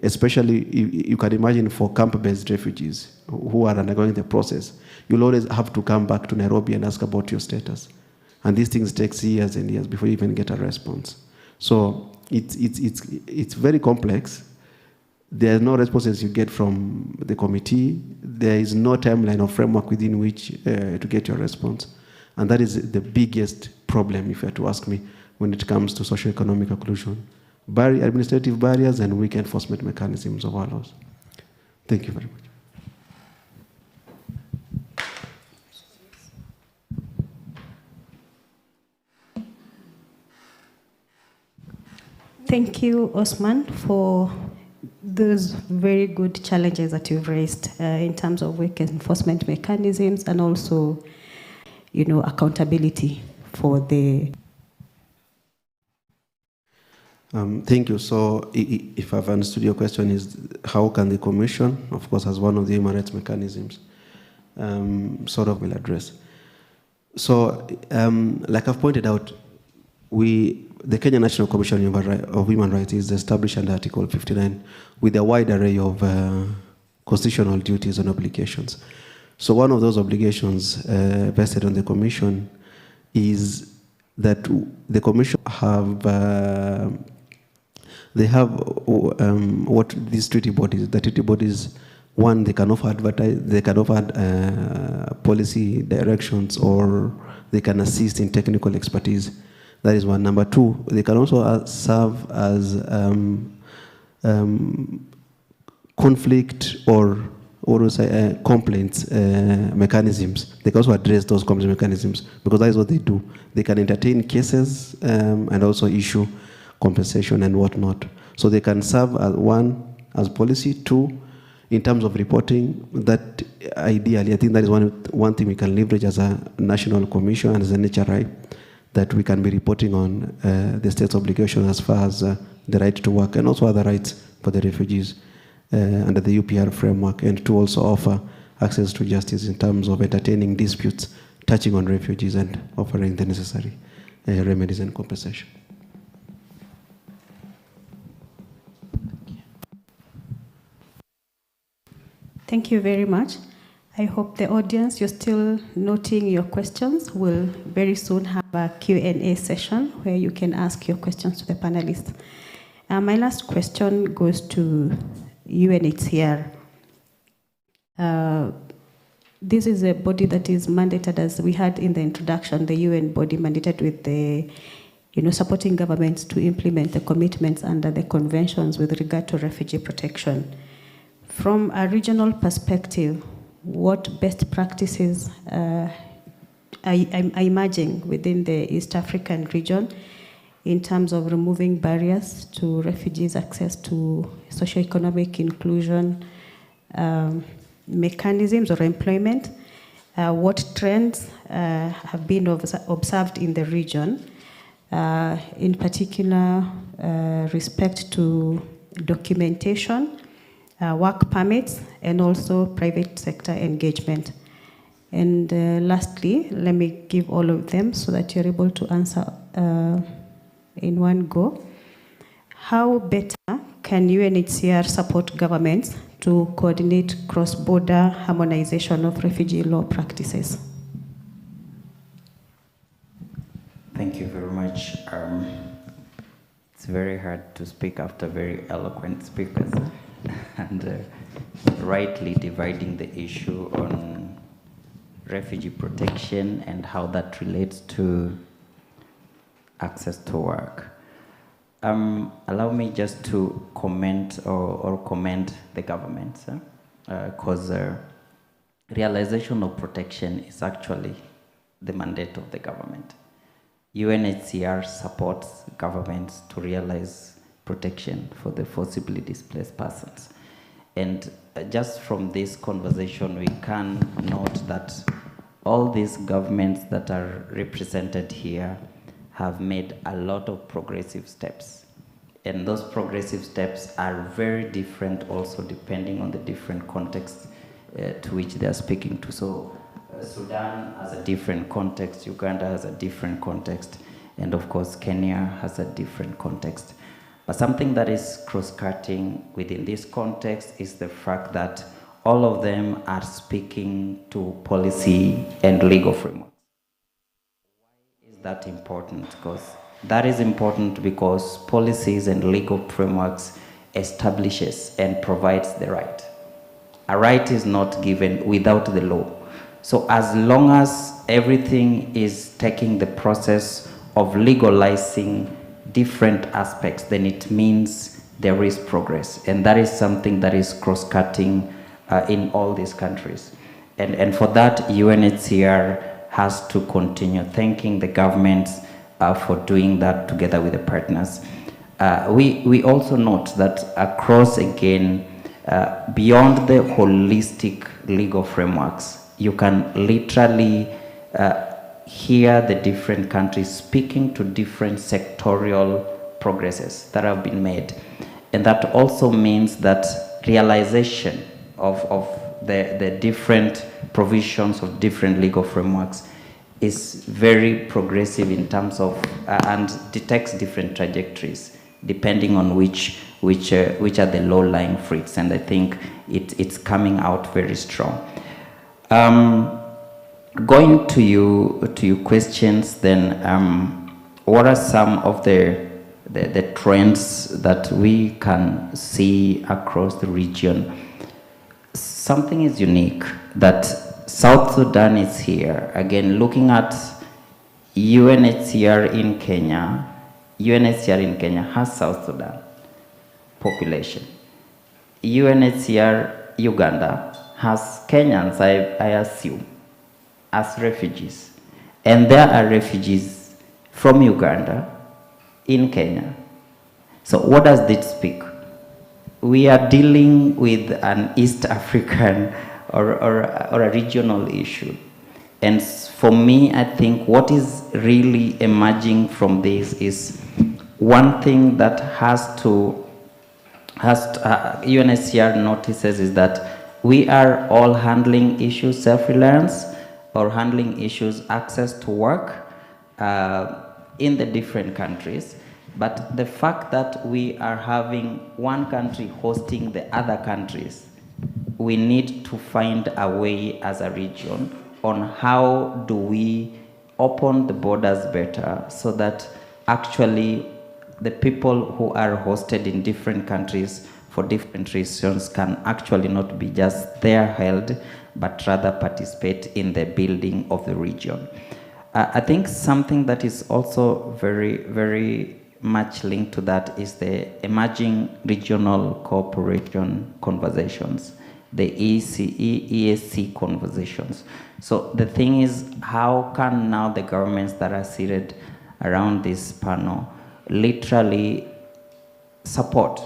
Especially, you can imagine for camp-based refugees who are undergoing the process, you'll always have to come back to Nairobi and ask about your status. And these things take years and years before you even get a response. So it's very complex. There are no responses you get from the committee. There is no timeline or framework within which to get your response. And that is the biggest problem, if you are to ask me, when it comes to socio-economic inclusion. Administrative barriers and weak enforcement mechanisms of our laws. Thank you very much. Thank you, Osman, for those very good challenges that you've raised in terms of weak enforcement mechanisms and also, accountability for the. Thank you. So, if I've understood your question, is how can the Commission, of course, as one of the human rights mechanisms, sort of will address. So, like I've pointed out, the Kenya National Commission of Human Rights is established under Article 59 with a wide array of constitutional duties and obligations. So one of those obligations vested on the Commission is that the Commission they have what these treaty bodies. The treaty bodies, one, they can offer policy directions, or they can assist in technical expertise. That is one. Number two, they can also serve as conflict or complaints mechanisms. They can also address those complaint mechanisms because that is what they do. They can entertain cases and also issue compensation and whatnot. So they can serve as as policy. Two, in terms of reporting, that ideally, I think that is one thing we can leverage as a national commission and as an HRI, that we can be reporting on the state's obligation as far as the right to work and also other rights for the refugees under the UPR framework, and to also offer access to justice in terms of entertaining disputes touching on refugees and offering the necessary remedies and compensation. Thank you very much. I hope the audience, you're still noting your questions. We'll very soon have a Q&A session where you can ask your questions to the panelists. My last question goes to UNHCR. This is a body that is mandated, as we had in the introduction, the UN body mandated with the, supporting governments to implement the commitments under the conventions with regard to refugee protection. From a regional perspective, what best practices are emerging within the East African region in terms of removing barriers to refugees' access to socioeconomic inclusion mechanisms or employment? What trends have been observed in the region, in particular respect to documentation, work permits, and also private sector engagement? And lastly, let me give all of them so that you're able to answer in one go. How better can UNHCR support governments to coordinate cross-border harmonization of refugee law practices? Thank you very much. It's very hard to speak after very eloquent speakers and rightly dividing the issue on refugee protection and how that relates to access to work. Allow me just to comment or commend the government, because realization of protection is actually the mandate of the government. UNHCR supports governments to realize protection for the forcibly displaced persons. And just from this conversation, we can note that all these governments that are represented here have made a lot of progressive steps. And those progressive steps are very different also depending on the different contexts to which they are speaking to. So Sudan has a different context, Uganda has a different context, and of course Kenya has a different context. But something that is cross-cutting within this context is the fact that all of them are speaking to policy and legal framework. Why is that important? Because that is important because policies and legal frameworks establishes and provides the right. A right is not given without the law. So as long as everything is taking the process of legalizing different aspects, then it means there is progress. And that is something that is cross-cutting in all these countries. And for that, UNHCR has to continue thanking the governments for doing that together with the partners. We also note that across, again, beyond the holistic legal frameworks, you can literally hear the different countries speaking to different sectorial progresses that have been made. And that also means that realization of the different provisions of different legal frameworks is very progressive in terms of, and detects different trajectories depending on which are the low-lying fruits. And I think it's coming out very strong. Going to your questions, then, what are some of the trends that we can see across the region? Something is unique that South Sudan is here. Again, looking at UNHCR in Kenya, UNHCR in Kenya has South Sudan population. UNHCR Uganda has Kenyans, I assume, as refugees. And there are refugees from Uganda in Kenya. So what does this speak? We are dealing with an East African or a regional issue. And for me, I think what is really emerging from this is one thing that UNHCR notices is that we are all handling issues self-reliance or handling issues access to work in the different countries. But the fact that we are having one country hosting the other countries, we need to find a way as a region on how do we open the borders better so that actually the people who are hosted in different countries for different reasons can actually not be just there held, but rather participate in the building of the region. I think something that is also very, very much linked to that is the emerging regional cooperation conversations, the EAC conversations. So the thing is, how can now the governments that are seated around this panel literally support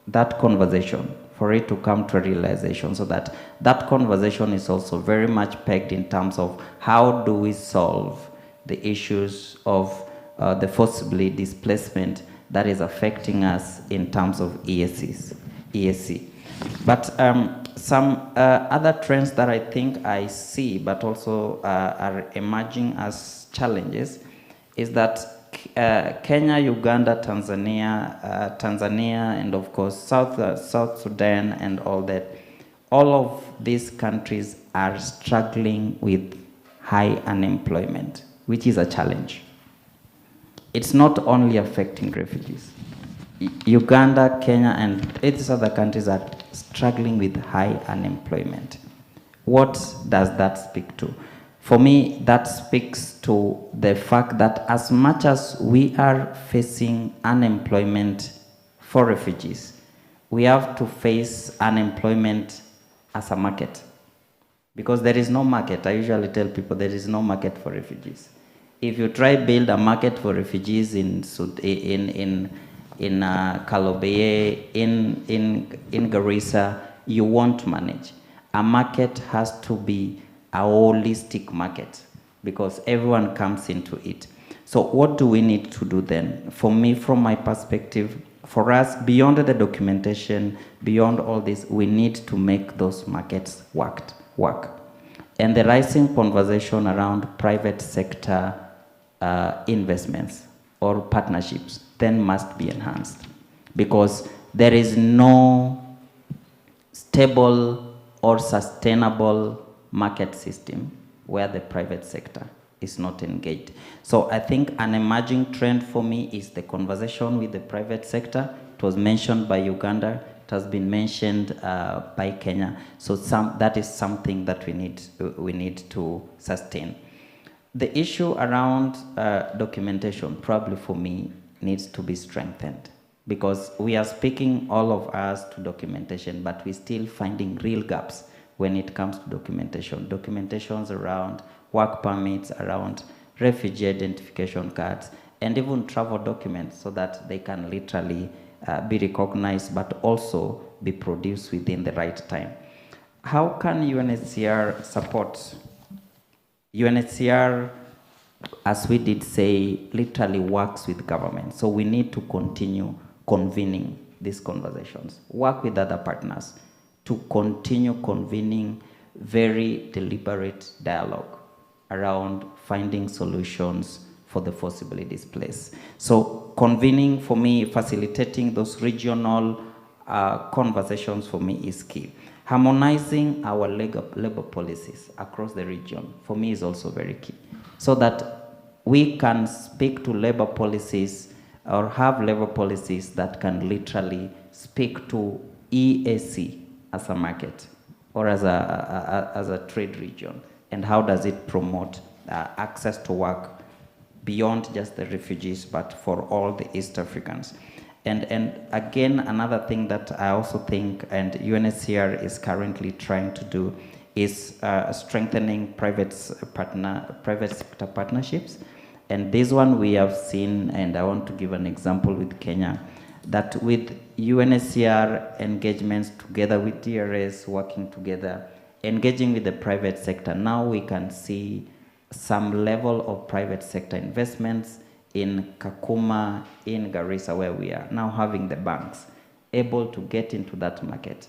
that conversation for it to come to a realization, so that that conversation is also very much pegged in terms of how do we solve the issues of the forcibly displacement that is affecting us in terms of EAC. But some other trends that I think I see, but also are emerging as challenges, is that Kenya, Uganda, Tanzania, and of course South Sudan and all that, all of these countries are struggling with high unemployment, which is a challenge. It's not only affecting refugees. Uganda, Kenya, and these other countries are struggling with high unemployment. What does that speak to? For me, that speaks to the fact that as much as we are facing unemployment for refugees, we have to face unemployment as a market. Because there is no market. I usually tell people there is no market for refugees. If you try build a market for refugees in in Kalobeye, in Garissa, you won't manage. A market has to be a holistic market because everyone comes into it. So what do we need to do then? For me, from my perspective, for us, beyond the documentation, beyond all this, we need to make those markets work. And the rising conversation around private sector investments or partnerships then must be enhanced because there is no stable or sustainable market system where the private sector is not engaged. So I think an emerging trend for me is the conversation with the private sector. It was mentioned by Uganda, it has been mentioned by Kenya. So that is something that we need to sustain. The issue around documentation probably for me needs to be strengthened because we are speaking all of us to documentation, but we're still finding real gaps when it comes to documentation. Documentations around work permits, around refugee identification cards, and even travel documents so that they can literally be recognized but also be produced within the right time. How can UNHCR support? UNHCR, as we did say, literally works with government. So we need to continue convening these conversations, work with other partners to continue convening very deliberate dialogue around finding solutions for the forcibly displaced. So convening for me, facilitating those regional conversations for me is key. Harmonizing our labor policies across the region for me is also very key. So that we can speak to labor policies or have labor policies that can literally speak to EAC as a market or as a trade region. And how does it promote access to work beyond just the refugees, but for all the East Africans? And again, another thing that I also think, and UNHCR is currently trying to do, is strengthening private sector partnerships. And this one we have seen, and I want to give an example with Kenya, that with UNHCR engagements together with DRS, working together, engaging with the private sector, now we can see some level of private sector investments in Kakuma, in Garissa, where we are now having the banks able to get into that market,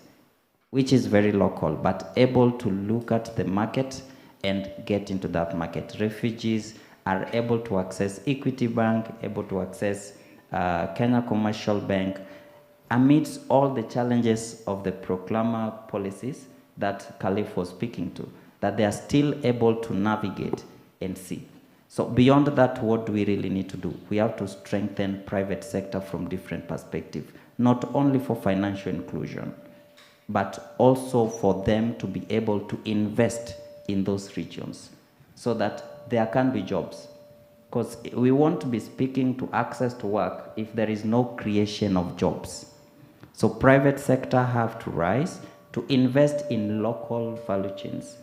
which is very local, but able to look at the market and get into that market. Refugees are able to access Equity Bank, able to access Kenya Commercial Bank, amidst all the challenges of the proclaimer policies that Khalif was speaking to, that they are still able to navigate and see. So beyond that, what do we really need to do? We have to strengthen private sector from different perspectives, not only for financial inclusion, but also for them to be able to invest in those regions so that there can be jobs. Because we won't be speaking to access to work if there is no creation of jobs. So private sector have to rise to invest in local value chains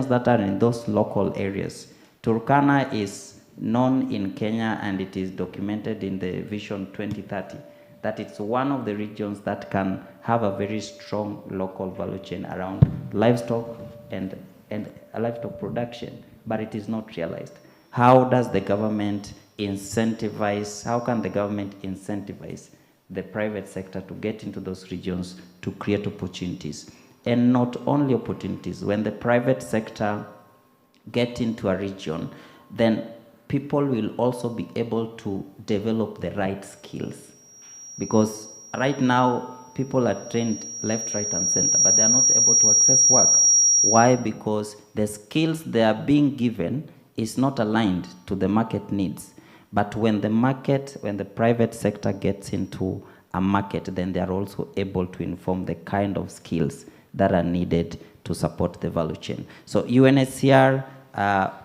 that are in those local areas. Turkana is known in Kenya, and it is documented in the Vision 2030, that it's one of the regions that can have a very strong local value chain around livestock and livestock production, but it is not realized. How does the government incentivize, how can the government incentivize the private sector to get into those regions to create opportunities? And not only opportunities, when the private sector get into a region, then people will also be able to develop the right skills. Because right now, people are trained left, right, and center, but they are not able to access work. Why? Because the skills they are being given is not aligned to the market needs. But when the private sector gets into a market, then they are also able to inform the kind of skills that are needed to support the value chain. So UNHCR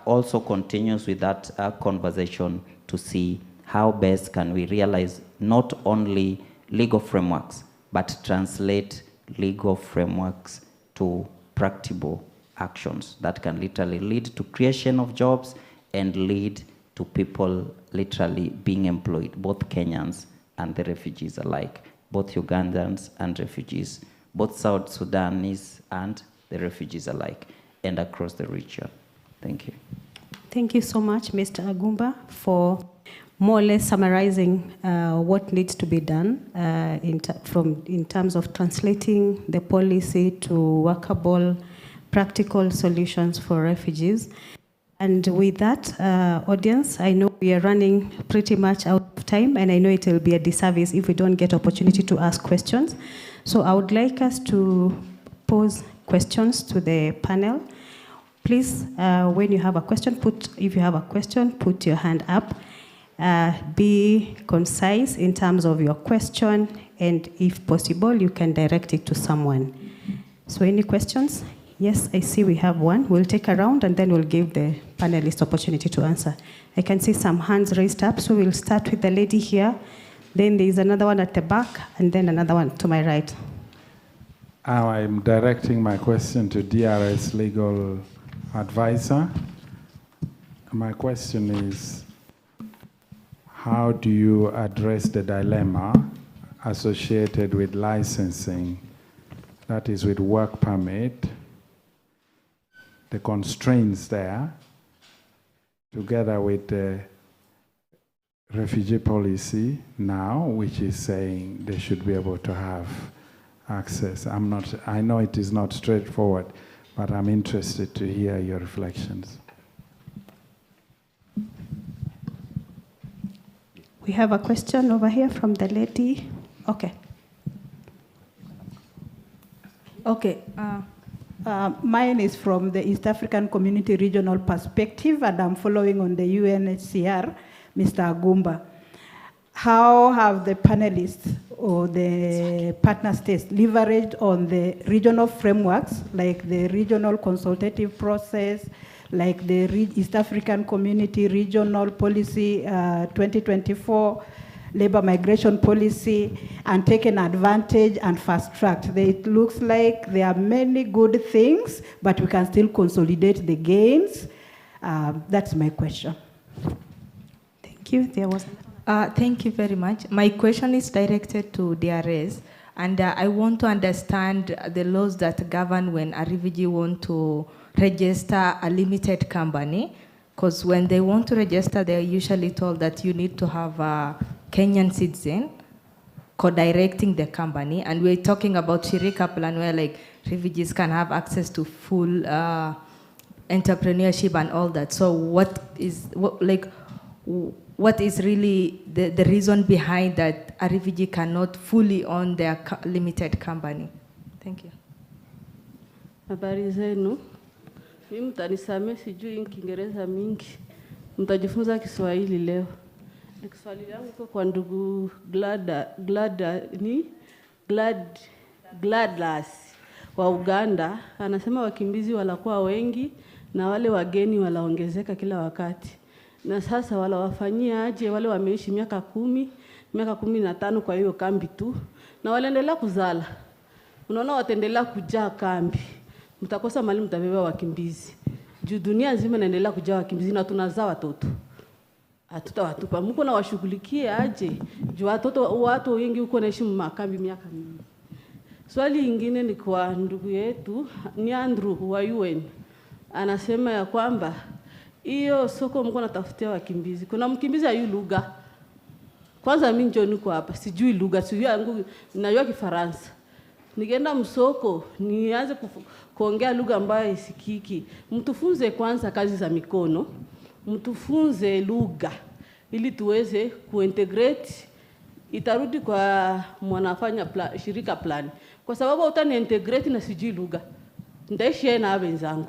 also continues with that conversation to see how best can we realize not only legal frameworks, but translate legal frameworks to practical actions that can literally lead to creation of jobs and lead to people literally being employed, both Kenyans and the refugees alike, both Ugandans and refugees, both South Sudanese and the refugees alike, and across the region. Thank you. Thank you so much, Mr. Agumba, for more or less summarizing what needs to be done in terms of translating the policy to workable, practical solutions for refugees. And with that, audience, I know we are running pretty much out of time, and I know it will be a disservice if we don't get opportunity to ask questions. So I would like us to pose questions to the panel. Please, when you have a question, if you have a question, put your hand up. Be concise in terms of your question, and if possible, you can direct it to someone. So any questions? Yes, I see we have one. We'll take a round and then we'll give the panelists opportunity to answer. I can see some hands raised up, so we'll start with the lady here. Then there's another one at the back, and then another one to my right. I'm directing my question to DRS Legal Advisor. My question is, how do you address the dilemma associated with licensing, that is with work permit, the constraints there, together with the refugee policy now, which is saying they should be able to have access? I know it is not straightforward, but I'm interested to hear your reflections. We have a question over here from the lady. Okay. Okay. Mine is from the East African Community Regional Perspective, and I'm following on the UNHCR, Mr. Agumba. How have the panelists or the partner states leveraged on the regional frameworks, like the regional consultative process, like the East African Community Regional Policy 2024, labor migration policy, and taken advantage and fast-tracked? It looks like there are many good things, but we can still consolidate the gains. That's my question. Thank you. Thank you very much. My question is directed to DRS, and I want to understand the laws that govern when a refugee wants to register a limited company, because when they want to register, they're usually told that you need to have a Kenyan citizen co-directing the company, and we're talking about Shirika plan where like refugees can have access to full entrepreneurship and all that. So what is really the reason behind that a refugee cannot fully own their limited company? Thank you. Habari zenu. Mimi mtanisamee, sijui Kiingereza mingi. Mtajifunza Kiswahili leo. Kiswahili yangu kwa ndugu Gladlas wa Uganda. Anasema wakimbizi walakuwa wengi na wale wageni walaongezeka kila wakati. Na sasa wala wafanyia aje wale wameishi miaka 10, miaka 15 kwa hiyo kambi tu. Na walaendelea kuzala. Unaona wataendelea kujaa kambi. Mtakosa mali mtabeba wakimbizi. Juu dunia nzima inaendelea kujaa wakimbizi na tunazaa watoto. Hatutawatupa. Mko na washughulikie aje? Juu watu wengi huko naishi makambi miaka mingi. Swali lingine ni kwa ndugu yetu ni Andrew wa UN. Anasema ya kwamba hiyo soko mko natafutia wakimbizi. Kuna mkimbizi ayu lugha. Kwanza mimi ndio niko hapa, sijui lugha, sijui yangu najua Kifaransa. Nikienda msoko, nianze kuongea lugha ambayo isikiki. Mtufunze kwanza kazi za mikono. Mtufunze lugha ili tuweze kuintegrate. Itarudi kwa mwanafanya shirika plan. Kwa sababu utani integrate na sijui lugha. Ndaishi na wenzangu.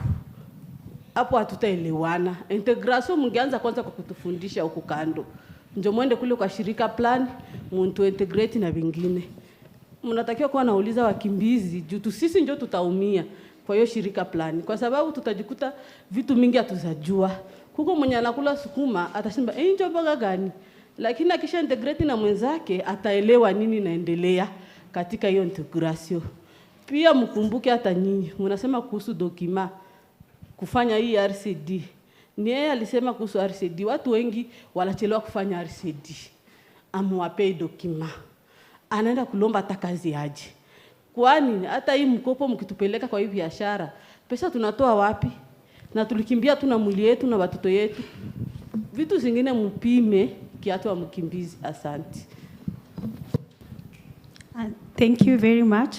Hapo hatutaelewana. Integration mngeanza kwanza kwa kutufundisha huko kando. Ndio muende kule kwa shirika plan, mtu integrate na vingine. Mnatakiwa kuwa nauliza wakimbizi, juu sisi ndio tutaumia kwa hiyo shirika plan. Kwa sababu tutajikuta vitu mingi hatuzajua. Kuko mwenye anakula sukuma atasema njoo boga gani? Lakini akisha integrate na mwenzake ataelewa nini naendelea katika hiyo integration. Pia mkumbuke hata nyinyi mnasema kuhusu dokima kufanya hii RCD. Ni yeye alisema kuhusu RCD. Watu wengi wanachelewa kufanya RCD. amwapei dokima, anaenda kulomba hata kazi aje. Kwani hata hii mkopo mkitupeleka kwa hii biashara, pesa tunatoa wapi? Na tulikimbia tu na mwili yetu na watoto yetu. Vitu zingine mpime kiatu wa mkimbizi. Asante. Thank you very much.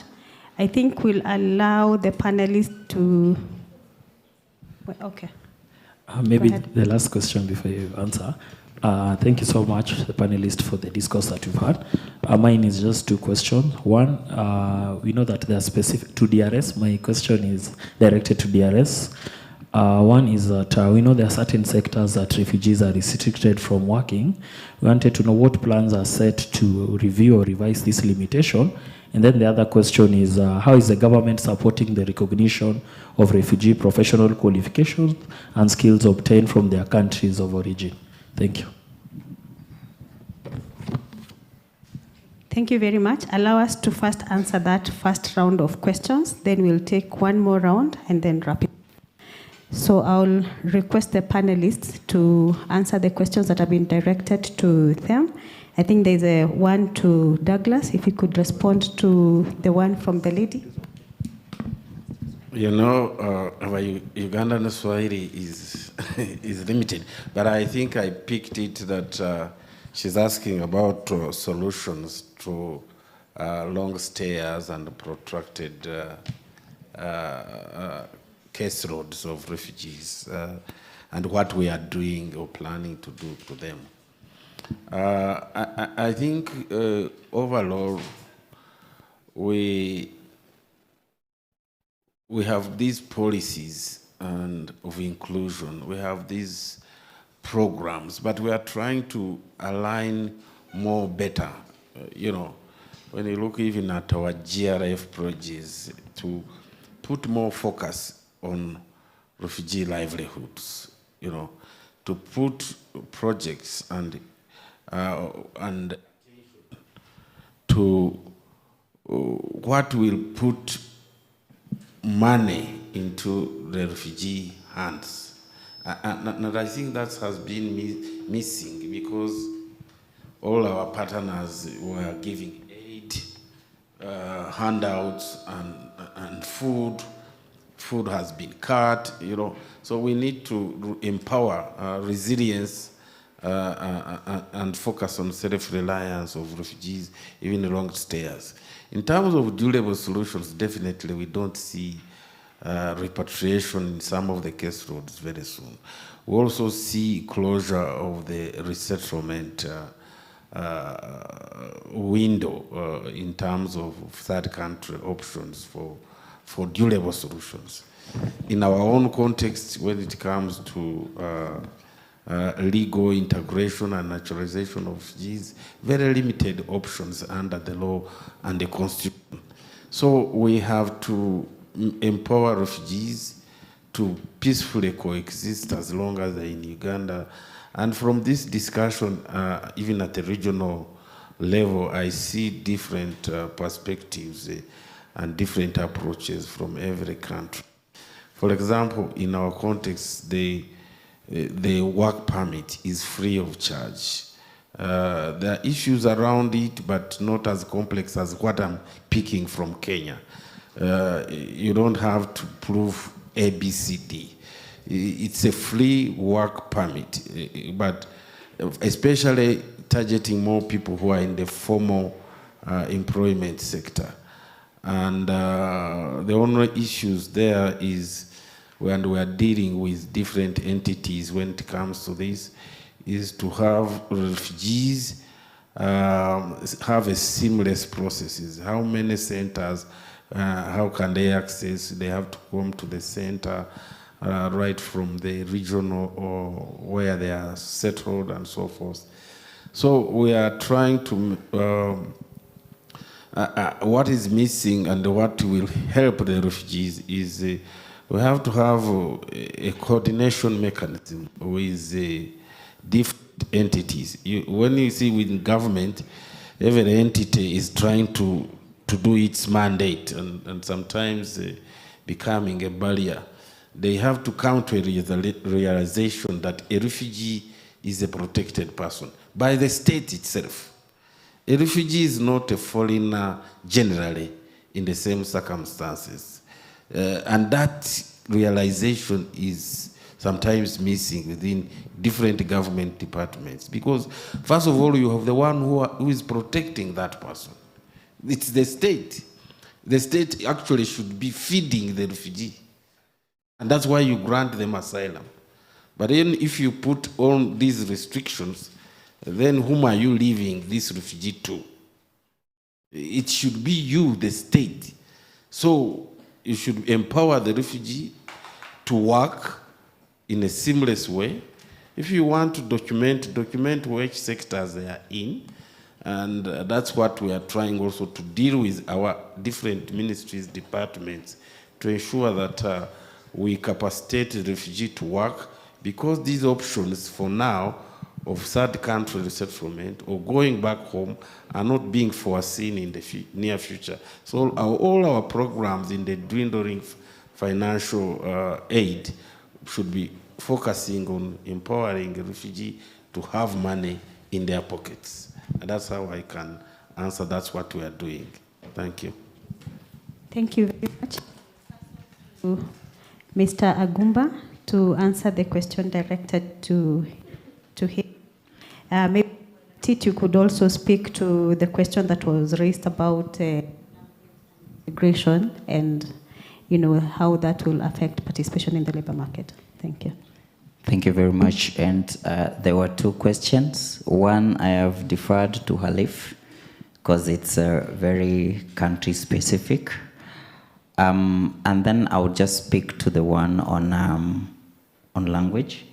I think we'll allow the panelists to... Okay. Maybe the last question before you answer. Thank you so much, the panelists, for the discourse that we've had. Mine is just two questions. One, we know that they are specific to DRS. My question is directed to DRS. One is that we know there are certain sectors that refugees are restricted from working. We wanted to know what plans are set to review or revise this limitation. And then the other question is, how is the government supporting the recognition of refugee professional qualifications and skills obtained from their countries of origin? Thank you. Thank you very much. Allow us to first answer that first round of questions, then we'll take one more round and then wrap it. So I'll request the panelists to answer the questions that have been directed to them. I think there's a one to Douglas, if you could respond to the one from the lady. You know, our Ugandan Swahili is limited, but I think I picked it that she's asking about solutions to long stays and protracted case loads of refugees and what we are doing or planning to do to them. I think overall we have these policies and of inclusion. We have these programs, but we are trying to align more better. You know, when you look even at our GRF projects, to put more focus on refugee livelihoods, you know, to put projects and to what will put money into the refugee hands. And I think that has been missing because all our partners were giving aid, handouts, and food. Food has been cut, you know. So we need to empower resilience and focus on self-reliance of refugees, even long stayers. In terms of durable solutions, definitely we don't see repatriation in some of the case roads very soon. We also see closure of the resettlement window in terms of third country options for durable solutions. In our own context, when it comes to legal integration and naturalization of refugees, very limited options under the law and the constitution. So we have to empower refugees to peacefully coexist as long as they're in Uganda. And from this discussion, even at the regional level, I see different perspectives and different approaches from every country. For example, in our context, the work permit is free of charge. There are issues around it, but not as complex as what I'm picking from Kenya. You don't have to prove ABCD. It's a free work permit, but especially targeting more people who are in the formal employment sector. And the only issues there is when we are dealing with different entities when it comes to this, is to have refugees have a seamless processes. How many centers, how can they access? They have to come to the center right from the regional or where they are settled and so forth. So we are trying to what is missing and what will help the refugees is we have to have a coordination mechanism with different entities. When you see with government, every entity is trying to do its mandate and sometimes becoming a barrier. They have to come to a realization that a refugee is a protected person by the state itself. A refugee is not a foreigner generally in the same circumstances. And that realization is sometimes missing within different government departments. Because first of all, you have the one who is protecting that person. It's the state. The state actually should be feeding the refugee. And that's why you grant them asylum. But then if you put on these restrictions, then whom are you leaving this refugee to? It should be you, the state. So you should empower the refugee to work in a seamless way. If you want to document which sectors they are in. And that's what we are trying also to deal with our different ministries, departments, to ensure that we capacitate the refugee to work, because these options for now of third country resettlement or going back home are not being foreseen in the near future. So all our programs in the dwindling financial aid should be focusing on empowering the refugee to have money in their pockets. And that's how I can answer. That's what we are doing. Thank you. Thank you very much. Mr. Agumba, to answer the question directed to him. Maybe you could also speak to the question that was raised about immigration and how that will affect participation in the labor market. Thank you. Thank you very much. And there were two questions. One I have deferred to Halif because it's very country specific. And then I'll just speak to the one on language.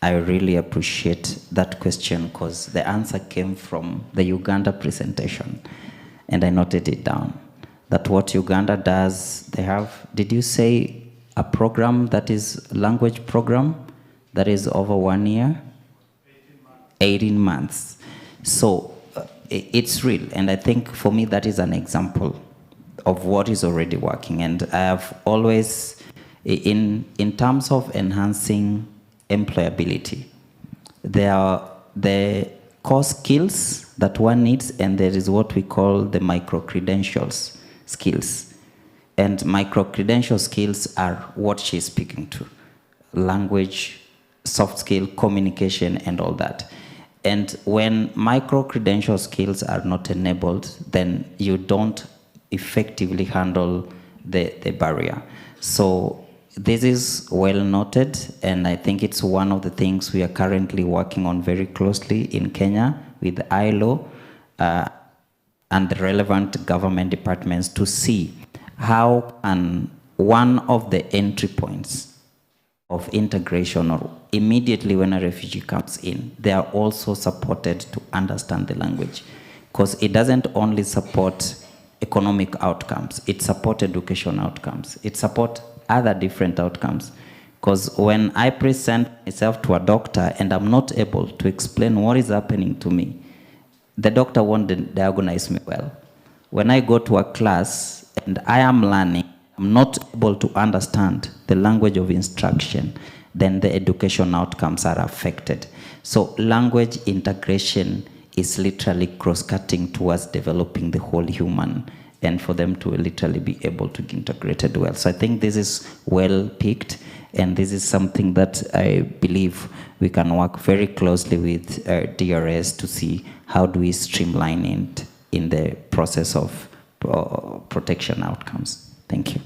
I really appreciate that question because the answer came from the Uganda presentation, and I noted it down. That what Uganda does, they have, did you say a program that is language program that is over 1 year? 18 months. So it's real, and I think for me that is an example of what is already working. And I have always, in terms of enhancing employability, there are the core skills that one needs, and there is what we call the micro-credentials skills. And micro-credential skills are what she's speaking to. Language, soft skill, communication, and all that. And when micro-credential skills are not enabled, then you don't effectively handle the barrier. So this is well noted, and I think it's one of the things we are currently working on very closely in Kenya with ILO and the relevant government departments to see how can one of the entry points of integration, or immediately when a refugee comes in, they are also supported to understand the language, because it doesn't only support economic outcomes, it supports education outcomes, it supports other different outcomes. Because when I present myself to a doctor and I'm not able to explain what is happening to me, the doctor won't diagnose me well. When I go to a class and I am learning, I'm not able to understand the language of instruction, then the education outcomes are affected. So language integration is literally cross-cutting towards developing the whole human, and for them to literally be able to integrate it well. So I think this is well picked, and this is something that I believe we can work very closely with DRS to see how do we streamline it in the process of protection outcomes. Thank you.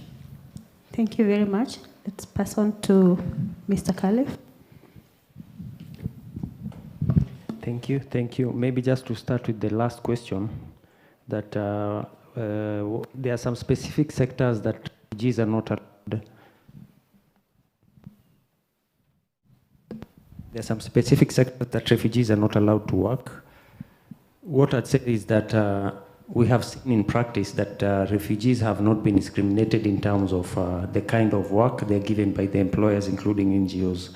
Thank you very much. Let's pass on to Mr. Khalif. Thank you, thank you. Maybe just to start with the last question, that there are some specific sectors that refugees are not allowed. There are some specific sectors that refugees are not allowed to work. What I'd say is that we have seen in practice that refugees have not been discriminated in terms of the kind of work they're given by the employers, including NGOs.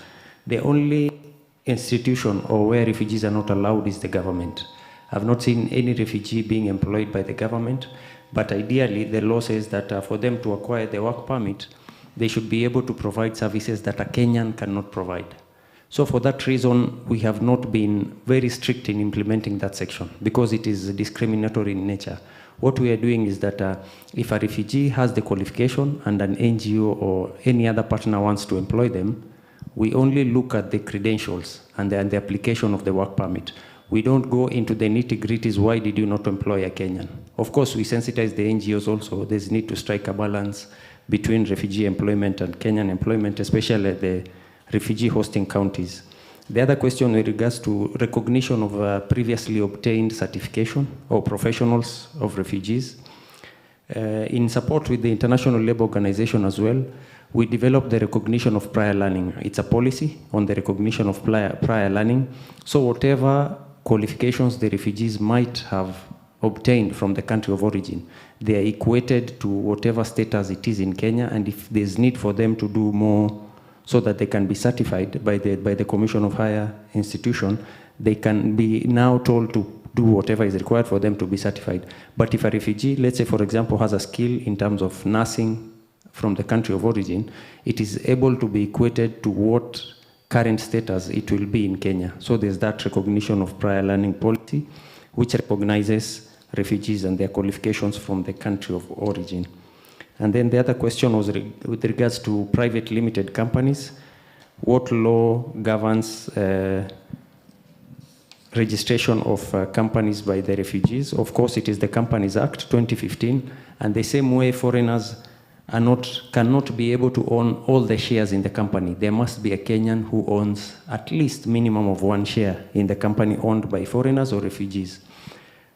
The only institution or where refugees are not allowed is the government. I've not seen any refugee being employed by the government, but ideally the law says that for them to acquire the work permit, they should be able to provide services that a Kenyan cannot provide. So for that reason, we have not been very strict in implementing that section because it is discriminatory in nature. What we are doing is that if a refugee has the qualification and an NGO or any other partner wants to employ them, we only look at the credentials and the application of the work permit. We don't go into the nitty-gritties, why did you not employ a Kenyan? Of course, we sensitize the NGOs also. There's need to strike a balance between refugee employment and Kenyan employment, especially the refugee hosting counties. The other question with regards to recognition of previously obtained certification or professionals of refugees. In support with the International Labour Organization as well, we developed the recognition of prior learning. It's a policy on the recognition of prior learning. So whatever qualifications the refugees might have obtained from the country of origin, they are equated to whatever status it is in Kenya, and if there's need for them to do more so that they can be certified by the Commission of Higher Institution, they can be now told to do whatever is required for them to be certified. But if a refugee, let's say for example, has a skill in terms of nursing from the country of origin, it is able to be equated to what current status it will be in Kenya. So there's that recognition of prior learning policy, which recognizes refugees and their qualifications from the country of origin. And then the other question was with regards to private limited companies. What law governs registration of companies by the refugees? Of course, it is the Companies Act 2015, and the same way foreigners cannot be able to own all the shares in the company. There must be a Kenyan who owns at least minimum of one share in the company owned by foreigners or refugees.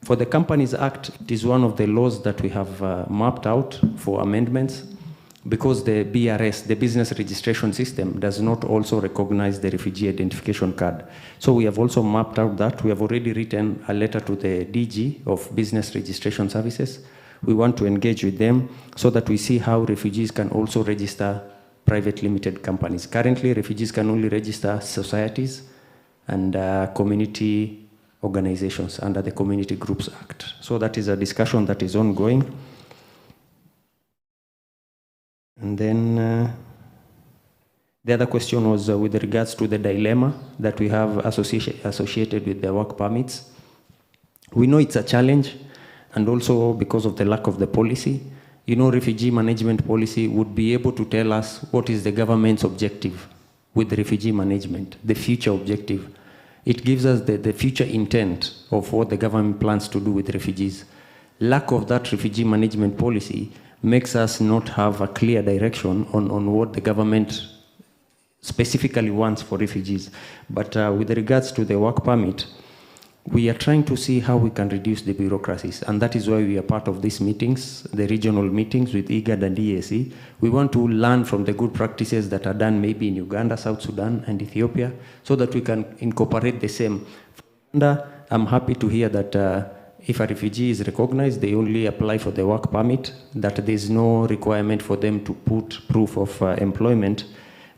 For the Companies Act, it is one of the laws that we have mapped out for amendments because the BRS, the Business Registration System, does not also recognize the Refugee Identification Card. So we have also mapped out that. We have already written a letter to the DG of Business Registration Services. We want to engage with them so that we see how refugees can also register private limited companies. Currently, refugees can only register societies and community organizations under the Community Groups Act. So that is a discussion that is ongoing. And then the other question was with regards to the dilemma that we have associated with the work permits. We know it's a challenge, and also because of the lack of the policy. You know, refugee management policy would be able to tell us what is the government's objective with the refugee management, the future objective. It gives us the future intent of what the government plans to do with refugees. Lack of that refugee management policy makes us not have a clear direction on what the government specifically wants for refugees. But with regards to the work permit, we are trying to see how we can reduce the bureaucracies, and that is why we are part of these meetings, the regional meetings with IGAD and EAC. We want to learn from the good practices that are done maybe in Uganda, South Sudan, and Ethiopia, so that we can incorporate the same. And I'm happy to hear that if a refugee is recognized, they only apply for the work permit, that there is no requirement for them to put proof of employment.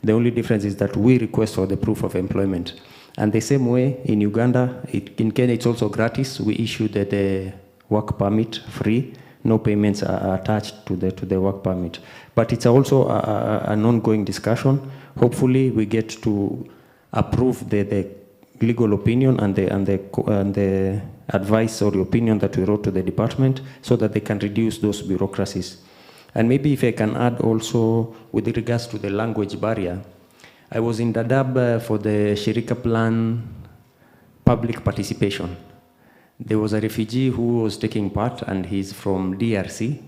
The only difference is that we request for the proof of employment. And the same way in Uganda, in Kenya it's also gratis. We issue the work permit free. No payments are attached to the work permit. But it's also an ongoing discussion. Hopefully we get to approve the legal opinion and the advice or the opinion that we wrote to the department so that they can reduce those bureaucracies. And maybe if I can add also with regards to the language barrier, I was in Dadaab for the Shirika Plan public participation. There was a refugee who was taking part, and he's from DRC,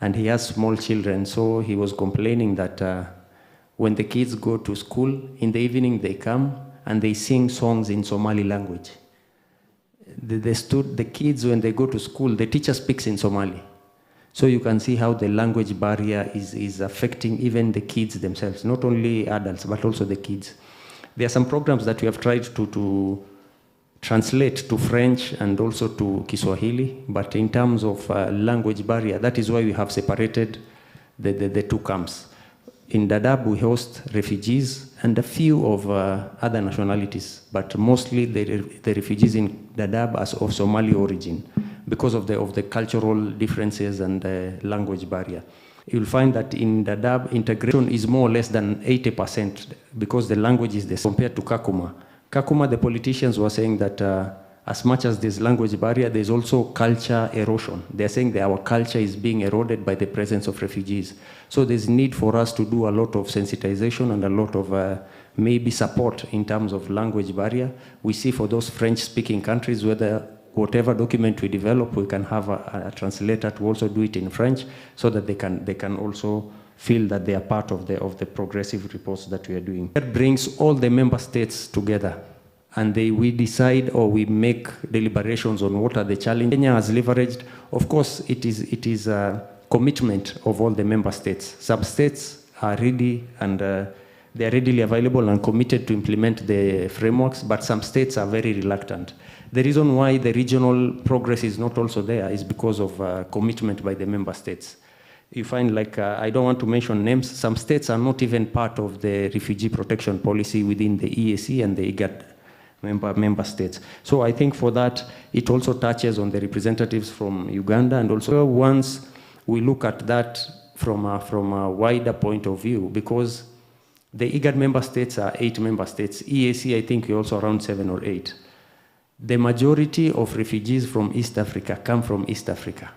and he has small children, so he was complaining that when the kids go to school, in the evening they come and they sing songs in Somali language. The kids, when they go to school, the teacher speaks in Somali. So you can see how the language barrier is affecting even the kids themselves, not only adults, but also the kids. There are some programs that we have tried to translate to French and also to Kiswahili, but in terms of language barrier, that is why we have separated the two camps. In Dadaab, we host refugees and a few of other nationalities, but mostly the refugees in Dadaab are of Somali origin, because of the cultural differences and the language barrier. you'll find that in Dadaab, integration is more or less than 80% because the language is the same compared to Kakuma. Kakuma, the politicians were saying that as much as there's language barrier, there's also culture erosion. They're saying that our culture is being eroded by the presence of refugees. So there's need for us to do a lot of sensitization and a lot of maybe support in terms of language barrier. We see for those French-speaking countries, whatever document we develop, we can have a translator to also do it in French, so that they can also feel that they are part of the progressive reports that we are doing. That brings all the member states together, and we decide or we make deliberations on what are the challenges. Kenya has leveraged, of course, it is a commitment of all the member states. Some states are ready and they are readily available and committed to implement the frameworks, but some states are very reluctant. The reason why the regional progress is not also there is because of commitment by the member states. You find, like, I don't want to mention names, some states are not even part of the refugee protection policy within the EAC and the IGAD member states. So I think for that, it also touches on the representatives from Uganda, and also once we look at that from a wider point of view, because the IGAD member states are 8 member states. EAC, I think, we're also around 7 or 8. The majority of refugees from East Africa come from East Africa.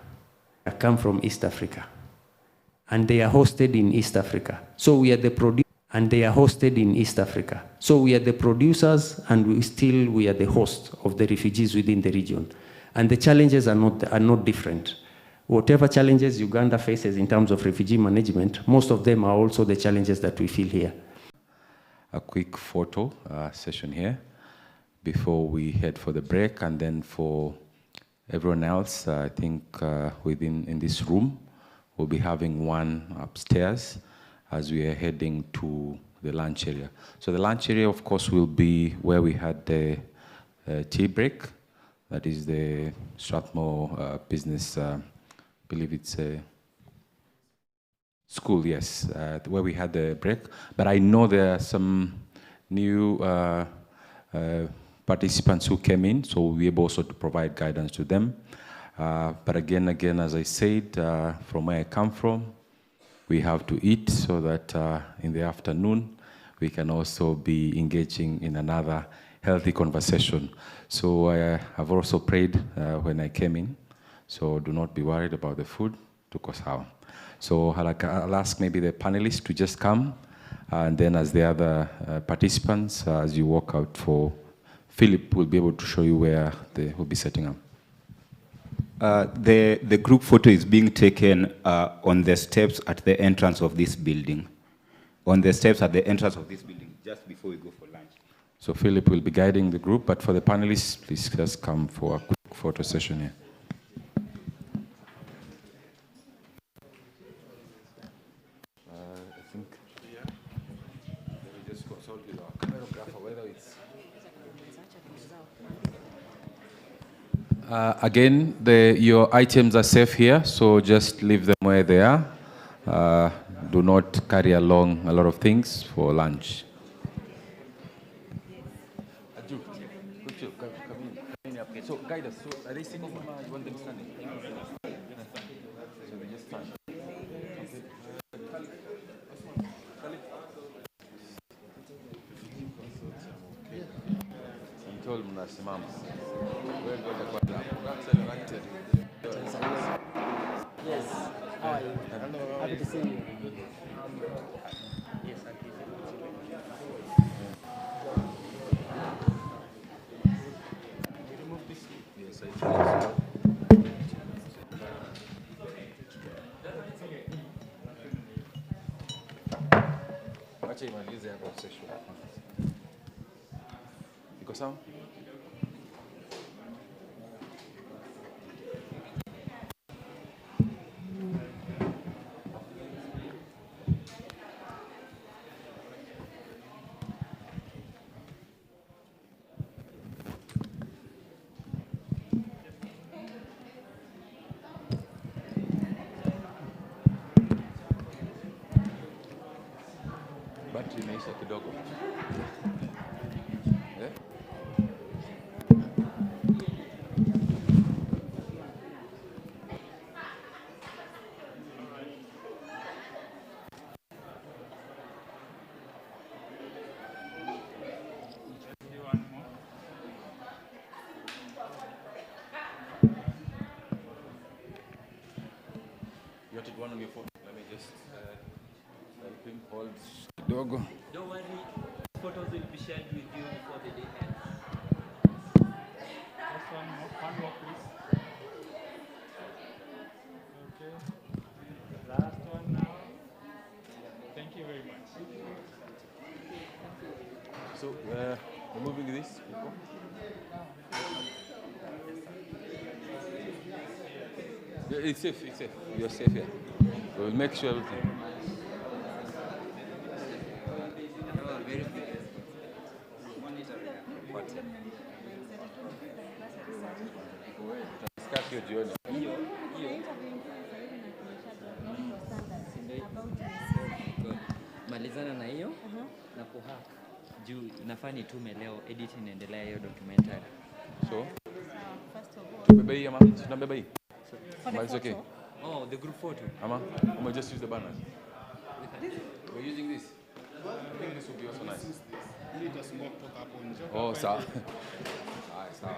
And they are hosted in East Africa. So we are the producers, and they are hosted in East Africa. So we are the producers, and we are the host of the refugees within the region. And the challenges are not different. Whatever challenges Uganda faces in terms of refugee management, most of them are also the challenges that we feel here. A quick photo session here before we head for the break, and then for everyone else, I think in this room, we'll be having one upstairs as we are heading to the lunch area. So the lunch area, of course, will be where we had the tea break. That is the Strathmore Business, I believe it's a school, yes, where we had the break. But I know there are some new participants who came in, so we'll be able also to provide guidance to them. But again, as I said, from where I come from, we have to eat so that in the afternoon, we can also be engaging in another healthy conversation. So I've also prayed when I came in, so do not be worried about the food, tuko sawa. So I'll ask maybe the panelists to just come, and then as the other participants, as you walk out, for Philip will be able to show you where they will be setting up. The group photo is being taken on the steps at the entrance of this building. On the steps at the entrance of this building, just before we go for lunch. So Philip will be guiding the group, but for the panelists, please just come for a quick photo session here. I think we just consult with our choreographer whether it's... Again, your items are safe here, so just leave them where they are. Do not carry along a lot of things for lunch. So guide us. So are they sitting? You want them standing? So they just stand. Yes. How are you? Hello. Happy to see you. Yes, I can. Remove this. Yes, I tried. Wacha imalize hapo session. Iko sawa? Battery imeisha kidogo. got it one on your phone. Let me just help him hold kidogo. Don't worry, photos will be shared with you before the day ends. Just one more, please. Okay. Last one now. Thank you very much. So, removing this. Yeah, it's safe, it's safe. You're safe here. We'll make sure everything. Discuss hiyo jioni. Malizana na hiyo na kuhack juu inafaa nitume leo, edit inaendelea hiyo documentary. So, beba hii ama tunabeba hii? But it's okay. Oh, the group photo. Ama, we'll just use the banners. We're using this. I think this will be also nice. Oh, sawa. Alright, sawa.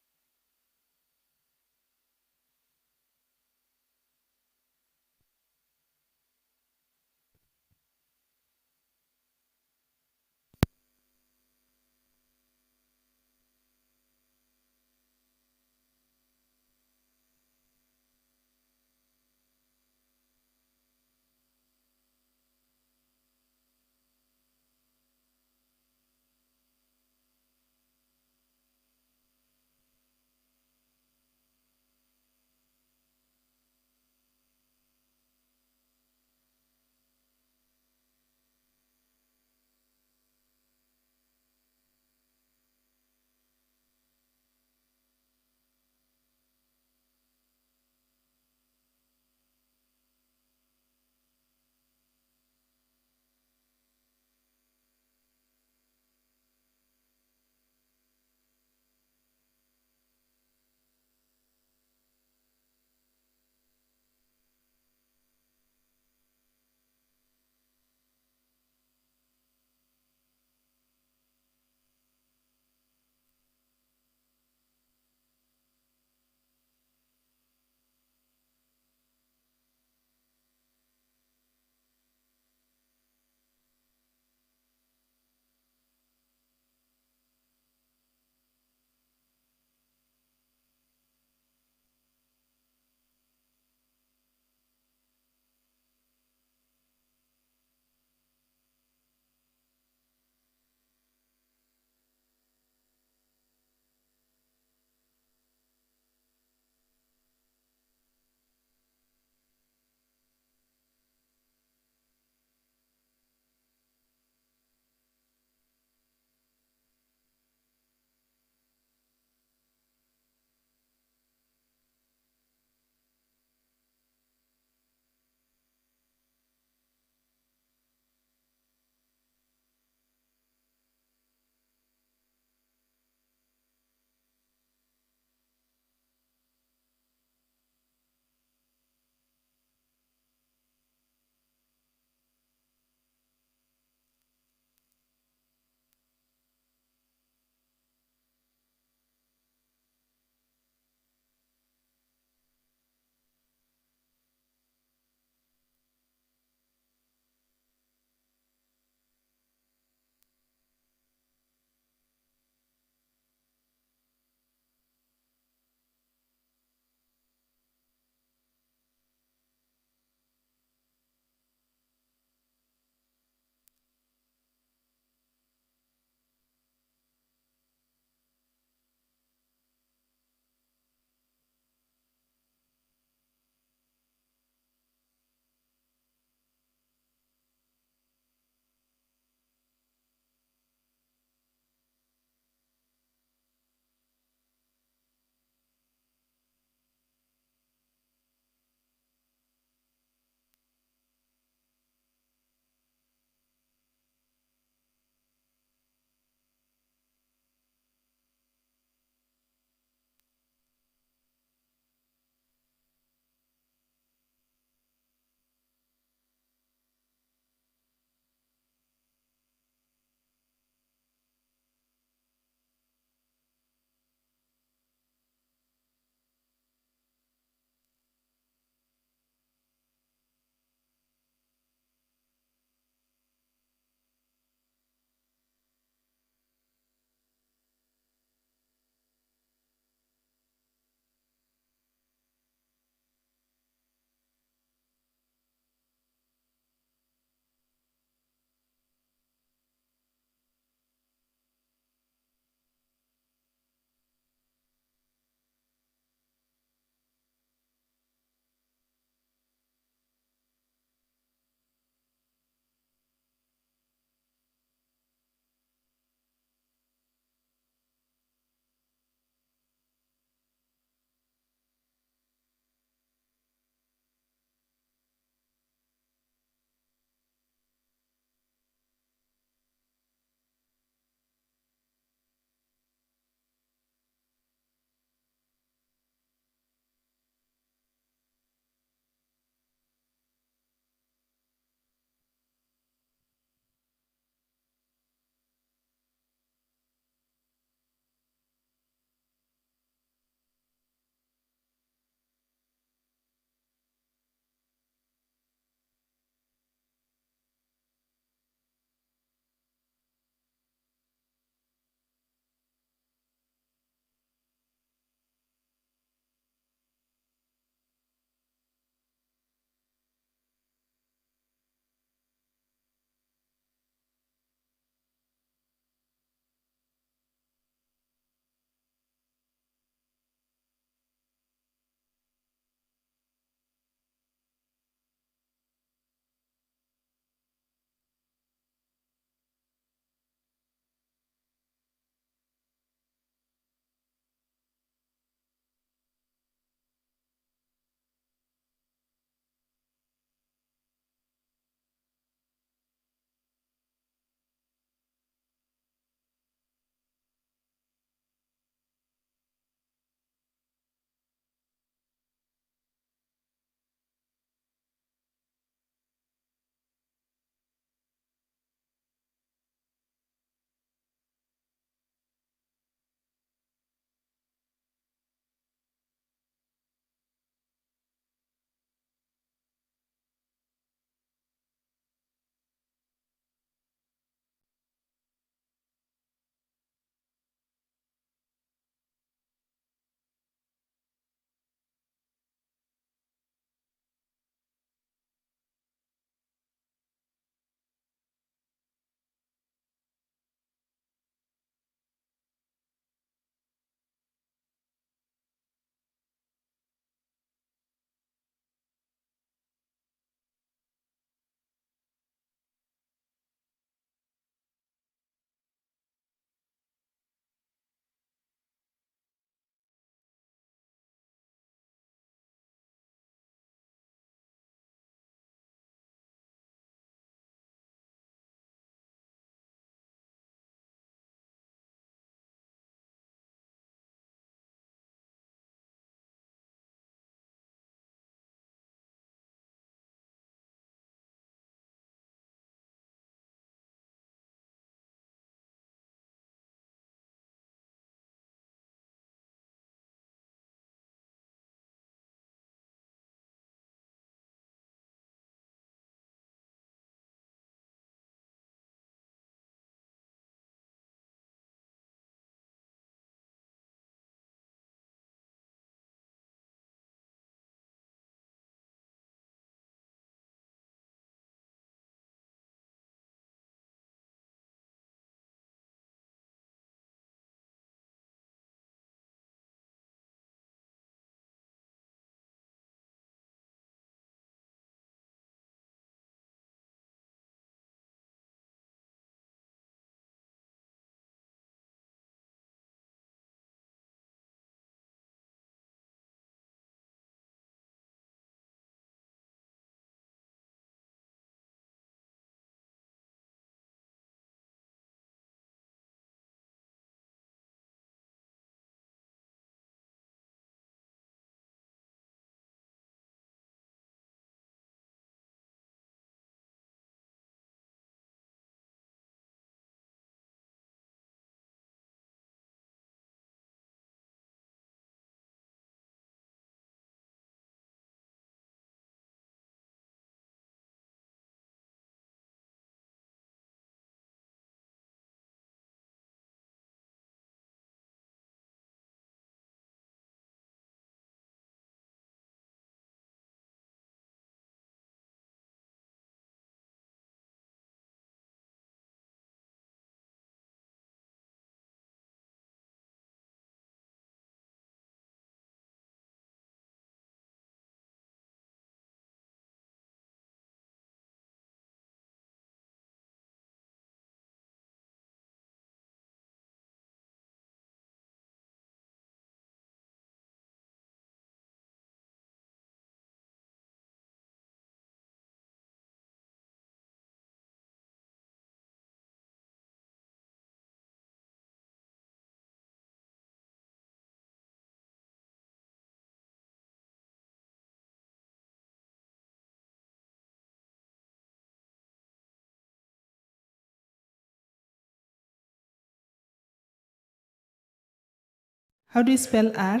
How do you spell R?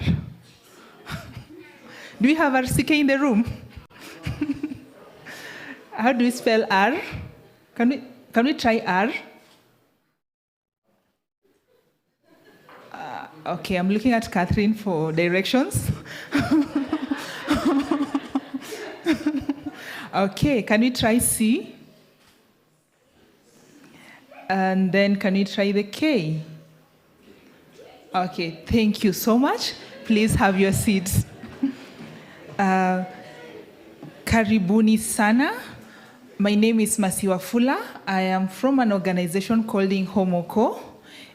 Do we have RCK in the room? How do you spell R? Can we try R? Okay, I'm looking at Catherine for directions. Okay, can we try C? And then can we try the K? Okay, thank you so much. Please have your seats. Karibuni sana. My name is Masiwa Fula. I am from an organization called Homoko,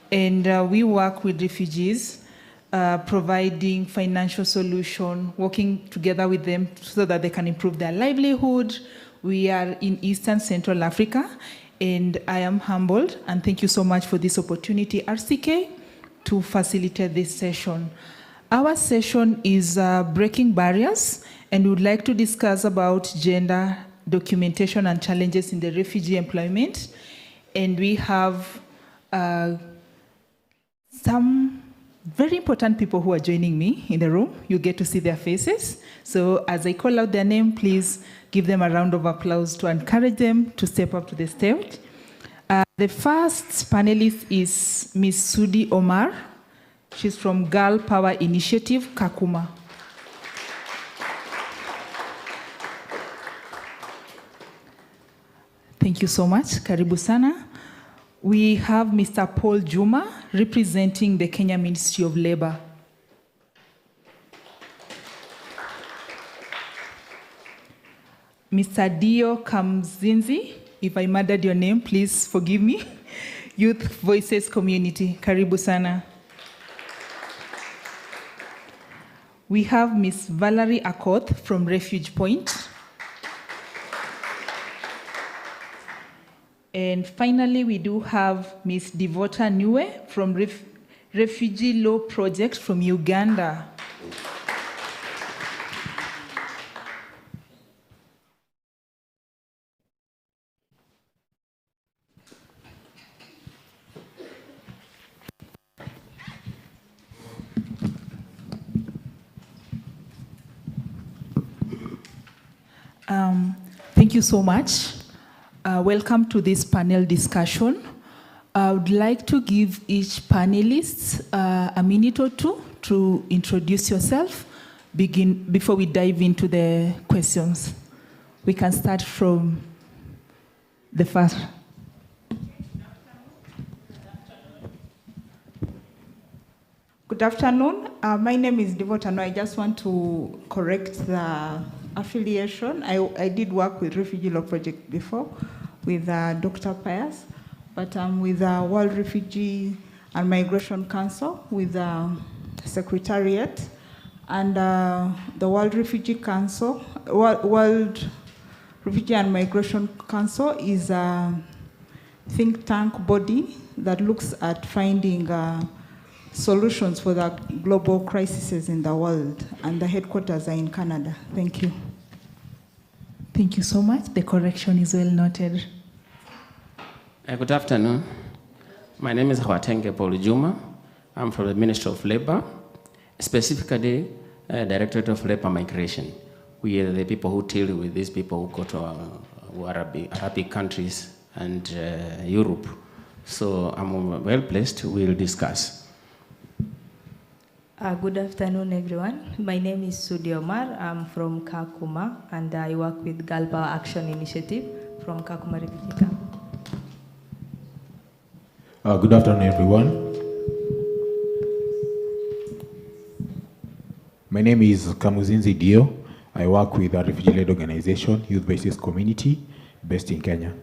and we work with refugees, providing financial solution, working together with them so that they can improve their livelihood. We are in Eastern Central Africa, and I am humbled, and thank you so much for this opportunity, RCK, to facilitate this session. Our session is Breaking Barriers, and we would like to discuss about gender documentation and challenges in the refugee employment. And we have some very important people who are joining me in the room. You get to see their faces. So as I call out their name, please give them a round of applause to encourage them to step up to the stage. The first panelist is Ms. Sudi Omar. She's from Girl Power Initiative, Kakuma. Thank you so much. Karibu sana. We have Mr. Paul Juma representing the Kenya Ministry of Labor. Mr. Dio Kamzinzi, if I murdered your name, please forgive me. Youth Voices Community. Karibu sana. We have Ms. Valerie Akoth from Refuge Point. And finally, we do have Ms. Devota Niwe from Refugee Law Project from Uganda. Thank you so much. Welcome to this panel discussion. I would like to give each panelist a minute or two to introduce yourself before we dive into the questions. We can start from the first. Good afternoon. My name is Devota. I just want to correct the affiliation. I did work with Refugee Law Project before with Dr. Pius, but I'm with the World Refugee and Migration Council with the Secretariat, and the World Refugee Council, World Refugee and Migration Council is a think tank body that looks at finding solutions for the global crises in the world, and the headquarters are in Canada. Thank you. Thank you so much. The correction is well noted. Good afternoon. My name is Hwatenge Paul Juma. I'm from the Ministry of Labor, specifically Directorate of Labor Migration. We are the people who deal with these people who go to Arabic countries and Europe. So I'm well placed. We'll discuss. Good afternoon, everyone. My name is Sudi Omar. I'm from Kakuma, and I work with Girl Power Action Initiative from Kakuma Refugee Camp. Good afternoon, everyone. My name is Kamuzinzi Dio. I work with a refugee-led organization, Youth Voices Community, based in Kenya.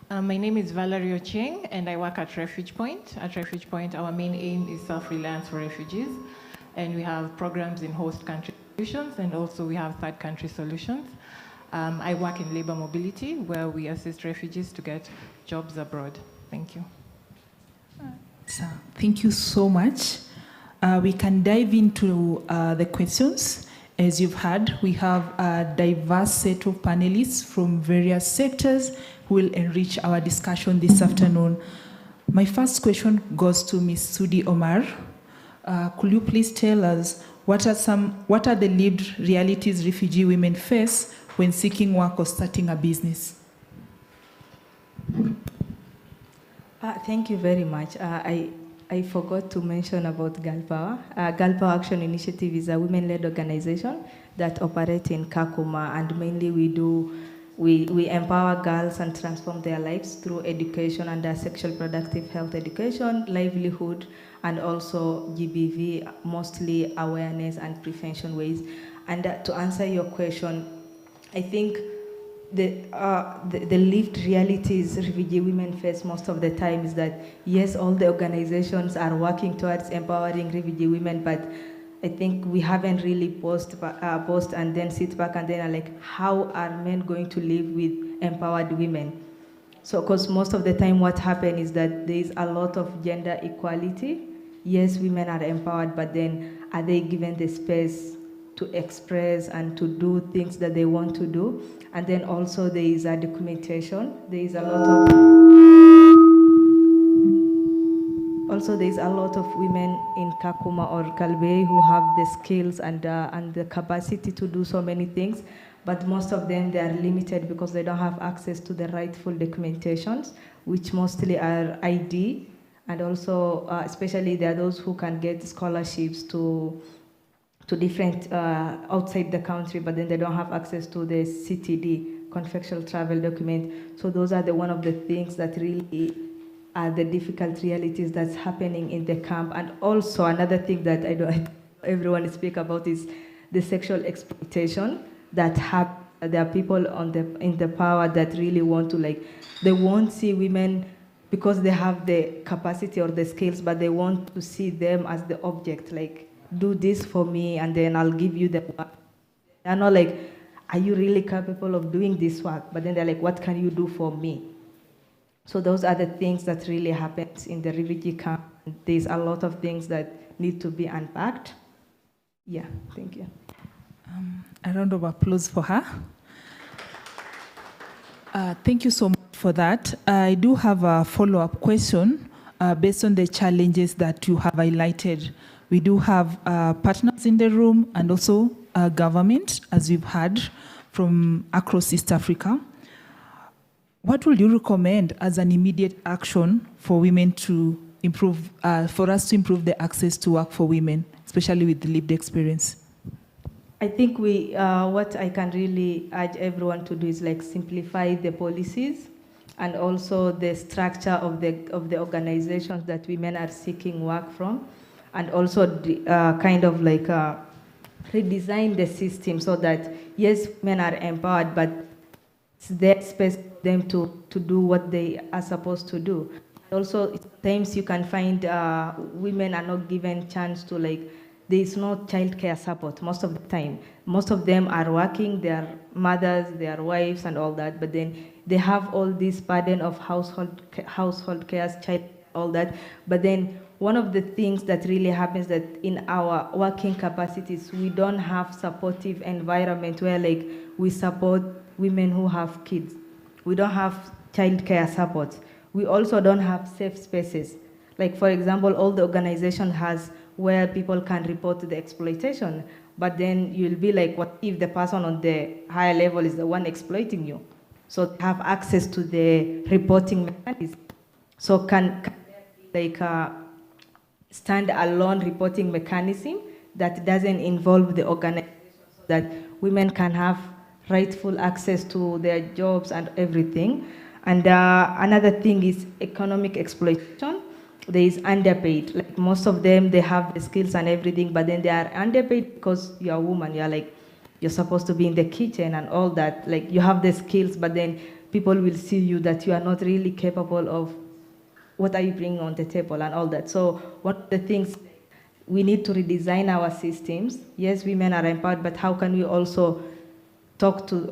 My name is Valerie Ochieng, and I work at Refuge Point. At Refuge Point, our main aim is self-reliance for refugees, and we have programs in host country solutions, and also we have third country solutions. I work in labor mobility, where we assist refugees to get jobs abroad. Thank you. So, thank you so much. We can dive into the questions. As you've heard, we have a diverse set of panelists from various sectors who will enrich our discussion this afternoon. My first question goes to Ms. Sudi Omar. Could you please tell us what are the lived realities refugee women face when seeking work or starting a business? Thank you very much. I forgot to mention about Girl Power. Girl Power Action Initiative is a women-led organization that operates in Kakuma, and mainly we empower girls and transform their lives through education under sexual productive health education, livelihood, and also GBV, mostly awareness and prevention ways. And to answer your question, I think the lived realities refugee women face most of the time is that, yes, all the organizations are working towards empowering refugee women, but I think we haven't really post and then sit back and then are like, how are men going to live with empowered women? So, because most of the time what happens is that there is a lot of gender equality. Yes, women are empowered, but then are they given the space to express and to do things that they want to do? And then also there is a documentation. There is a lot of women in Kakuma or Kalbei who have the skills and the capacity to do so many things, but most of them, they are limited because they don't have access to the rightful documentations, which mostly are ID, and also especially there are those who can get scholarships to different outside the country, but then they don't have access to the CTD, confectional travel document. So those are one of the things that really are the difficult realities that's happening in the camp. And also another thing that everyone speak about is the sexual exploitation that there are people in the power that really want to, they won't see women because they have the capacity or the skills, but they want to see them as the object, like, do this for me and then I'll give you the work. They're not like, are you really capable of doing this work? But then they're like, what can you do for me? So those are the things that really happens in the refugee camp. There's a lot of things that need to be unpacked. Yeah, thank you. A round of applause for her. Thank you so much for that. I do have a follow-up question based on the challenges that you have highlighted. We do have partners in the room and also government, as we've heard from across East Africa. What would you recommend as an immediate action for women to improve, for us to improve the access to work for women, especially with the lived experience? I think what I can really urge everyone to do is simplify the policies and also the structure of the organizations that women are seeking work from, and also redesign the system so that, yes, men are empowered, but it's their space for them to do what they are supposed to do. Also, sometimes you can find women are not given chance to, there is no childcare support most of the time. Most of them are working, they are mothers, they are wives and all that, but then they have all this burden of household cares, child, all that. But then one of the things that really happens that in our working capacities, we don't have supportive environment where we support women who have kids. We don't have childcare support. We also don't have safe spaces. For example, all the organization has where people can report the exploitation, but then you'll be like, what if the person on the higher level is the one exploiting you? So have access to the reporting mechanism. So can there be a stand-alone reporting mechanism that doesn't involve the organization, so that women can have rightful access to their jobs and everything. And another thing is economic exploitation. There is underpaid. Most of them, they have the skills and everything, but then they are underpaid because you're a woman. You're supposed to be in the kitchen and all that. You have the skills, but then people will see you that you are not really capable of what are you bringing on the table and all that. So one of the things, we need to redesign our systems. Yes, women are empowered, but how can we also talk to,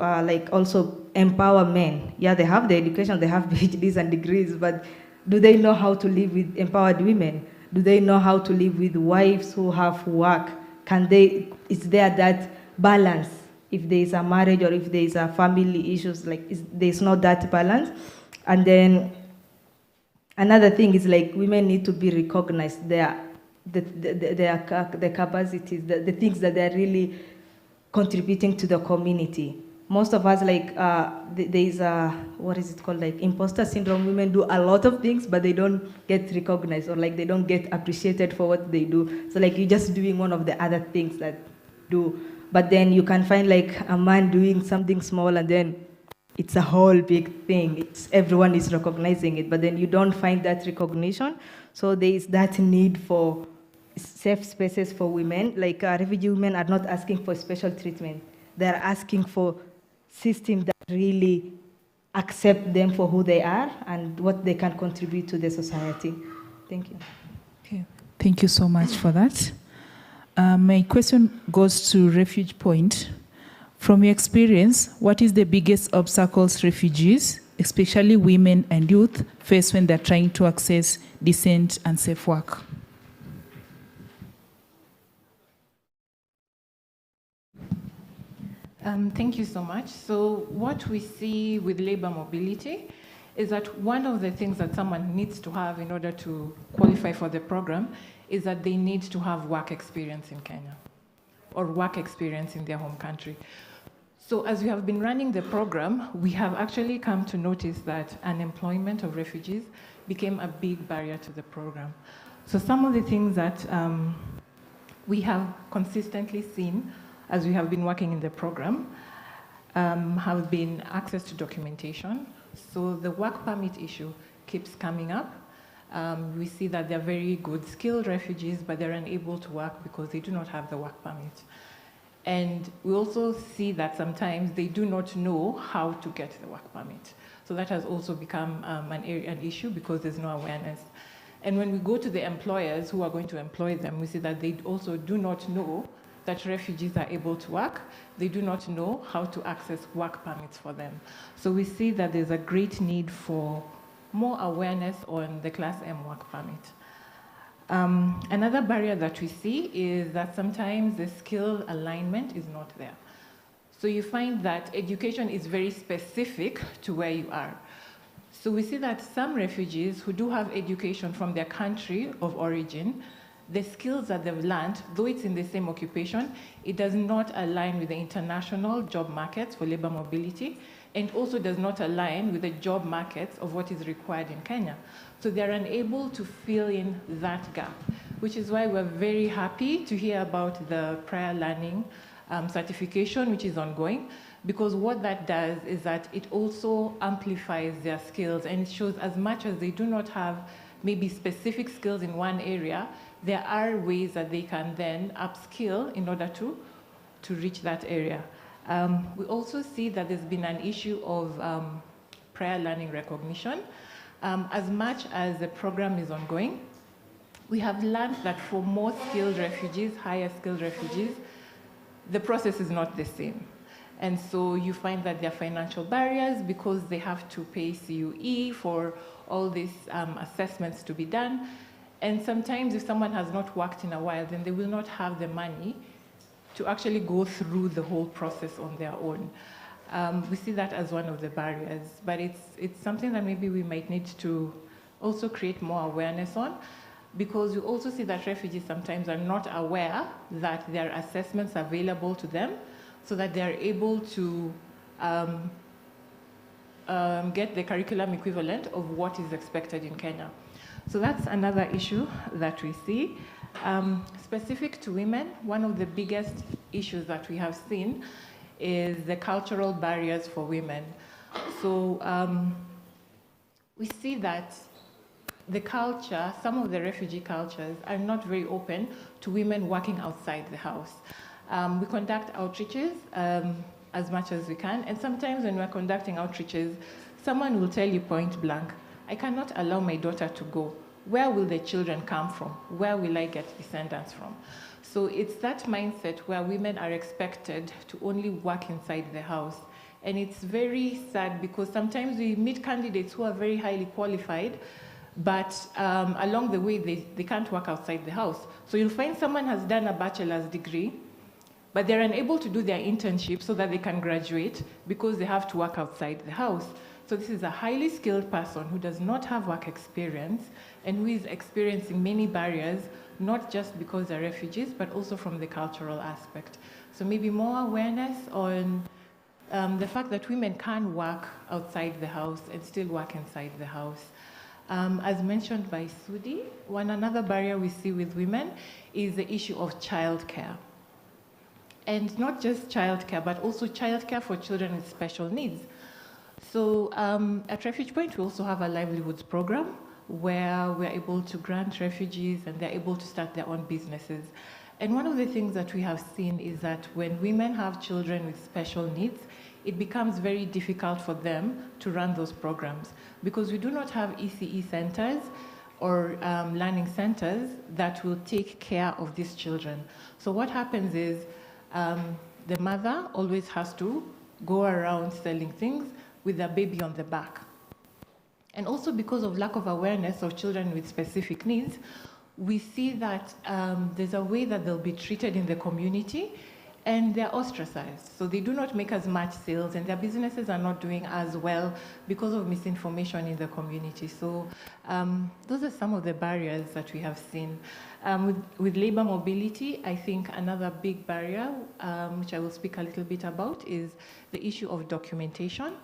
also empower men? Yeah, they have the education, they have PhDs and degrees, but do they know how to live with empowered women? Do they know how to live with wives who have work? Is there that balance? If there is a marriage or if there is a family issues, there's not that balance. And then another thing is like women need to be recognized, their capacities, the things that they're really contributing to the community. Most of us, like, there is a, what is it called, like imposter syndrome. Women do a lot of things, but they don't get recognized, or like they don't get appreciated for what they do. So like you're just doing one of the other things that do. But then you can find like a man doing something small, and then it's a whole big thing. Everyone is recognizing it, but then you don't find that recognition. So there is that need for safe spaces for women. Like refugee women are not asking for special treatment. They're asking for systems that really accept them for who they are and what they can contribute to the society. Thank you. Okay. Thank you so much for that. My question goes to Refuge Point. From your experience, what is the biggest obstacles refugees, especially women and youth, face when they're trying to access decent and safe work? Thank you so much. So what we see with labor mobility is that one of the things that someone needs to have in order to qualify for the program is that they need to have work experience in Kenya or work experience in their home country. So as we have been running the program, we have actually come to notice that unemployment of refugees became a big barrier to the program. So some of the things that we have consistently seen as we have been working in the program have been access to documentation. So the work permit issue keeps coming up. We see that they're very good skilled refugees, but they're unable to work because they do not have the work permit. And we also see that sometimes they do not know how to get the work permit. So that has also become an issue because there's no awareness. And when we go to the employers who are going to employ them, we see that they also do not know that refugees are able to work. They do not know how to access work permits for them. So we see that there's a great need for more awareness on the Class M work permit. Another barrier that we see is that sometimes the skill alignment is not there. So you find that education is very specific to where you are. So we see that some refugees who do have education from their country of origin, the skills that they've learned, though it's in the same occupation, it does not align with the international job markets for labor mobility, and also does not align with the job markets of what is required in Kenya. So they're unable to fill in that gap, which is why we're very happy to hear about the prior learning certification, which is ongoing, because what that does is that it also amplifies their skills, and it shows as much as they do not have maybe specific skills in one area, there are ways that they can then upskill in order to reach that area. We also see that there's been an issue of prior learning recognition. As much as the program is ongoing, we have learned that for more skilled refugees, higher skilled refugees, the process is not the same. And so you find that there are financial barriers because they have to pay CUE for all these assessments to be done. And sometimes if someone has not worked in a while, then they will not have the money to actually go through the whole process on their own. We see that as one of the barriers, but it's something that maybe we might need to also create more awareness on, because you also see that refugees sometimes are not aware that there are assessments available to them so that they are able to get the curriculum equivalent of what is expected in Kenya. So that's another issue that we see. Specific to women, one of the biggest issues that we have seen is the cultural barriers for women. So we see that the culture, some of the refugee cultures are not very open to women working outside the house. We conduct outreaches as much as we can, and sometimes when we're conducting outreaches, someone will tell you point blank, I cannot allow my daughter to go. Where will the children come from? Where will I get descendants from? So it's that mindset where women are expected to only work inside the house. And it's very sad because sometimes we meet candidates who are very highly qualified, but along the way, they can't work outside the house. So you'll find someone has done a bachelor's degree, but they're unable to do their internship so that they can graduate because they have to work outside the house. So this is a highly skilled person who does not have work experience and who is experiencing many barriers, not just because they're refugees, but also from the cultural aspect. So maybe more awareness on the fact that women can work outside the house and still work inside the house. As mentioned by Sudi, another barrier we see with women is the issue of childcare. And not just childcare, but also childcare for children with special needs. So at Refuge Point, we also have a livelihoods program where we're able to grant refugees and they're able to start their own businesses. And one of the things that we have seen is that when women have children with special needs, it becomes very difficult for them to run those programs because we do not have ECE centers or learning centers that will take care of these children. So what happens is the mother always has to go around selling things with their baby on the back. And also because of lack of awareness of children with specific needs, we see that there's a way that they'll be treated in the community and they're ostracized. So they do not make as much sales and their businesses are not doing as well because of misinformation in the community. So those are some of the barriers that we have seen. With labor mobility, I think another big barrier, which I will speak a little bit about, is the issue of documentation.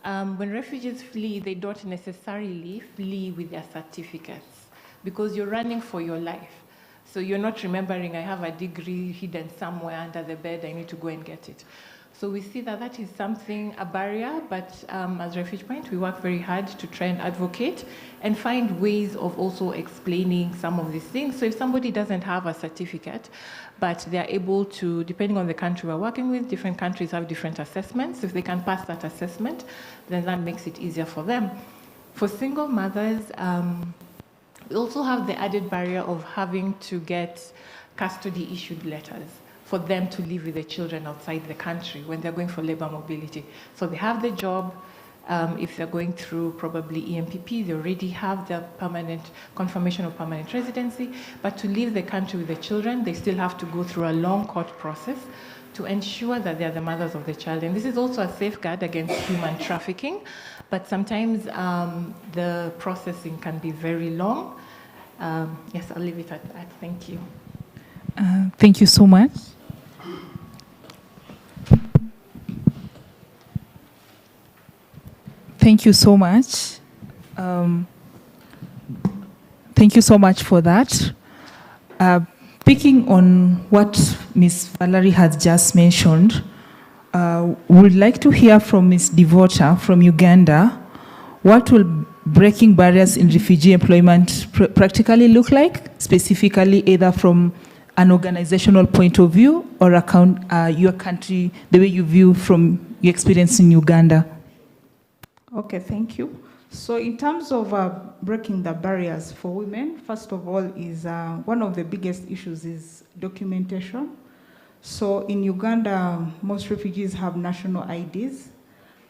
When refugees flee, they don't necessarily flee with their certificates because you're running for your life. So you're not remembering, I have a degree hidden somewhere under the bed, I need to go and get it. So we see that that is something, a barrier, but as Refuge Point, we work very hard to try and advocate and find ways of also explaining some of these things. So if somebody doesn't have a certificate, but they're able to, depending on the country we're working with, different countries have different assessments. If they can pass that assessment, then that makes it easier for them. For single mothers, we also have the added barrier of having to get custody issued letters for them to live with the children outside the country when they're going for labor mobility. So they have the job. If they're going through probably EMPP, they already have their permanent confirmation of permanent residency. But to leave the country with the children, they still have to go through a long court process to ensure that they're the mothers of the child. And this is also a safeguard against human trafficking. But sometimes the processing can be very long. Yes, I'll leave it at that. Thank you. Thank you so much. Thank you so much. Thank you so much for that. Picking on what Ms. Valerie has just mentioned, we would like to hear from Ms. Devota from Uganda. What will breaking barriers in refugee employment practically look like, specifically either from an organizational point of view or your country, the way you view from your experience in Uganda? Okay, thank you. So in terms of breaking the barriers for women, first of all, is one of the biggest issues is documentation. So in Uganda, most refugees have national IDs,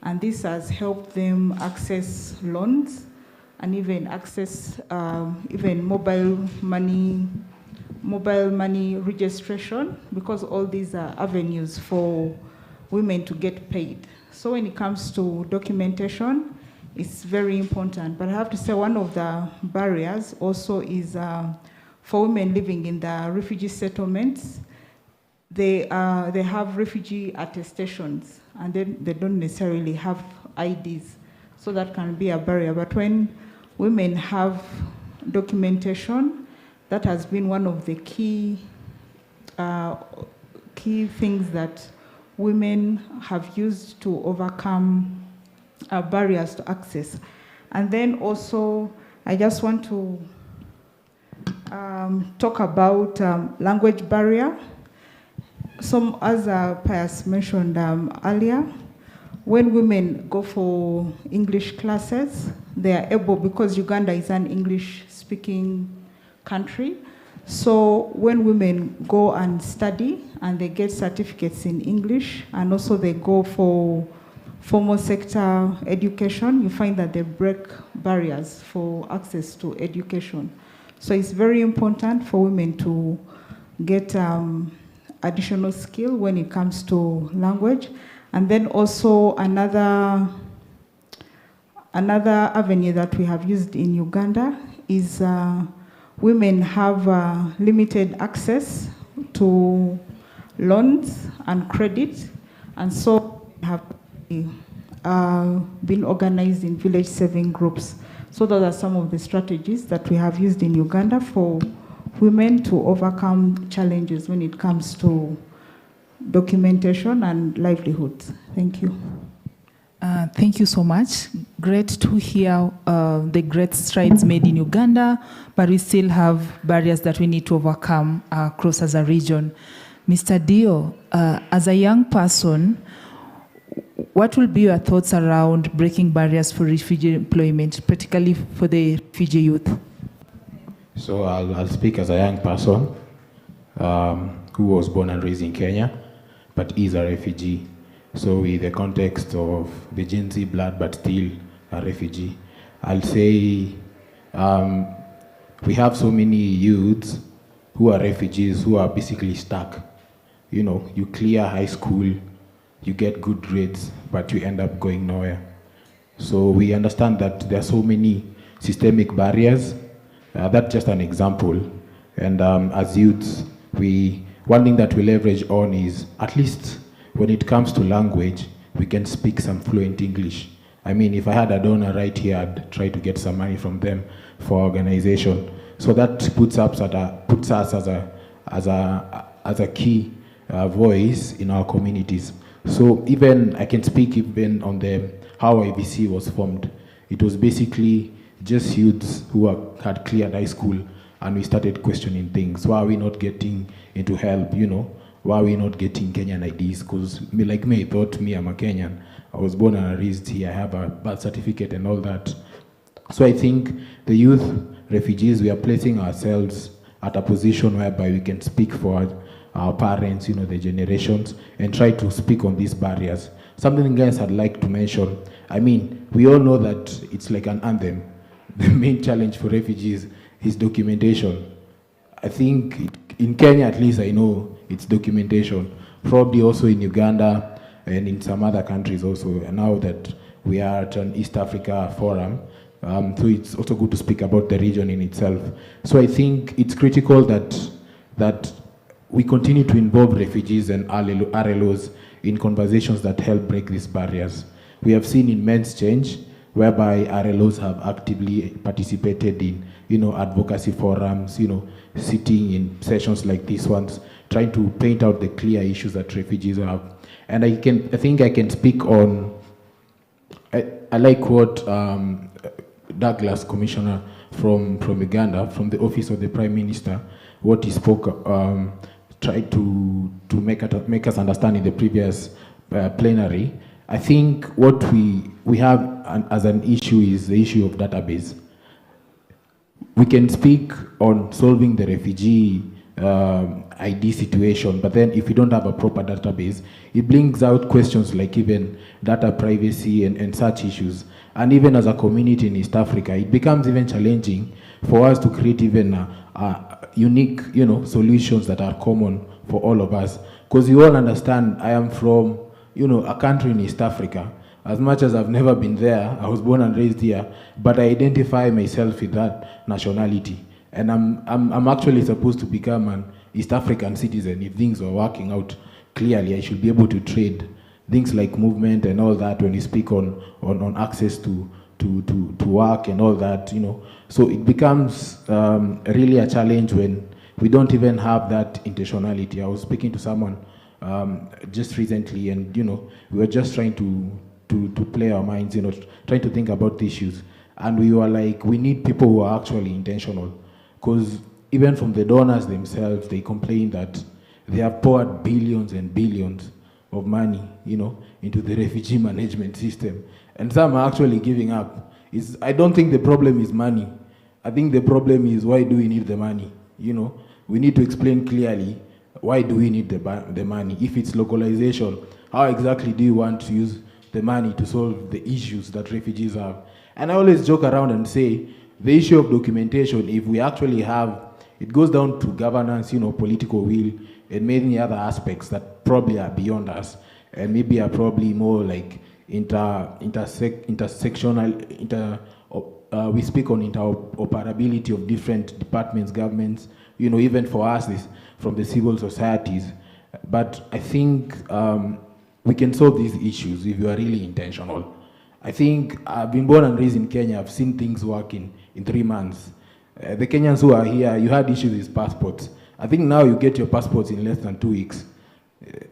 and this has helped them access loans and even access even mobile money registration, because all these are avenues for women to get paid. So when it comes to documentation, it's very important. But I have to say one of the barriers also is for women living in the refugee settlements. They have refugee attestations, and then they don't necessarily have IDs. So that can be a barrier. But when women have documentation, that has been one of the key things that women have used to overcome barriers to access. And then also, I just want to talk about language barrier. As Pius mentioned earlier, when women go for English classes, they are able, because Uganda is an English-speaking country, so when women go and study and they get certificates in English, and also they go for formal sector education, you find that they break barriers for access to education. So it's very important for women to get additional skill when it comes to language. And then also another Another avenue that we have used in Uganda is women have limited access to loans and credit, and so have been organized in village saving groups. So those are some of the strategies that we have used in Uganda for women to overcome challenges when it comes to documentation and livelihoods. Thank you. Thank you so much. Great to hear the great strides made in Uganda, but we still have barriers that we need to overcome across as a region. Mr. Dio, as a young person, what will be your thoughts around breaking barriers for refugee employment, particularly for the refugee youth? So I'll speak as a young person who was born and raised in Kenya, but is a refugee. So with the context of the Gen Z blood, but still a refugee, I'll say we have so many youths who are refugees who are basically stuck. You know, you clear high school, you get good grades, but you end up going nowhere. So we understand that there are so many systemic barriers. That's just an example. And as youths, one thing that we leverage on is, at least when it comes to language, we can speak some fluent English. I mean, if I had a donor right here, I'd try to get some money from them for organization. So that puts us as a key voice in our communities. So even I can speak even on how IVC was formed. It was basically just youths who had cleared high school, and we started questioning things. Why are we not getting into help, you know? Why are we not getting Kenyan IDs? Because like me, I thought I'm a Kenyan. I was born and raised here. I have a birth certificate and all that. So I think the youth refugees, we are placing ourselves at a position whereby we can speak for our parents, you know, the generations, and try to speak on these barriers. Something else I'd like to mention, I mean, we all know that it's like an anthem. The main challenge for refugees is documentation. I think in Kenya, at least I know it's documentation. Probably also in Uganda and in some other countries also. And now that we are at an East Africa forum, so it's also good to speak about the region in itself. So I think it's critical that we continue to involve refugees and RLOs in conversations that help break these barriers. We have seen immense change whereby RLOs have actively participated in, you know, advocacy forums, you know, sitting in sessions like these ones, trying to paint out the clear issues that refugees have. And I think I can speak on, I like what Douglas, Commissioner from Uganda, from the Office of the Prime Minister, what he spoke, tried to make us understand in the previous plenary. I think what we have as an issue is the issue of database. We can speak on solving the refugee ID situation, but then if we don't have a proper database, it brings out questions like even data privacy and such issues. And even as a community in East Africa, it becomes even challenging for us to create even unique, you know, solutions that are common for all of us. Because you all understand, I am from, you know, a country in East Africa. As much as I've never been there, I was born and raised here, but I identify myself with that nationality. And I'm actually supposed to become an East African citizen. If things were working out clearly, I should be able to trade things like movement and all that when you speak on access to work and all that, you know. So it becomes really a challenge when we don't even have that intentionality. I was speaking to someone just recently, and, you know, we were just trying to play our minds, you know, trying to think about the issues. And we were like, we need people who are actually intentional. Because even from the donors themselves, they complain that they have poured billions and billions of money, you know, into the refugee management system. And some are actually giving up. I don't think the problem is money. I think the problem is, why do we need the money? You know, we need to explain clearly, why do we need the money? If it's localization, how exactly do you want to use the money to solve the issues that refugees have? And I always joke around and say, the issue of documentation, if we actually have, it goes down to governance, you know, political will, and many other aspects that probably are beyond us, and maybe are probably more like we speak on interoperability of different departments, governments, even for us from the civil societies. But I think we can solve these issues if you are really intentional. I think I've been born and raised in Kenya. I've seen things work in 3 months. The Kenyans who are here, you had issues with passports. I think now you get your passports in less than 2 weeks.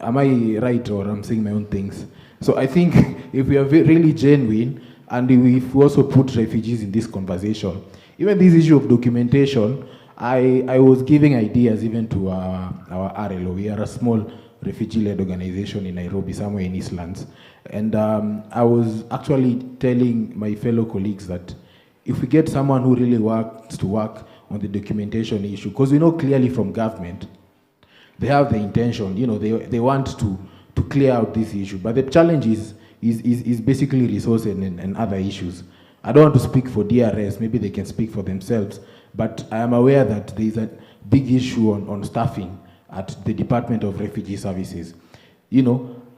Am I right, or I'm saying my own things? So I think if we are really genuine, and if we also put refugees in this conversation, even this issue of documentation, I was giving ideas even to our RLO. We are a small refugee-led organization in Nairobi, somewhere in Eastlands. And I was actually telling my fellow colleagues that if we get someone who really wants to work on the documentation issue, because we know clearly from government, they have the intention, they want to clear out this issue. But the challenge is basically resources and other issues. I don't want to speak for DRS, maybe they can speak for themselves, but I am aware that there is a big issue on staffing at the Department of Refugee Services.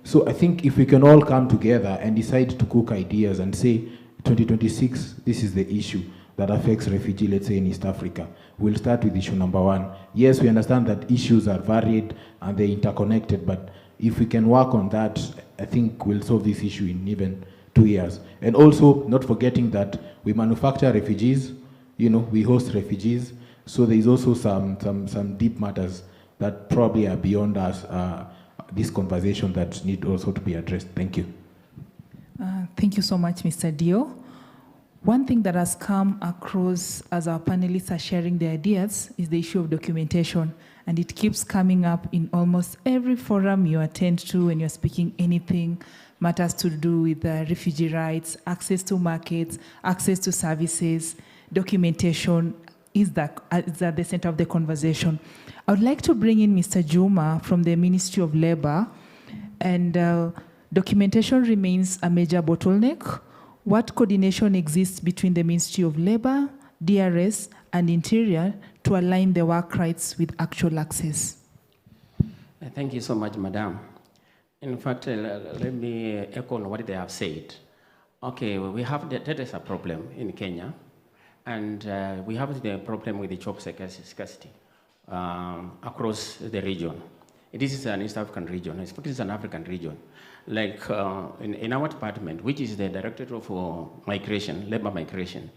So I think if we can all come together and decide to cook ideas and say, 2026, this is the issue that affects refugees, let's say in East Africa. We'll start with issue number 1. Yes, we understand that issues are varied and they're interconnected, but if we can work on that, I think we'll solve this issue in even 2 years. And also, not forgetting that we manufacture refugees, we host refugees, so there's also some deep matters that probably are beyond us, this conversation that need also to be addressed. Thank you. Thank you so much, Mr. Dio. One thing that has come across as our panelists are sharing their ideas is the issue of documentation. And it keeps coming up in almost every forum you attend to when you're speaking anything matters to do with refugee rights, access to markets, access to services. Documentation is at the center of the conversation. I would like to bring in Mr. Juma from the Ministry of Labor. And documentation remains a major bottleneck. What coordination exists between the Ministry of Labor, DRS, and Interior to align the work rights with actual access? Thank you so much, Madam. In fact, let me echo on what they have said. Okay, we have that is a problem in Kenya, and we have the problem with the job scarcity across the region. This is an East African region. It is an African region. Like in our department, which is the Directorate of Migration, Labor Migration,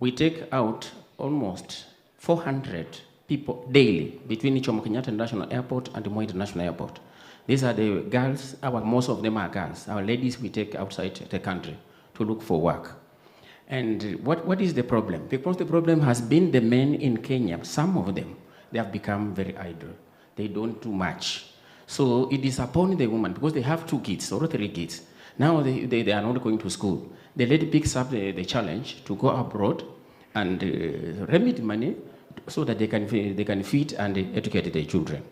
we take out almost 400 people daily between Jomo Kenyatta International Airport and the Moi International Airport. These are the girls, most of them are girls. Our ladies we take outside the country to look for work. And what is the problem? Because the problem has been the men in Kenya, some of them, they have become very idle. They don't do much. So it is upon the woman, because they have 2 kids or 3 kids. Now they are not going to school. The lady picks up the challenge to go abroad and remit money so that they can feed and educate their children.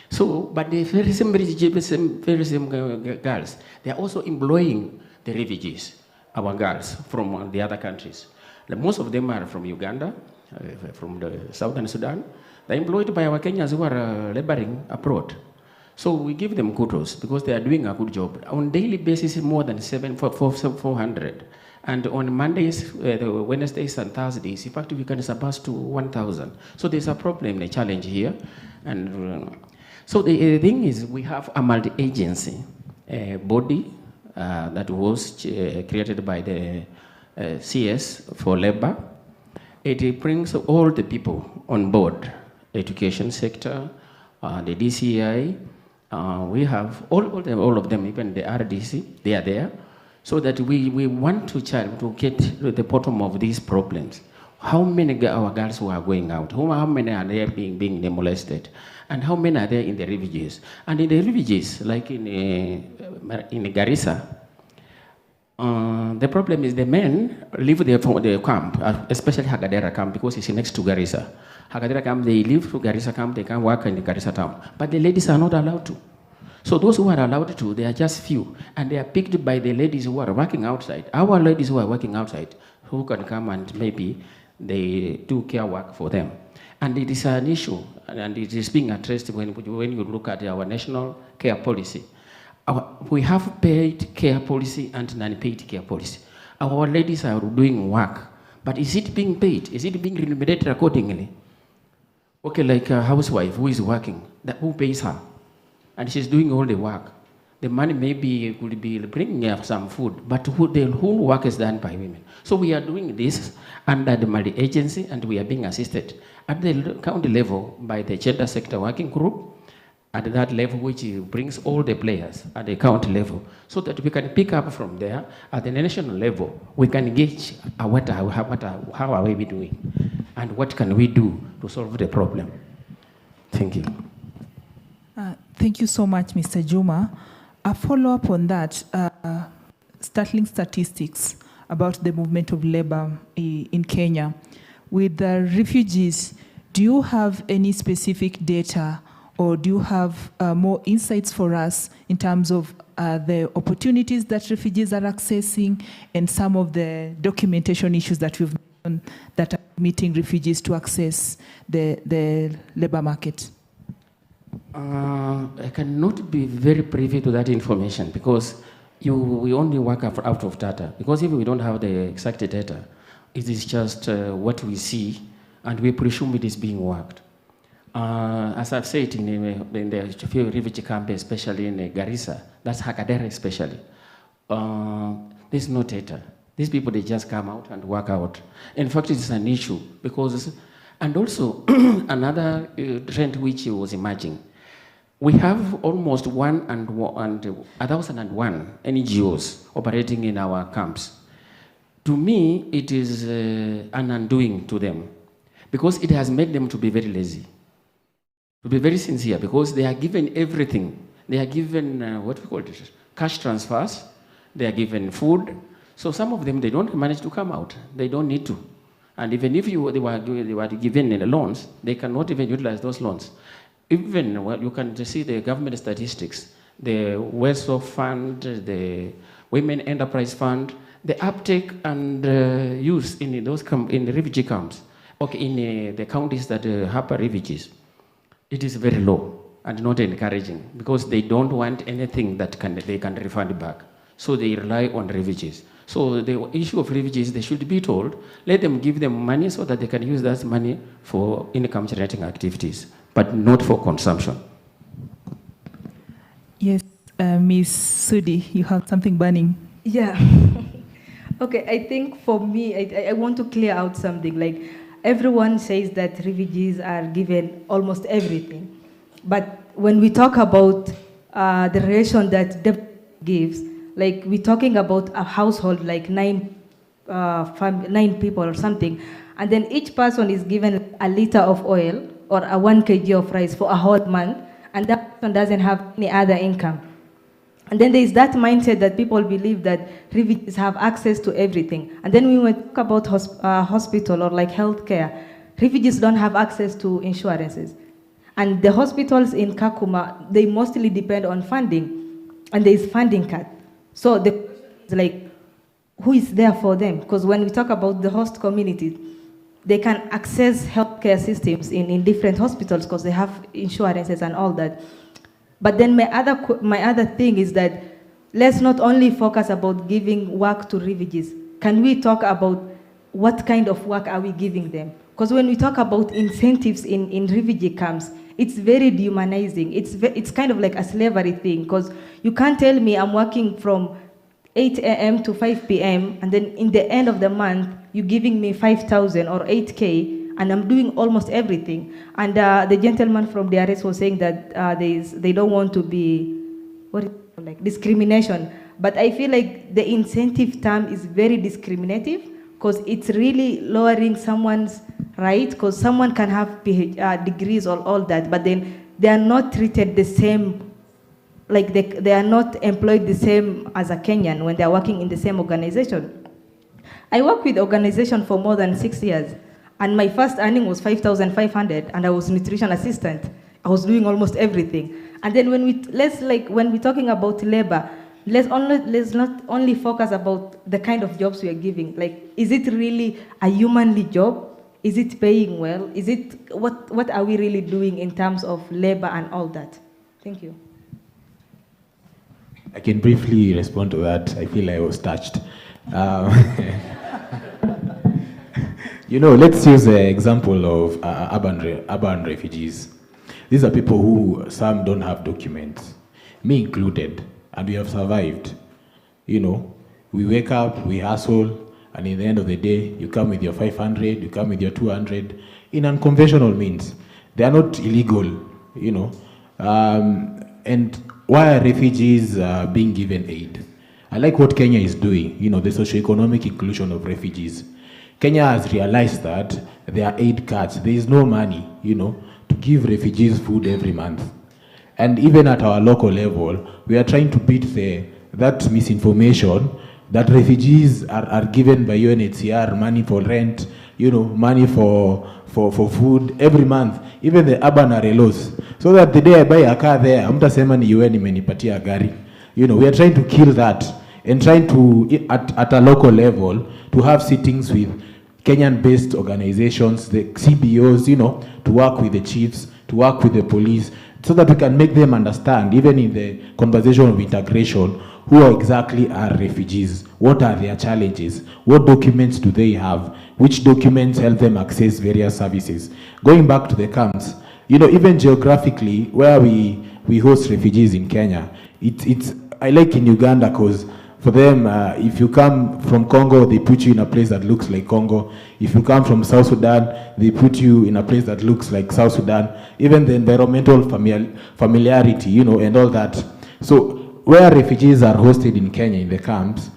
So, but the very same girls, they are also employing the refugees, our girls from the other countries. Most of them are from Uganda, from the southern Sudan. They're employed by our Kenyans who are laboring abroad. So we give them kudos because they are doing a good job. On daily basis, more than 400. And on Mondays, Wednesdays and Thursdays, in fact, we can surpass to 1,000. So there's a problem, a challenge here. And so the thing is, we have a multi-agency body that was created by the CS for labor. It brings all the people on board, education sector, the DCI. We have all of them, even the RDC, they are there, so that we want to get to the bottom of these problems. How many our girls who are going out? How many are there being molested? And how many are there in the refugees? And in the refugees, like in Garissa, the problem is the men leave the camp, especially Hagadera camp, because it's next to Garissa. Hagadera camp, they leave to Garissa camp, they can work in the Garissa town. But the ladies are not allowed to. So those who are allowed to, they are just few. And they are picked by the ladies who are working outside. Our ladies who are working outside, who can come and maybe they do care work for them. And it is an issue, and it is being addressed when you look at our national care policy. We have paid care policy and non-paid care policy. Our ladies are doing work, but is it being paid? Is it being remunerated accordingly? Okay, like a housewife who is working, who pays her? And she's doing all the work. The money maybe could be bringing her some food, but the whole work is done by women. So we are doing this under the Mali agency, and we are being assisted at the county level by the gender sector working group, at that level which brings all the players at the county level, so that we can pick up from there. At the national level, we can gauge how are we doing, and what can we do to solve the problem. Thank you. Thank you so much, Mr. Juma. A follow-up on that, startling statistics about the movement of labor in Kenya. With the refugees, do you have any specific data, or do you have more insights for us in terms of the opportunities that refugees are accessing and some of the documentation issues that we've mentioned that are meeting refugees to access the labor market? I cannot be very privy to that information because we only work out of data. Because if we don't have the exact data, it is just what we see, and we presume it is being worked. As I've said, in the few refugee camps, especially in Garissa, that's Hakadere especially, there's no data. These people, they just come out and work out. In fact, it's an issue because, and also another trend which was emerging, we have almost 1,001 NGOs operating in our camps. To me, it is an undoing to them because it has made them to be very lazy, to be very sincere, because they are given everything. They are given, what we call it, cash transfers. They are given food. So some of them, they don't manage to come out. They don't need to. And even if they were given loans, they cannot even utilize those loans. Even, well, you can see the government statistics, the Wealth Fund, the Women Enterprise Fund, the uptake and use in those in the refugee camps, okay, in the counties that harbor refugees, it is very low and not encouraging because they don't want anything that they can refund back. So they rely on refugees. So the issue of refugees, they should be told, let them give them money so that they can use that money for income generating activities, but not for consumption. Yes, Ms. Sudi, you have something burning. Yeah. Okay, I think for me, I want to clear out something. Like, everyone says that refugees are given almost everything. But when we talk about the relation that the gives, like we're talking about a household, like 9 people or something, and then each person is given a liter of oil or a 1 kg of rice for a whole month, and that person doesn't have any other income. And then there is that mindset that people believe that refugees have access to everything. And then when we talk about hospital or like healthcare, refugees don't have access to insurances. And the hospitals in Kakuma, they mostly depend on funding, and there is funding cut. So the question is like, who is there for them? Because when we talk about the host communities, they can access healthcare systems in different hospitals because they have insurances and all that. But then my other thing is that let's not only focus about giving work to refugees. Can we talk about what kind of work are we giving them? Because when we talk about incentives in refugee camps, it's very dehumanizing. It's kind of like a slavery thing, because you can't tell me I'm working from 8 a.m. to 5 p.m. and then in the end of the month, you're giving me 5,000 or 8K, and I'm doing almost everything. And the gentleman from the DRS was saying that they don't want to be, like discrimination. But I feel like the incentive term is very discriminative, because it's really lowering someone's right, because someone can have degrees or all that, but then they are not treated the same, like they are not employed the same as a Kenyan when they are working in the same organization. I worked with the organization for more than 6 years, and my first earning was 5,500, and I was nutrition assistant. I was doing almost everything. And then when we're talking about labor, let's not only focus about the kind of jobs we are giving. Like, is it really a humanly job? Is it paying well? Is it, what are we really doing in terms of labor and all that? Thank you. I can briefly respond to that. I feel I was touched. You know, let's use the example of urban refugees. These are people who, some don't have documents, me included, and we have survived. You know, we wake up, we hustle, and in the end of the day, you come with your 500, you come with your 200, in unconventional means. They are not illegal, you know. And why are refugees being given aid? I like what Kenya is doing, you know, the socioeconomic inclusion of refugees. Kenya has realized that there are aid cuts. There is no money, you know, to give refugees food every month. And even at our local level, we are trying to beat that misinformation that refugees are given by UNHCR money for rent, you know, money for food every month, even the urban RLOs. So that the day I buy a car there, hamtasema ni UN imenipatia gari. You know, we are trying to kill that and trying to, at a local level, to have sittings with Kenyan-based organizations, the CBOs, you know, to work with the chiefs, to work with the police, so that we can make them understand, even in the conversation of integration, who exactly are refugees, what are their challenges, what documents do they have, which documents help them access various services. Going back to the camps, you know, even geographically, where we host refugees in Kenya, I like in Uganda because for them, if you come from Congo, they put you in a place that looks like Congo. If you come from South Sudan, they put you in a place that looks like South Sudan. Even the environmental familiarity, you know, and all that. So where refugees are hosted in Kenya, in the camps,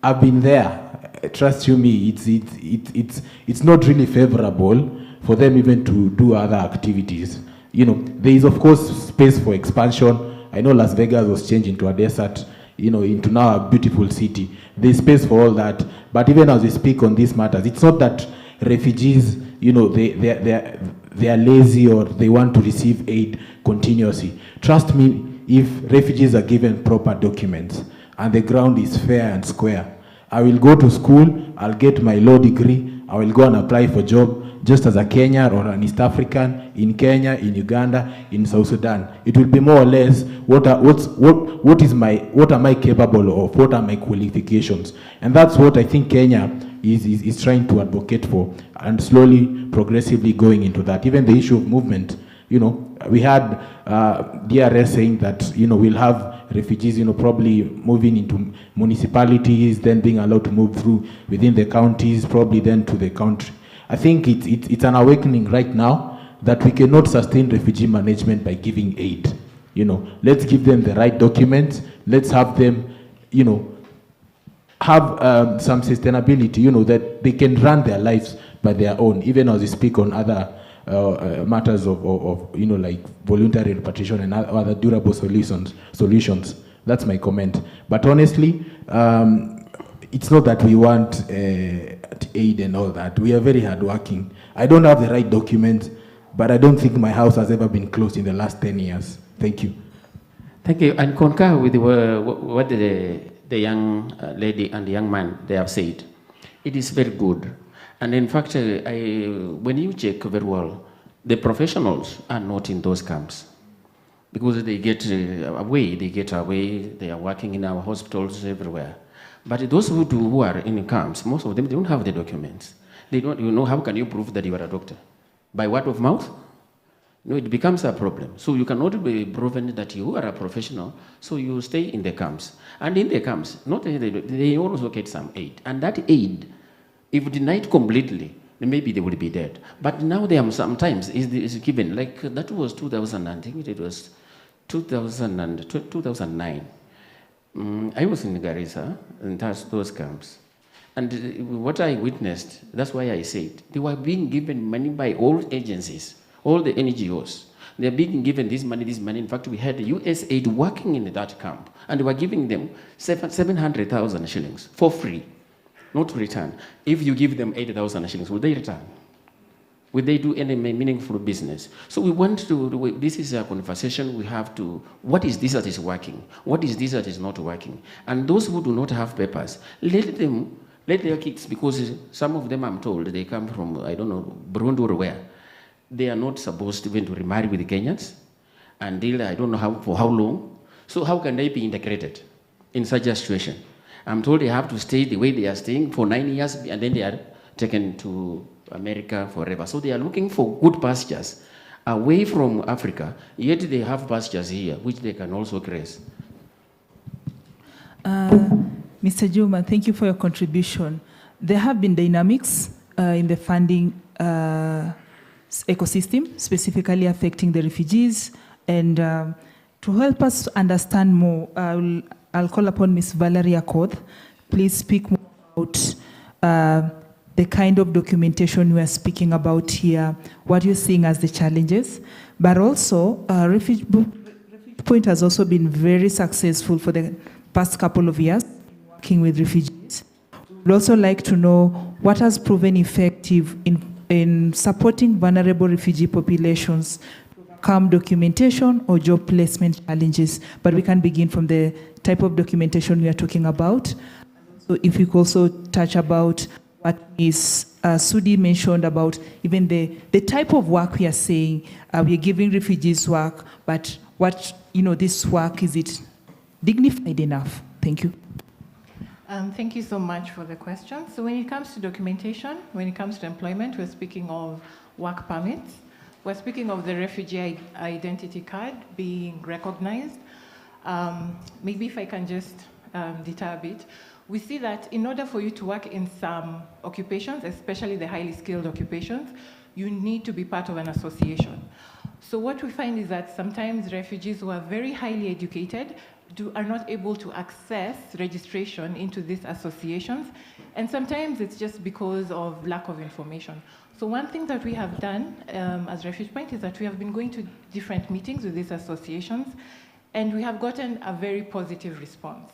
I've been there. Trust you me, it's not really favorable for them even to do other activities. You know, there is of course space for expansion. I know Las Vegas was changed into a desert, you know, into now a beautiful city. There's space for all that. But even as we speak on these matters, it's not that refugees, you know, they are lazy or they want to receive aid continuously. Trust me, if refugees are given proper documents and the ground is fair and square, I will go to school, I'll get my law degree, I will go and apply for job, just as a Kenyan or an East African in Kenya, in Uganda, in South Sudan. It will be more or less what am I capable of, what are my qualifications, and that's what I think Kenya is trying to advocate for, and slowly, progressively going into that. Even the issue of movement, you know, we had DRS saying that, you know, we'll have refugees, you know, probably moving into municipalities, then being allowed to move through within the counties, probably then to the country. I think it's an awakening right now that we cannot sustain refugee management by giving aid. You know, let's give them the right documents. Let's have them, you know, have some sustainability, you know, that they can run their lives by their own, even as we speak on other matters of, you know, like voluntary repatriation and other durable solutions. That's my comment. But honestly, it's not that we want aid and all that. We are very hardworking. I don't have the right documents, but I don't think my house has ever been closed in the last 10 years. Thank you. Thank you. And concur with what the young lady and the young man they have said. It is very good. And in fact, when you check very well, the professionals are not in those camps because they get away. They are working in our hospitals everywhere. But those who are in camps, most of them don't have the documents. They don't, you know, how can you prove that you are a doctor? By word of mouth? No, it becomes a problem. So you cannot be proven that you are a professional, so you stay in the camps. And in the camps, they also get some aid. And that aid, if denied completely, then maybe they would be dead. But now they are sometimes is given, like that was 2000, I think it was 2009. I was in Garissa, and that's those camps. And what I witnessed, that's why I said, they were being given money by all agencies, all the NGOs. They're being given this money. In fact, we had USAID working in that camp, and they were giving them 700,000 shillings for free, not to return. If you give them 80,000 shillings, will they return? Will they do any meaningful business? So we want to, this is a conversation we have to, what is this that is working? What is this that is not working? And those who do not have papers, let their kids, because some of them, I'm told, they come from, I don't know, Burundi or where. They are not supposed even to remarry with the Kenyans until I don't know for how long. So how can they be integrated? in such a situation. I'm told they have to stay the way they are staying for 9 years, and then they are taken to America forever. So they are looking for good pastures away from Africa, yet they have pastures here, which they can also graze. Mr. Juma, thank you for your contribution. There have been dynamics in the funding ecosystem, specifically affecting the refugees. And to help us understand more, I'll call upon Ms. Valerie Akoth. Please speak more about the kind of documentation we are speaking about here, what you're seeing as the challenges. But also, Refugee Point has also been very successful for the past couple of years working with refugees. We'd also like to know what has proven effective in supporting vulnerable refugee populations to overcome documentation or job placement challenges. But we can begin from the type of documentation we are talking about. So if you could also touch about what Ms. Sudi mentioned about even the type of work we are saying, we are giving refugees work, but what, this work, is it dignified enough? Thank you. Thank you so much for the question. So when it comes to documentation, when it comes to employment, we're speaking of work permits. We're speaking of the refugee identity card being recognized. Maybe if I can just deter a bit, we see that in order for you to work in some occupations, especially the highly skilled occupations, you need to be part of an association. So what we find is that sometimes refugees who are very highly educated are not able to access registration into these associations. And sometimes it's just because of lack of information. So one thing that we have done as Refuge Point is that we have been going to different meetings with these associations, and we have gotten a very positive response.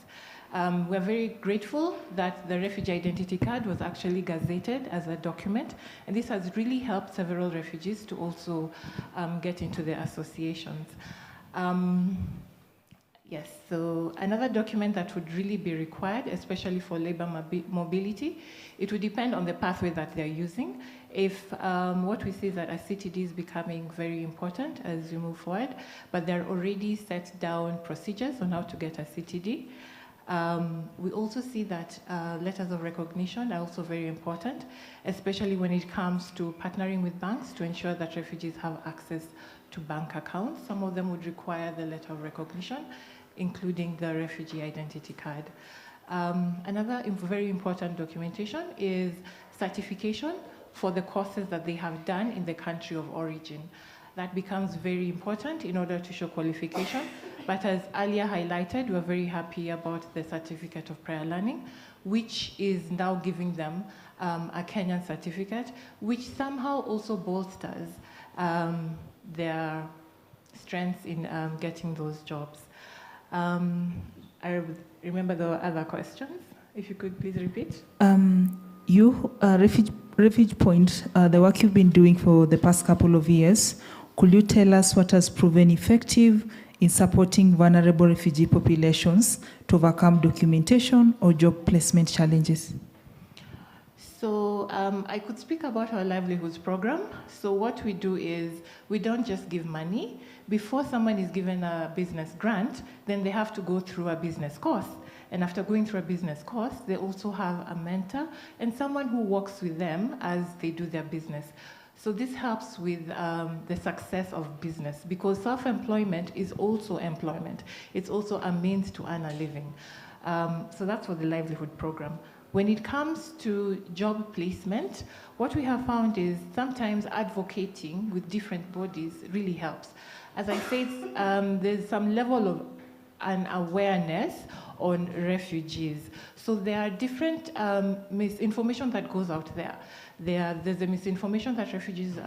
We're very grateful that the refugee identity card was actually gazetted as a document, and this has really helped several refugees to also get into the associations. Yes, so another document that would really be required, especially for labor mobility, it would depend on the pathway that they're using. If what we see is that a CTD is becoming very important as you move forward, but there are already set down procedures on how to get a CTD. We also see that letters of recognition are also very important, especially when it comes to partnering with banks to ensure that refugees have access to bank accounts. Some of them would require the letter of recognition, including the refugee identity card. Another very important documentation is certification for the courses that they have done in the country of origin. That becomes very important in order to show qualification. But as earlier highlighted, we're very happy about the certificate of prior learning, which is now giving them a Kenyan certificate, which somehow also bolsters their strengths in getting those jobs. I remember the other questions. If you could please repeat. Refuge Point, the work you've been doing for the past couple of years, could you tell us what has proven effective in supporting vulnerable refugee populations to overcome documentation or job placement challenges? So I could speak about our livelihoods program. So what we do is we don't just give money. Before someone is given a business grant, then they have to go through a business course. And after going through a business course, they also have a mentor and someone who works with them as they do their business. So this helps with the success of business, because self-employment is also employment. It's also a means to earn a living. So that's for the livelihood program. When it comes to job placement, what we have found is sometimes advocating with different bodies really helps. As I said, there's some level of an awareness on refugees. So there are different misinformation that goes out there. There's a misinformation that refugees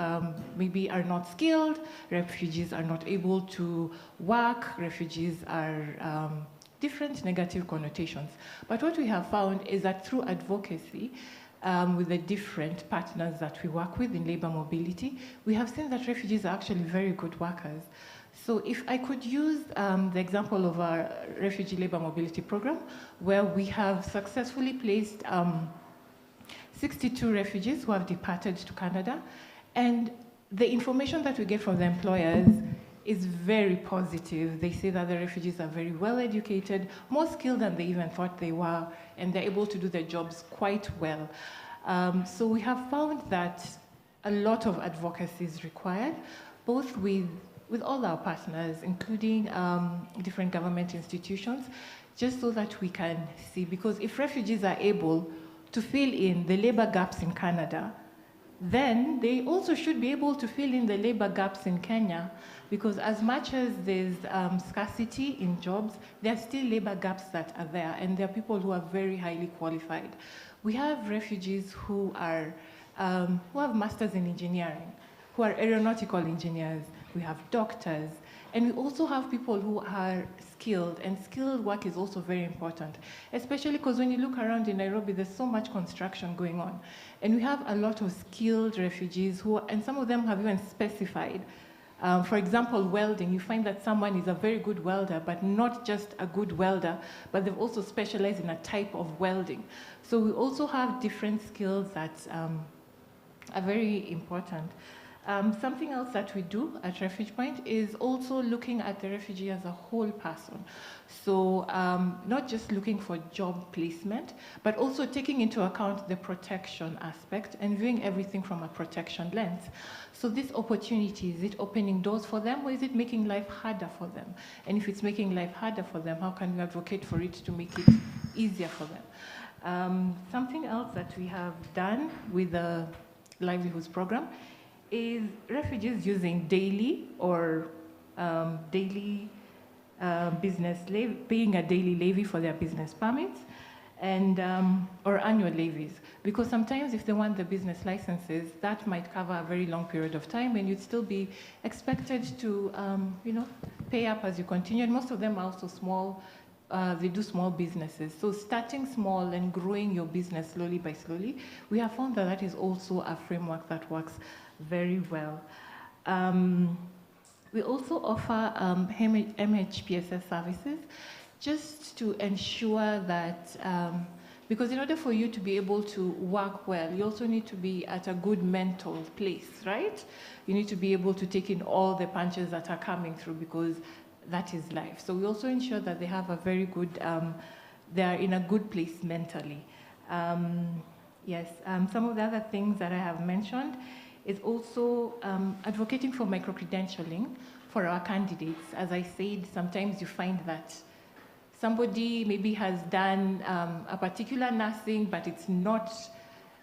maybe are not skilled, refugees are not able to work, refugees are different negative connotations. But what we have found is that through advocacy, with the different partners that we work with in labor mobility, we have seen that refugees are actually very good workers. So if I could use the example of our refugee labor mobility program, where we have successfully placed 62 refugees who have departed to Canada, and the information that we get from the employers is very positive. They say that the refugees are very well educated, more skilled than they even thought they were, and they're able to do their jobs quite well. So we have found that a lot of advocacy is required, both with all our partners, including different government institutions, just so that we can see, because if refugees are able to fill in the labor gaps in Canada, then they also should be able to fill in the labor gaps in Kenya, because as much as there's scarcity in jobs, there are still labor gaps that are there, and there are people who are very highly qualified. We have refugees who have masters in engineering, who are aeronautical engineers. We have doctors, and we also have people who are skilled, and skilled work is also very important, especially because when you look around in Nairobi, there's so much construction going on. And we have a lot of skilled refugees and some of them have even specified. For example, welding, you find that someone is a very good welder, but not just a good welder, but they've also specialized in a type of welding. So we also have different skills that are very important. Something else that we do at Refuge Point is also looking at the refugee as a whole person. So not just looking for job placement, but also taking into account the protection aspect and viewing everything from a protection lens. So this opportunity, is it opening doors for them, or is it making life harder for them? And if it's making life harder for them, how can we advocate for it to make it easier for them? Something else that we have done with the Livelihoods program is refugees using daily or business levy, paying a daily levy for their business permits, and or annual levies, because sometimes if they want the business licenses, that might cover a very long period of time, and you'd still be expected to pay up as you continue. And most of them are also small. They do small businesses. So starting small and growing your business slowly by slowly, we have found that that is also a framework that works very well. We also offer MHPSS services just to ensure that, because in order for you to be able to work well, you also need to be at a good mental place, right? You need to be able to take in all the punches that are coming through, because that is life. So we also ensure that they have a very good, they are in a good place mentally. Yes, some of the other things that I have mentioned is also advocating for micro-credentialing for our candidates. As I said, sometimes you find that somebody maybe has done a particular nursing, but it's not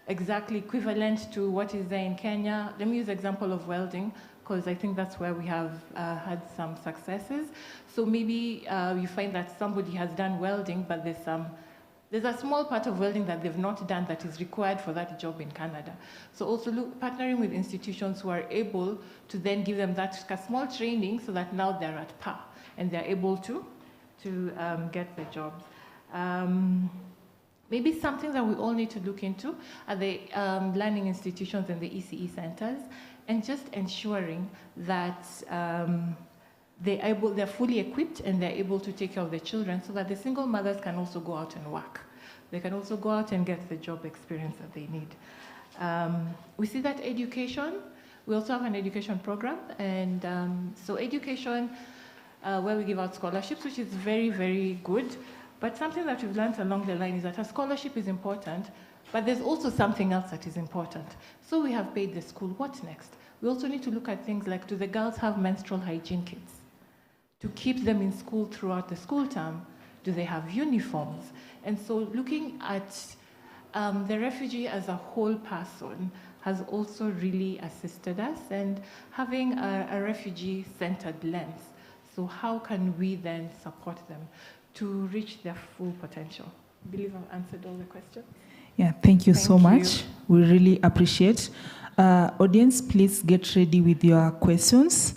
exactly equivalent to what is there in Kenya. Let me use the example of welding, because I think that's where we have had some successes. So maybe you find that somebody has done welding, but there's a small part of welding that they've not done that is required for that job in Canada. So also partnering with institutions who are able to then give them that small training so that now they're at par and they're able to get the jobs. Maybe something that we all need to look into are the learning institutions and the ECE centers, and just ensuring that they're fully equipped and they're able to take care of their children, so that the single mothers can also go out and work. They can also go out and get the job experience that they need. We see that education, we also have an education program, and so education, where we give out scholarships, which is very, very good. But something that we've learned along the line is that a scholarship is important, but there's also something else that is important. So we have paid the school. What's next? We also need to look at things like, do the girls have menstrual hygiene kits to keep them in school throughout the school term? Do they have uniforms? And so looking at the refugee as a whole person has also really assisted us, and having a refugee-centered lens. So how can we then support them to reach their full potential? I believe I've answered all the questions. Yeah, thank you so much. We really appreciate. Audience, please get ready with your questions.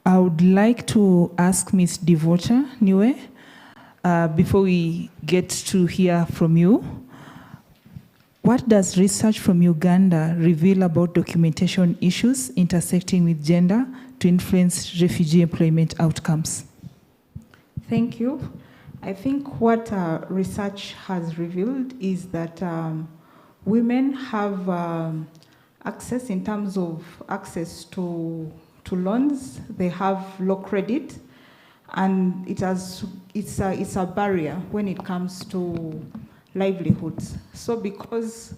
I would like to ask Ms. Devota Niwe, before we get to hear from you, what does research from Uganda reveal about documentation issues intersecting with gender to influence refugee employment outcomes? Thank you. I think what research has revealed is that women have access in terms of access to to loans. They have low credit, and it's a barrier when it comes to livelihoods. So because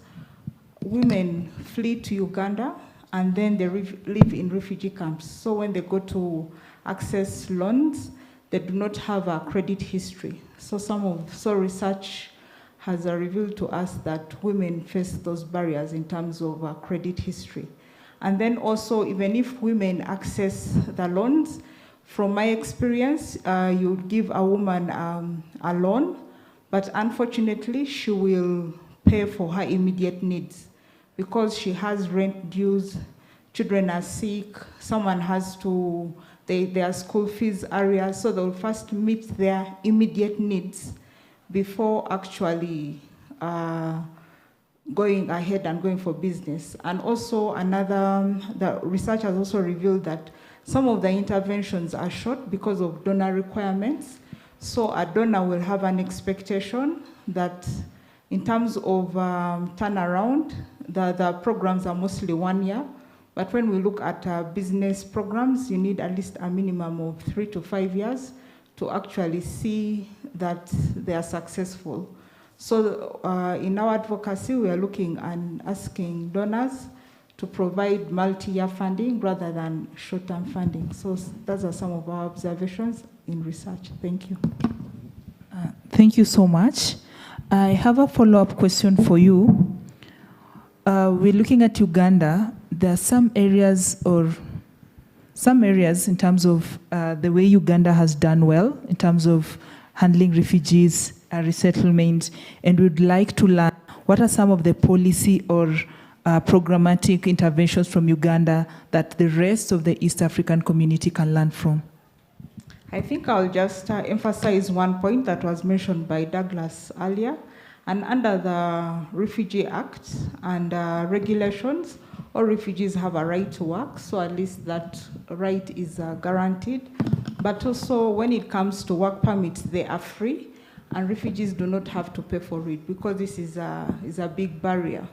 women flee to Uganda and then they live in refugee camps, so when they go to access loans, they do not have a credit history. So research has revealed to us that women face those barriers in terms of credit history. And then also, even if women access the loans, from my experience, you give a woman a loan, but unfortunately, she will pay for her immediate needs because she has rent dues, children are sick, someone has to, their school fees areas, so they'll first meet their immediate needs before actually going ahead and going for business. And also the research has also revealed that some of the interventions are short because of donor requirements. So a donor will have an expectation that in terms of turnaround, the programs are mostly 1 year. But when we look at business programs, you need at least a minimum of 3 to 5 years to actually see that they are successful. So in our advocacy, we are looking and asking donors to provide multi-year funding rather than short-term funding. So those are some of our observations in research. Thank you. Thank you so much. I have a follow-up question for you. We're looking at Uganda. There are some areas in terms of the way Uganda has done well in terms of handling refugees, resettlement, and we'd like to learn what are some of the policy or programmatic interventions from Uganda that the rest of the East African community can learn from. I think I'll just emphasize one point that was mentioned by Douglas earlier. And under the Refugee Act and regulations, all refugees have a right to work, so at least that right is guaranteed. But also when it comes to work permits, they are free, and refugees do not have to pay for it because this is a big barrier.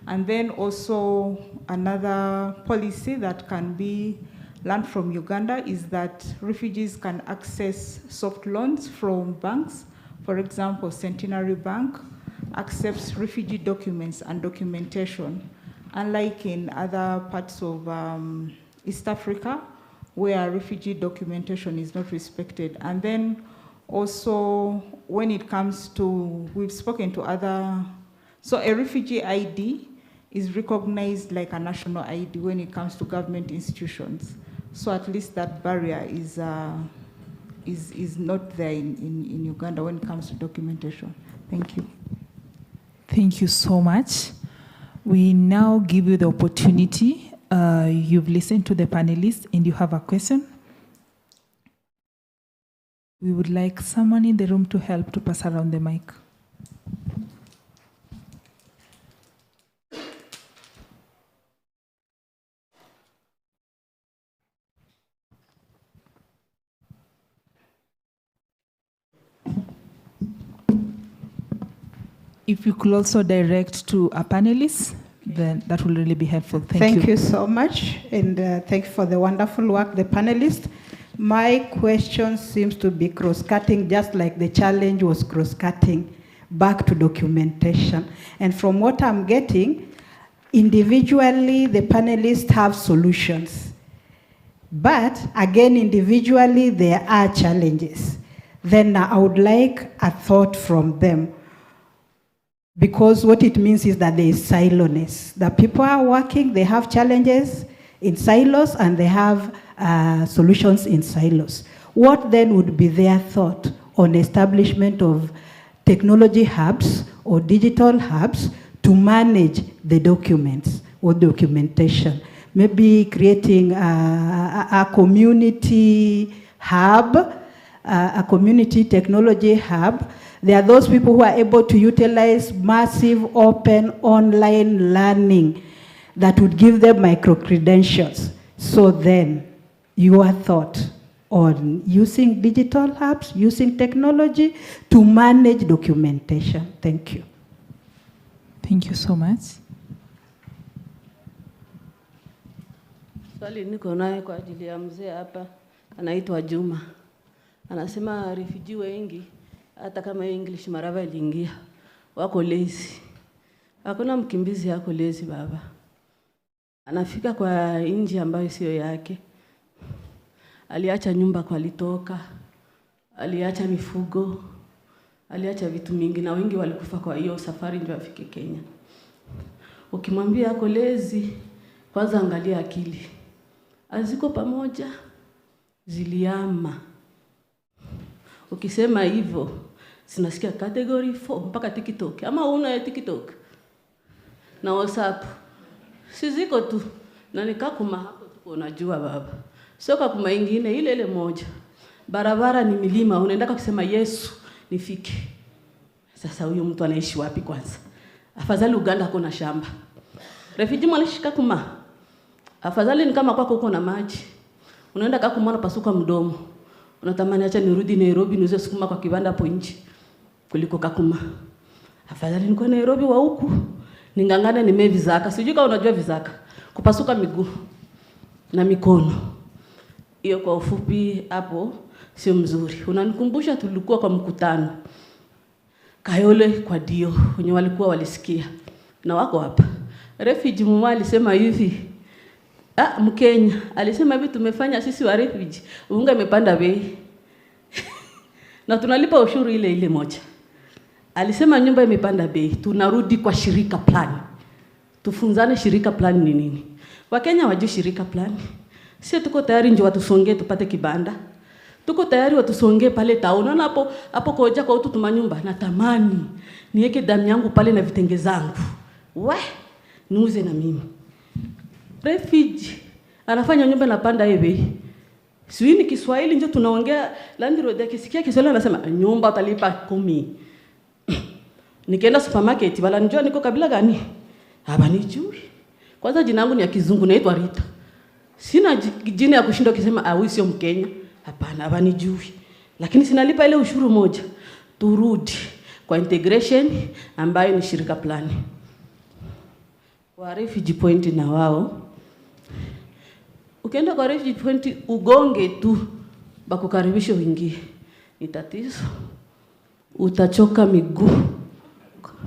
And then also another policy that can be learned from Uganda is that refugees can access soft loans from banks. For example, Centenary Bank accepts refugee documents and documentation, unlike in other parts of East Africa, where refugee documentation is not respected. And then also, when it comes to, we've spoken to other, so a refugee ID is recognized like a national ID when it comes to government institutions. So at least that barrier is not there in Uganda when it comes to documentation. Thank you. Thank you so much. We now give you the opportunity. You've listened to the panelists and you have a question. We would like someone in the room to help to pass around the mic. If you could also direct to a panelist, then that will really be helpful. Thank you so much, and thank you for the wonderful work, the panelists. My question seems to be cross-cutting, just like the challenge was cross-cutting back to documentation. And from what I'm getting, individually, the panelists have solutions. But again, individually, there are challenges. Then I would like a thought from them. Because what it means is that there is siloness. The people are working, they have challenges in silos, and they have solutions in silos. What then would be their thought on establishment of technology hubs or digital hubs to manage the documents or documentation? Maybe creating a community hub, a community technology hub. There are those people who are able to utilize massive open online learning that would give them micro-credentials. So then, your thought on using digital hubs, using technology to manage documentation. Thank you. Thank you so much. Swali niko naye kwa ajili ya mzee hapa, anaitwa Juma. Anasema refugee wengi hata kama English marava iliingia wako lazy. Hakuna mkimbizi yako lazy baba. Anafika kwa nchi ambayo sio yake. Aliacha nyumba kwa alitoka. Aliacha mifugo. Aliacha vitu mingi na wengi walikufa kwa hiyo safari ndio afike Kenya. Ukimwambia yako lazy, kwanza angalia akili. Aziko pamoja ziliama. Ukisema hivyo, sinasikia category 4 mpaka TikTok. Ama una TikTok na WhatsApp. Siziko tu. Na nikakuma hapo tuko unajua baba. Sio kakuma ingine ile moja. Barabara ni milima, unaendaka kusema Yesu nifike. Sasa huyo mtu anaishi wapi kwanza? Afadhali Uganda kuna shamba. Refugee mwanashika kuma. Afadhali ni kama kwako uko na maji. Unaenda kakumana pasuka mdomo. Unatamani acha nirudi Nairobi niuze sukuma kwa kibanda hapo nje kuliko kakuma. Afadhali niko Nairobi wa huku. Ningangane nime vizaka. Sijui kama unajua vizaka. Kupasuka miguu na mikono. Hiyo kwa ufupi hapo sio mzuri. Unanikumbusha tulikuwa kwa mkutano. Kayole kwa Dio wenye walikuwa walisikia. Na wako hapa. Refugee mmoja alisema hivi. Mkenya alisema hivi tumefanya sisi wa refugee unga imepanda bei. Na tunalipa ushuru ile moja. Alisema nyumba imepanda bei, tunarudi kwa shirika plan. Tufunzane shirika plan ni nini? Wakenya wajue shirika plan. Sisi tuko tayari nje watusongee tupate kibanda. Tuko tayari watusongee pale town. Unaona hapo koja kwa utu tumanyumba natamani niweke damu yangu pale na vitenge zangu. Niuze na mimi. Refugee anafanya nyumba inapanda hivi. Sio ni Kiswahili ndio tunaongea landlord akisikia Kiswahili anasema nyumba utalipa 10. Nikaenda supermarket wala njoo niko kabila gani? Habanijui. Kwanza jina langu ni ya Kizungu naitwa Rita. Sina jina ya kushinda ukisema huyu sio Mkenya. Hapana, habanijui. Lakini sinalipa ile ushuru moja. Turudi kwa integration ambayo ni shirika plani. Wa refugee point na wao. Ukienda kwa refugee point ugonge tu bakukaribisha wingi. Ni tatizo. Utachoka miguu.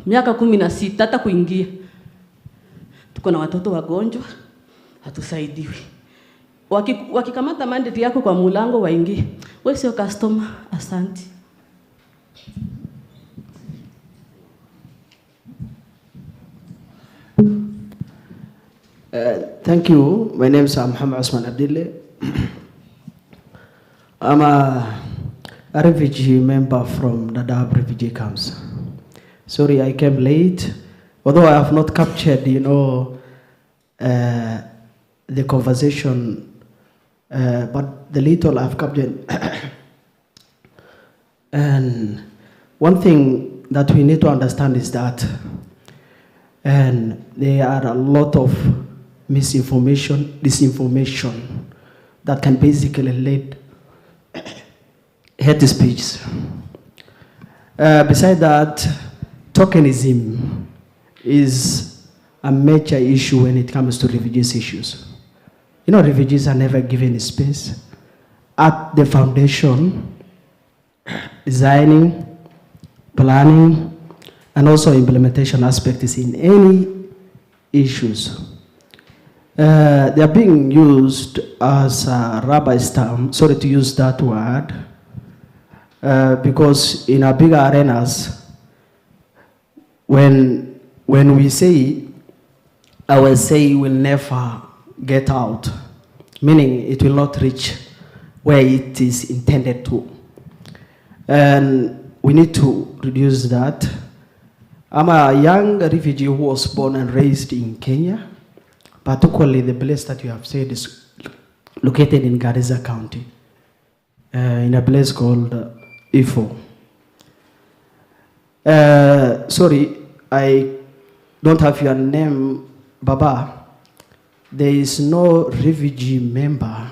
Miaka 16 hata kuingia. Tuko na watoto wagonjwa, hatusaidiwi. Wakikamata mandate yako kwa mulango waingie. Wewe sio customer, asante. Thank you. My name is Muhammad Osman Abdille. I'm a refugee member from Dadaab refugee camps. Sorry, I came late. Although I have not captured, the conversation, but the little I've captured. And one thing that we need to understand is that, and there are a lot of misinformation, disinformation that can basically lead hate speech. Besides that, tokenism is a major issue when it comes to refugees issues. Refugees are never given space at the foundation, designing, planning, and also implementation aspects in any issues. They are being used as a rubber stamp, sorry to use that word, because in our bigger arenas, when we say, our say will never get out, meaning it will not reach where it is intended to. And we need to reduce that. I'm a young refugee who was born and raised in Kenya, particularly the place that you have said is located in Garissa County, in a place called Ifo. Sorry, I don't have your name, Baba. There is no refugee member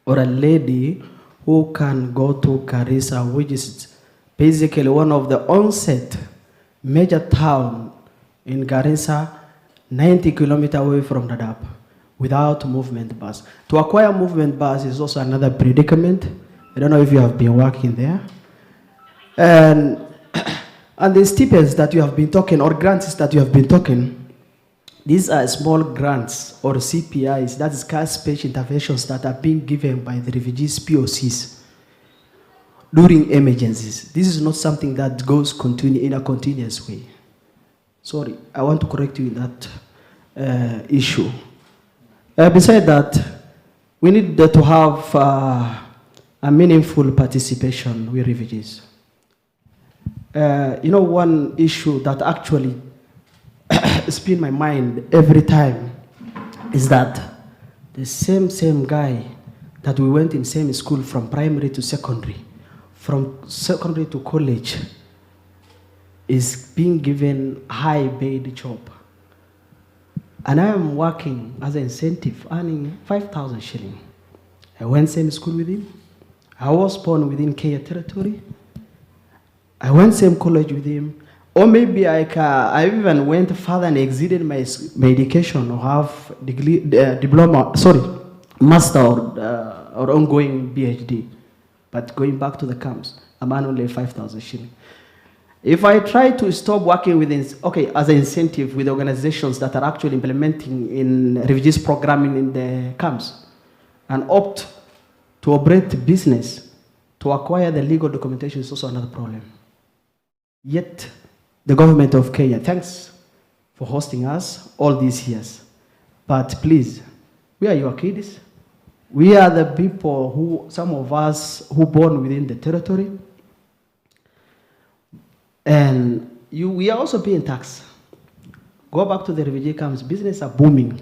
or a lady who can go to Garissa, which is basically one of the onset major town in Garissa, 90 kilometers away from Dadaab, without movement bus. To acquire movement bus is also another predicament. I don't know if you have been working there. And the stipends that you have been talking, or grants that you have been talking, these are small grants or CPIs, that is cash special interventions that are being given by the refugees POCs during emergencies. This is not something that goes in a continuous way. Sorry, I want to correct you in that issue. Besides that, we need to have a meaningful participation with refugees. You know, one issue that actually spin my mind every time is that the same guy that we went in same school from primary to secondary, from secondary to college, is being given high paid job. And I am working as an incentive, earning 5,000 shillings. I went same school with him. I was born within Kenya territory. I went same college with him. Or maybe I even went further and exceeded my education or have master or ongoing PhD. But going back to the camps, I'm earning only 5,000 shillings. If I try to stop working as an incentive with organizations that are actually implementing in refugees programming in the camps and opt to operate business to acquire the legal documentation is also another problem. Yet, the government of Kenya, thanks for hosting us all these years. But please, we are your kids. We are the people some of us who born within the territory. And we are also paying tax. Go back to the refugee camps, business are booming.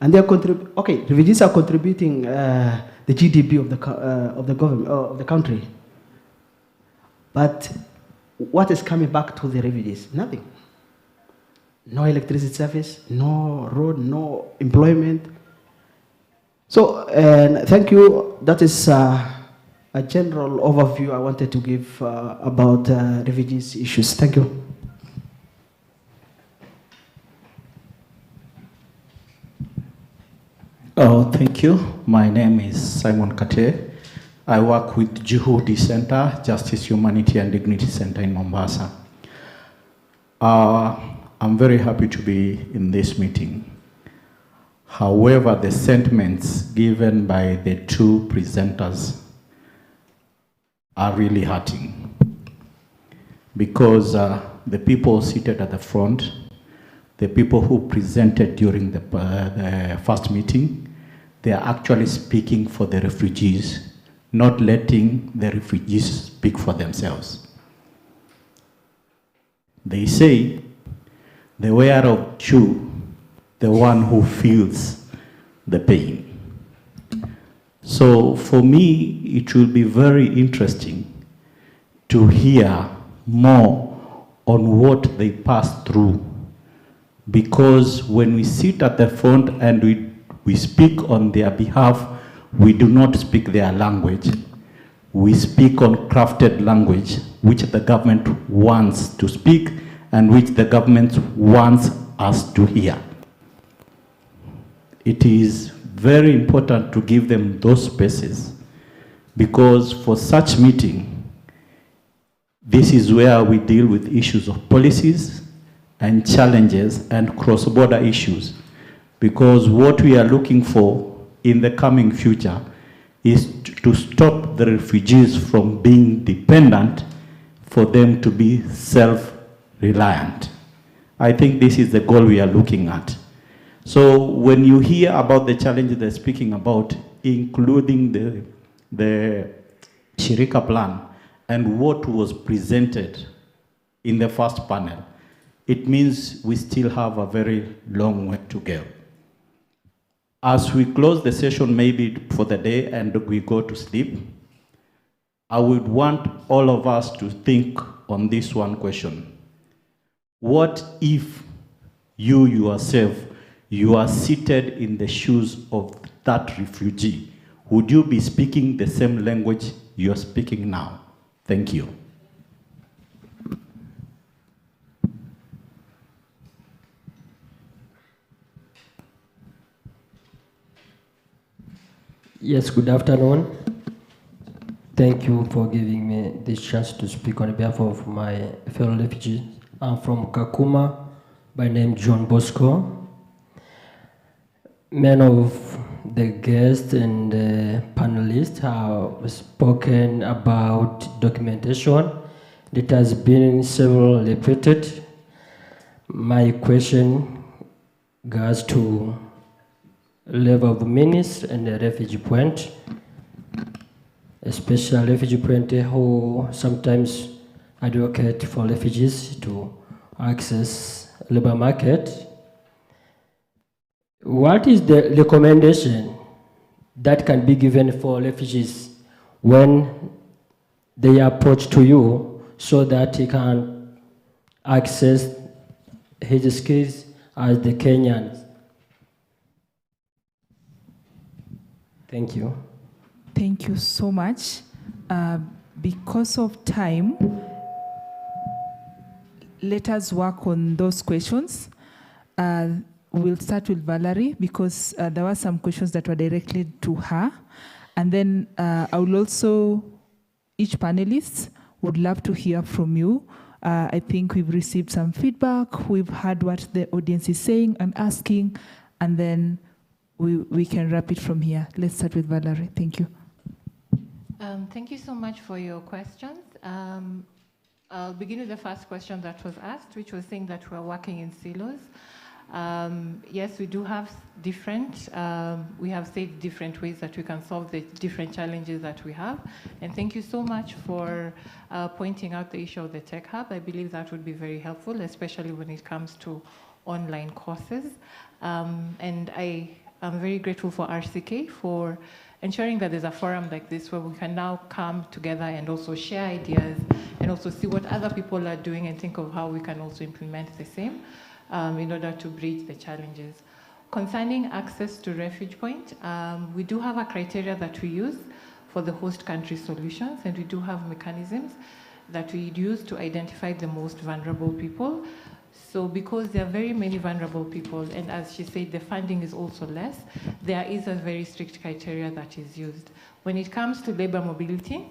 And they are refugees are contributing the GDP of the government, of the country. But what is coming back to the refugees? Nothing. No electricity service, no road, no employment. So, thank you. That is a general overview I wanted to give about refugees issues. Thank you. Oh, thank you. My name is Simon Kate. I work with Juhudi Center, Justice, Humanity and Dignity Center in Mombasa. I'm very happy to be in this meeting. However, the sentiments given by the two presenters are really hurting, because the people seated at the front, the people who presented during the first meeting, they are actually speaking for the refugees, not letting the refugees speak for themselves. They say, the wearer of shoe, the one who feels the pain. So for me, it will be very interesting to hear more on what they pass through. Because when we sit at the front and we speak on their behalf, we do not speak their language. We speak on crafted language, which the government wants to speak and which the government wants us to hear. It is very important to give them those spaces, because for such meeting, this is where we deal with issues of policies and challenges and cross-border issues. Because what we are looking for in the coming future is to stop the refugees from being dependent, for them to be self-reliant. I think this is the goal we are looking at. So when you hear about the challenges they're speaking about, including the Shirika plan and what was presented in the first panel, it means we still have a very long way to go. As we close the session maybe for the day and we go to sleep, I would want all of us to think on this one question. What if you yourself, you are seated in the shoes of that refugee? Would you be speaking the same language you're speaking now? Thank you. Yes, good afternoon. Thank you for giving me this chance to speak on behalf of my fellow refugees. I'm from Kakuma, by name John Bosco. Many of the guests and the panelists have spoken about documentation. It has been several repeated. My question goes to level of menace and the refugee point, especially refugee point who sometimes advocate for refugees to access labor market. What is the recommendation that can be given for refugees when they approach to you so that he can access his skills as the Kenyans? Thank you. Thank you so much. Because of time, let us work on those questions. We'll start with Valerie because there were some questions that were directly to her. And then I will also, each panelist would love to hear from you. I think we've received some feedback. We've heard what the audience is saying and asking, and then we can wrap it from here. Let's start with Valerie. Thank you. Thank you so much for your questions. I'll begin with the first question that was asked, which was saying that we're working in silos. Yes, we do have we have said different ways that we can solve the different challenges that we have. And thank you so much for pointing out the issue of the Tech Hub. I believe that would be very helpful, especially when it comes to online courses. And I'm very grateful for RCK for ensuring that there's a forum like this where we can now come together and also share ideas and also see what other people are doing and think of how we can also implement the same in order to bridge the challenges. Concerning access to Refuge Point, we do have a criteria that we use for the host country solutions, and we do have mechanisms that we use to identify the most vulnerable people. So because there are very many vulnerable people, and as she said, the funding is also less, there is a very strict criteria that is used. When it comes to labor mobility,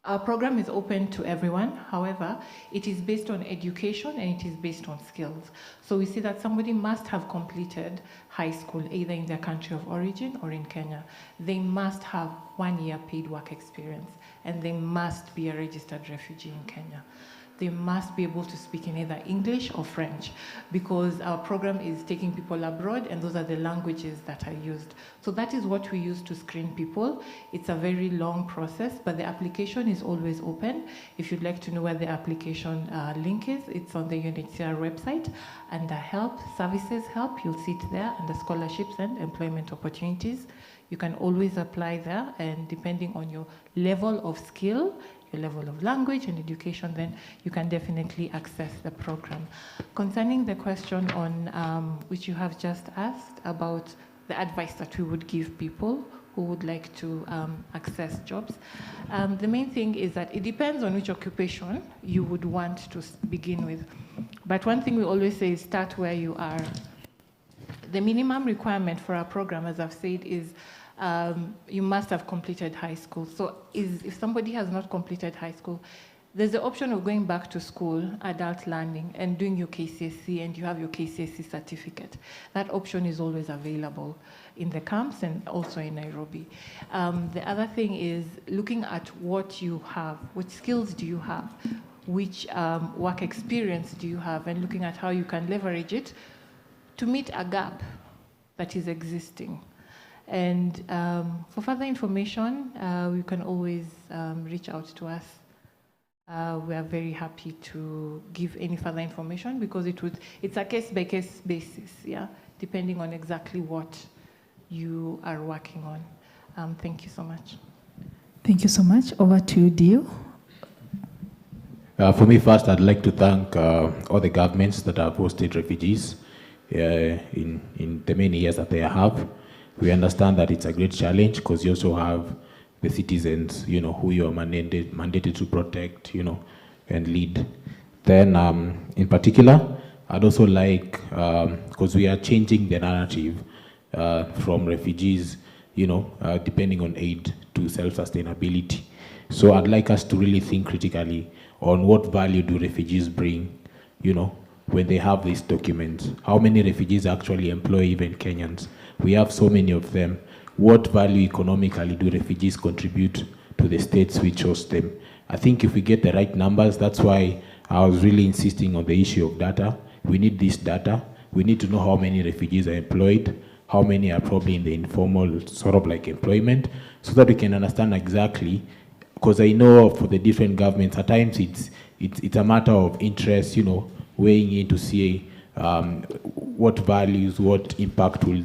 our program is open to everyone. However, it is based on education and it is based on skills. So we see that somebody must have completed high school, either in their country of origin or in Kenya. They must have 1 year paid work experience, and they must be a registered refugee in Kenya. They must be able to speak in either English or French, because our program is taking people abroad and those are the languages that are used. So that is what we use to screen people. It's a very long process, but the application is always open. If you'd like to know where the application link is, it's on the UNHCR website. Under help, services help, you'll see it there, under scholarships and employment opportunities. You can always apply there, and depending on your level of skill, your level of language and education, then you can definitely access the program. Concerning the question on which you have just asked about the advice that we would give people who would like to access jobs, the main thing is that it depends on which occupation you would want to begin with. But one thing we always say is start where you are. The minimum requirement for our program, as I've said, is you must have completed high school. So if somebody has not completed high school, there's the option of going back to school, adult learning, and doing your KCSE, and you have your KCSE certificate. That option is always available in the camps and also in Nairobi. The other thing is looking at what you have, what skills do you have, which work experience do you have, and looking at how you can leverage it to meet a gap that is existing. And for further information, you can always reach out to us. We are very happy to give any further information because it's a case-by-case basis, yeah, depending on exactly what you are working on. Thank you so much. Thank you so much. Over to you, Dio. For me, first, I'd like to thank all the governments that have hosted refugees in the many years that they have. We understand that it's a great challenge because you also have the citizens, who you are mandated to protect, and lead. Then, in particular, I'd also like, because we are changing the narrative from refugees depending on aid to self-sustainability. So I'd like us to really think critically on what value do refugees bring, when they have these documents. How many refugees actually employ even Kenyans? We have so many of them. What value economically do refugees contribute to the states which host them? I think if we get the right numbers, that's why I was really insisting on the issue of data. We need this data. We need to know how many refugees are employed, how many are probably in the informal sort of like employment, so that we can understand exactly, because I know for the different governments, at times it's a matter of interest, weighing in to see what values, what impact will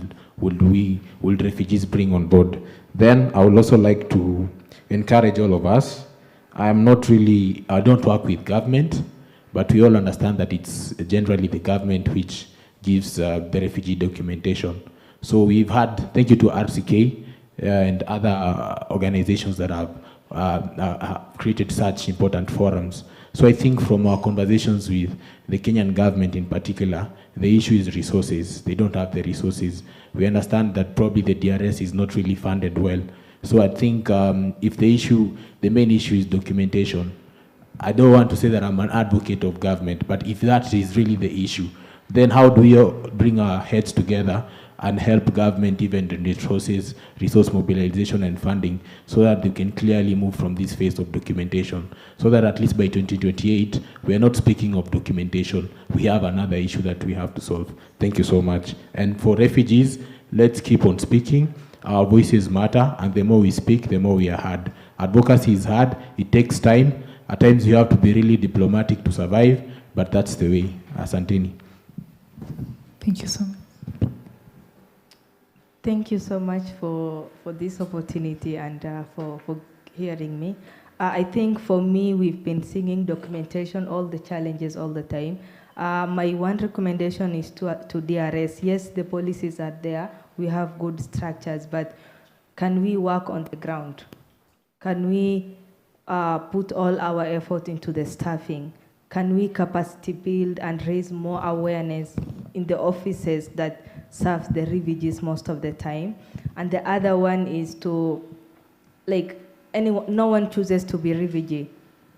refugees bring on board. Then I would also like to encourage all of us. I don't work with government, but we all understand that it's generally the government which gives the refugee documentation. So we've had, thank you to RCK and other organizations that have created such important forums. So I think from our conversations with the Kenyan government in particular, the issue is resources. They don't have the resources. We understand that probably the DRS is not really funded well. So I think if the main issue is documentation, I don't want to say that I'm an advocate of government, but if that is really the issue, then how do we bring our heads together and help government even in resource mobilization and funding, so that they can clearly move from this phase of documentation, so that at least by 2028, we are not speaking of documentation. We have another issue that we have to solve. Thank you so much. And for refugees, let's keep on speaking. Our voices matter, and the more we speak, the more we are heard. Advocacy is hard. It takes time. At times you have to be really diplomatic to survive, but that's the way. Asanteni. Thank you so much. Thank you so much for this opportunity and for hearing me. I think for me, we've been singing documentation, all the challenges all the time. My one recommendation is to DRS. Yes, the policies are there. We have good structures, but can we work on the ground? Can we put all our effort into the staffing? Can we capacity build and raise more awareness in the offices that serve the refugees most of the time? And the other one is to, no one chooses to be refugee.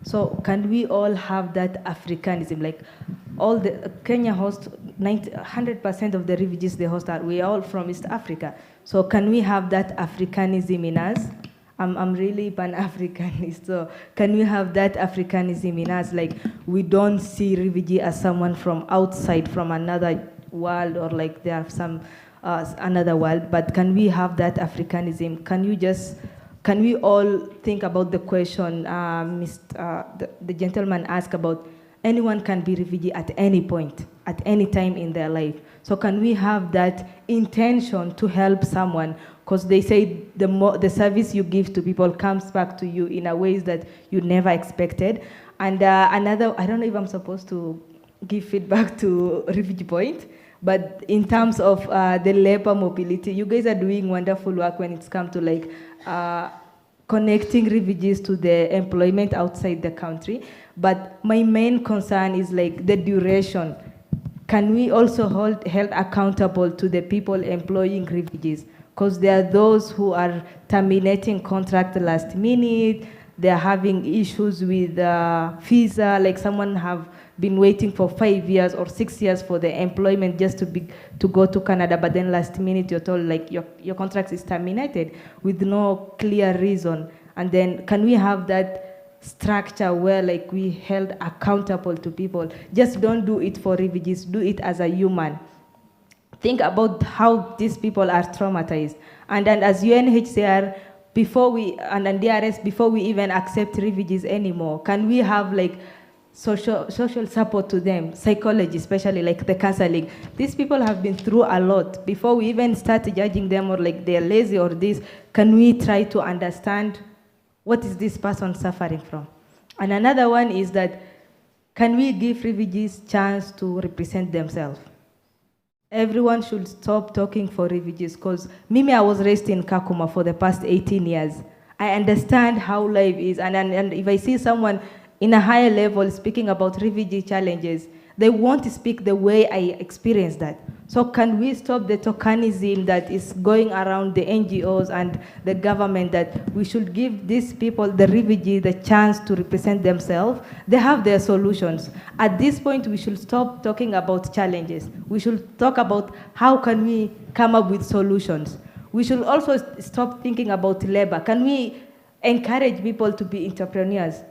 So can we all have that Africanism? Like all the Kenya host 100% of the refugees they host we are all from East Africa. So can we have that Africanism in us? I'm really Pan-Africanist, so can we have that Africanism in us? Like we don't see refugee as someone from outside, from another world, or like they are some another world, but can we have that Africanism? Can we all think about the question the gentleman asked about anyone can be refugee at any point, at any time in their life. So can we have that intention to help someone? Because they say the service you give to people comes back to you in a ways that you never expected. And another, I don't know if I'm supposed to give feedback to Refugee Point, but in terms of the labor mobility, you guys are doing wonderful work when it's come to connecting refugees to the employment outside the country. But my main concern is the duration. Can we also hold accountable to the people employing refugees? Because there are those who are terminating contract last minute, they're having issues with visa, like someone have been waiting for 5 years or 6 years for the employment just to go to Canada, but then last minute you're told your contract is terminated with no clear reason. And then can we have that structure where we held accountable to people? Just don't do it for refugees, do it as a human. Think about how these people are traumatized. And then as UNHCR, and DRS, before we even accept refugees anymore, can we have social support to them, psychology, especially the counseling? These people have been through a lot. Before we even start judging them or they're lazy or this, can we try to understand what is this person suffering from? And another one is that, can we give refugees chance to represent themselves? Everyone should stop talking for refugees, because I was raised in Kakuma for the past 18 years. I understand how life is, and if I see someone in a higher level speaking about refugee challenges, they want to speak the way I experienced that. So can we stop the tokenism that is going around the NGOs and the government, that we should give these people, the refugees, the chance to represent themselves? They have their solutions. At this point, we should stop talking about challenges. We should talk about how can we come up with solutions. We should also stop thinking about labor. Can we encourage people to be entrepreneurs?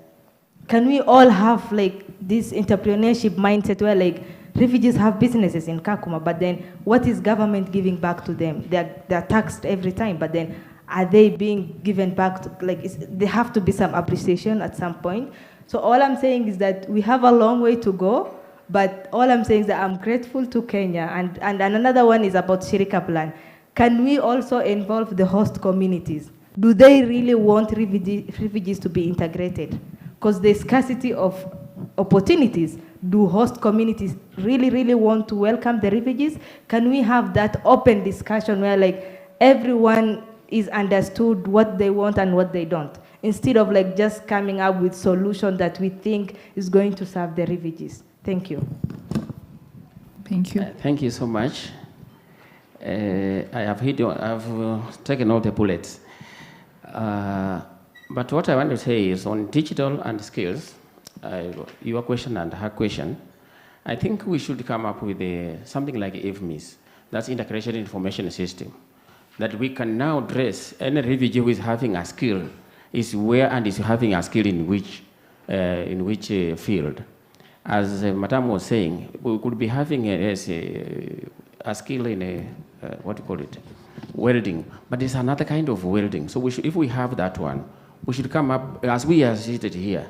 Can we all have like this entrepreneurship mindset where like refugees have businesses in Kakuma, but then what is government giving back to them? They're taxed every time, but then are they being given back to, like, there have to be some appreciation at some point. So all I'm saying is that we have a long way to go, but all I'm saying is that I'm grateful to Kenya, and another one is about Shirika Plan. Can we also involve the host communities? Do they really want refugees to be integrated? Because the scarcity of opportunities, do host communities really want to welcome the refugees? Can we have that open discussion where like everyone is understood what they want and what they don't, instead of like just coming up with solutions that we think is going to serve the refugees? Thank you. Thank you. Thank you so much. I've taken all the bullets. But what I want to say is on digital and skills, your question and her question, I think we should come up with something like IFMIS, that's Integrated Information System, that we can now address any refugee who is having a skill, is where and is having a skill in which field. As Madam was saying, we could be having a skill in what do you call it, welding, but it's another kind of welding. So we should, if we have that one, we should come up, as we are seated here,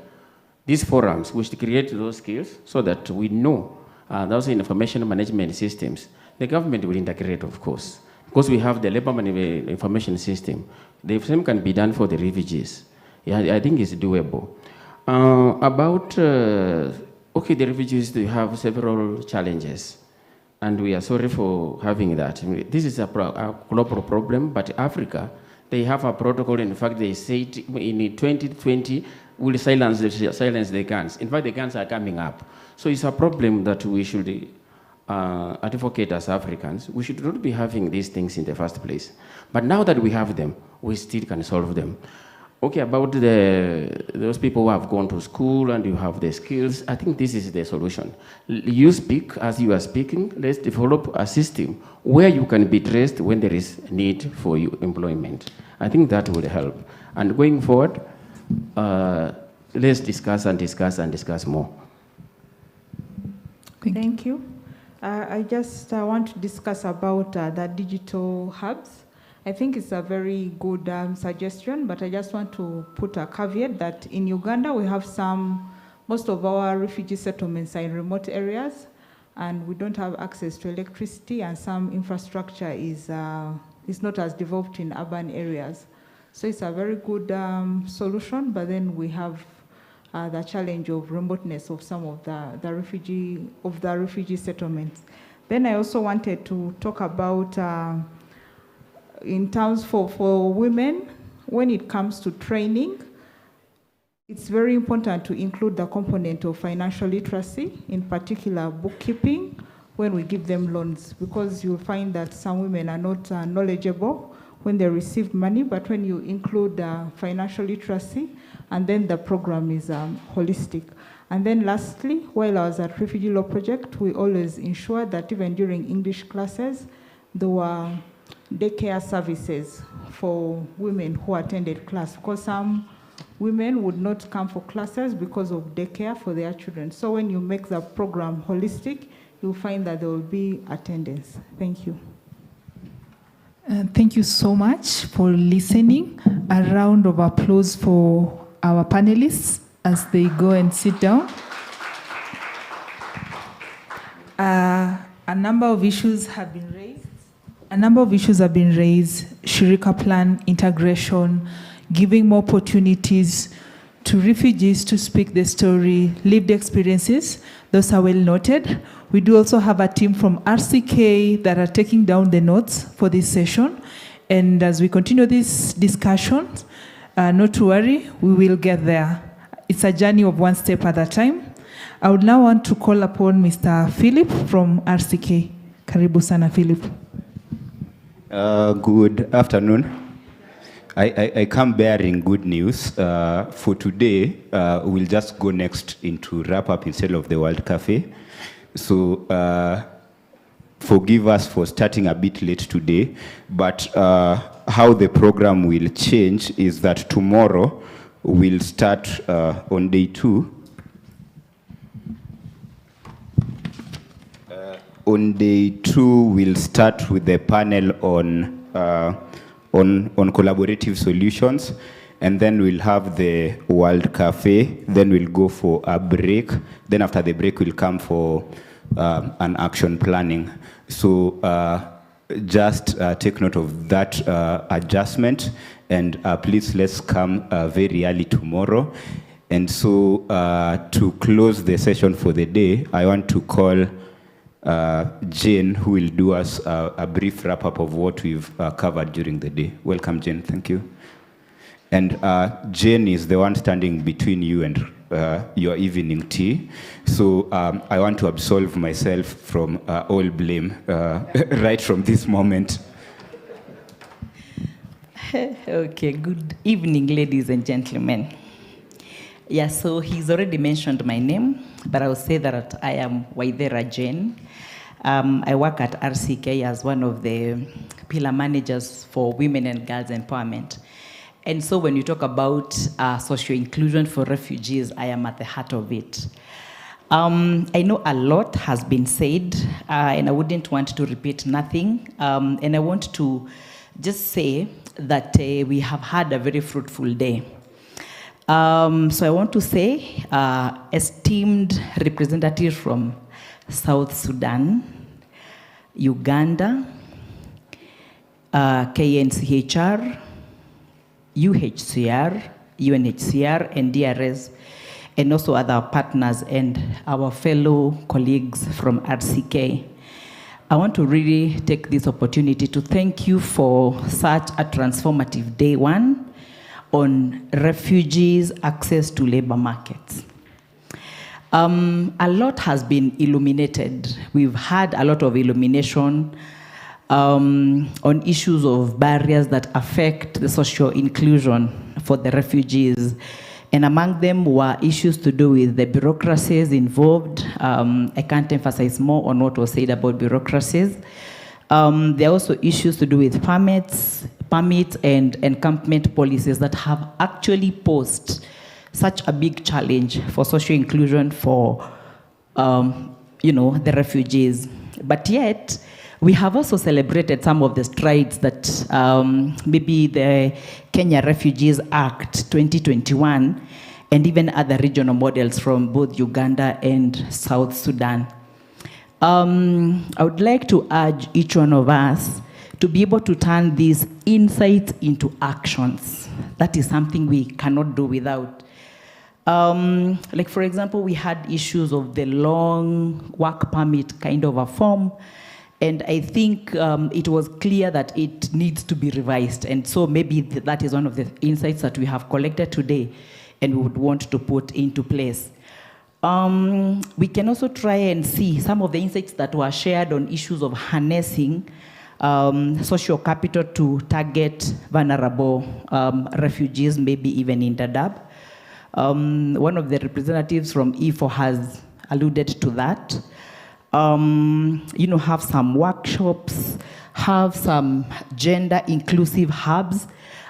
these forums, we should create those skills so that we know those information management systems. The government will integrate, of course, because we have the labor information system. The same can be done for the refugees. Yeah, I think it's doable. Okay, the refugees, they have several challenges, and we are sorry for having that. This is a global problem, but Africa, they have a protocol. In fact, they say in 2020, will silence the guns. In fact, the guns are coming up. So it's a problem that we should advocate as Africans. We should not be having these things in the first place. But now that we have them, we still can solve them. Okay, about those people who have gone to school and you have the skills, I think this is the solution. You speak as you are speaking. Let's develop a system where you can be traced when there is need for you employment. I think that would help. And going forward, let's discuss and discuss and discuss more. Thank you. I just want to discuss about the digital hubs. I think it's a very good suggestion, but I just want to put a caveat that in Uganda we have most of our refugee settlements are in remote areas, and we don't have access to electricity, and some infrastructure is not as developed in urban areas. So it's a very good solution, but then we have the challenge of remoteness of some of the refugee settlements. Then I also wanted to talk about in terms for women, when it comes to training, it's very important to include the component of financial literacy, in particular bookkeeping, when we give them loans, because you'll find that some women are not knowledgeable when they receive money, but when you include financial literacy, and then the program is holistic. And then lastly, while I was at Refugee Law Project, we always ensure that even during English classes, there were daycare services for women who attended class, because some women would not come for classes because of daycare for their children. So when you make the program holistic, you'll find that there will be attendance. Thank you. Thank you so much for listening. A round of applause for our panelists as they go and sit down. A number of issues have been raised. Shirika Plan, integration, giving more opportunities to refugees to speak their story, lived experiences. Those are well noted. We do also have a team from RCK that are taking down the notes for this session. And as we continue this discussion, not to worry, we will get there. It's a journey of one step at a time. I would now want to call upon Mr. Philip from RCK. Karibu sana, Philip. Good afternoon. I come bearing good news. For today, we'll just go next into wrap up instead of the World Cafe. So forgive us for starting a bit late today, but how the program will change is that tomorrow we'll start on day 2. On day 2, we'll start with the panel on collaborative solutions, and then we'll have the World Cafe. Then we'll go for a break. Then after the break, we'll come for an action planning. So just take note of that adjustment, and please let's come very early tomorrow. And so to close the session for the day, I want to call Jane, who will do us a brief wrap-up of what we've covered during the day. Welcome, Jane. Thank you. And Jane is the one standing between you and your evening tea. So I want to absolve myself from all blame right from this moment. Okay, good evening, ladies and gentlemen. Yeah, so he's already mentioned my name, but I will say that I am Waithera Jane. I work at RCK as one of the pillar managers for women and girls empowerment. And so when you talk about social inclusion for refugees, I am at the heart of it. I know a lot has been said, and I wouldn't want to repeat nothing. And I want to just say that we have had a very fruitful day. So I want to say, esteemed representatives from South Sudan, Uganda, KNCHR, UHCR, UNHCR, and DRS, and also other partners and our fellow colleagues from RCK. I want to really take this opportunity to thank you for such a transformative day 1 on refugees' access to labor markets. A lot has been illuminated. We've had a lot of illumination on issues of barriers that affect the social inclusion for the refugees. And among them were issues to do with the bureaucracies involved. I can't emphasize more on what was said about bureaucracies. There are also issues to do with permits and encampment policies that have actually posed such a big challenge for social inclusion for the refugees. But yet, we have also celebrated some of the strides that maybe the Kenya Refugees Act 2021 and even other regional models from both Uganda and South Sudan. I would like to urge each one of us to be able to turn these insights into actions. That is something we cannot do without. Like for example, we had issues of the long work permit kind of a form, and I think it was clear that it needs to be revised. And so maybe that is one of the insights that we have collected today and we would want to put into place. We can also try and see some of the insights that were shared on issues of harnessing social capital to target vulnerable refugees, maybe even in Dadaab. One of the representatives from IFO has alluded to that. Have some workshops, have some gender inclusive hubs,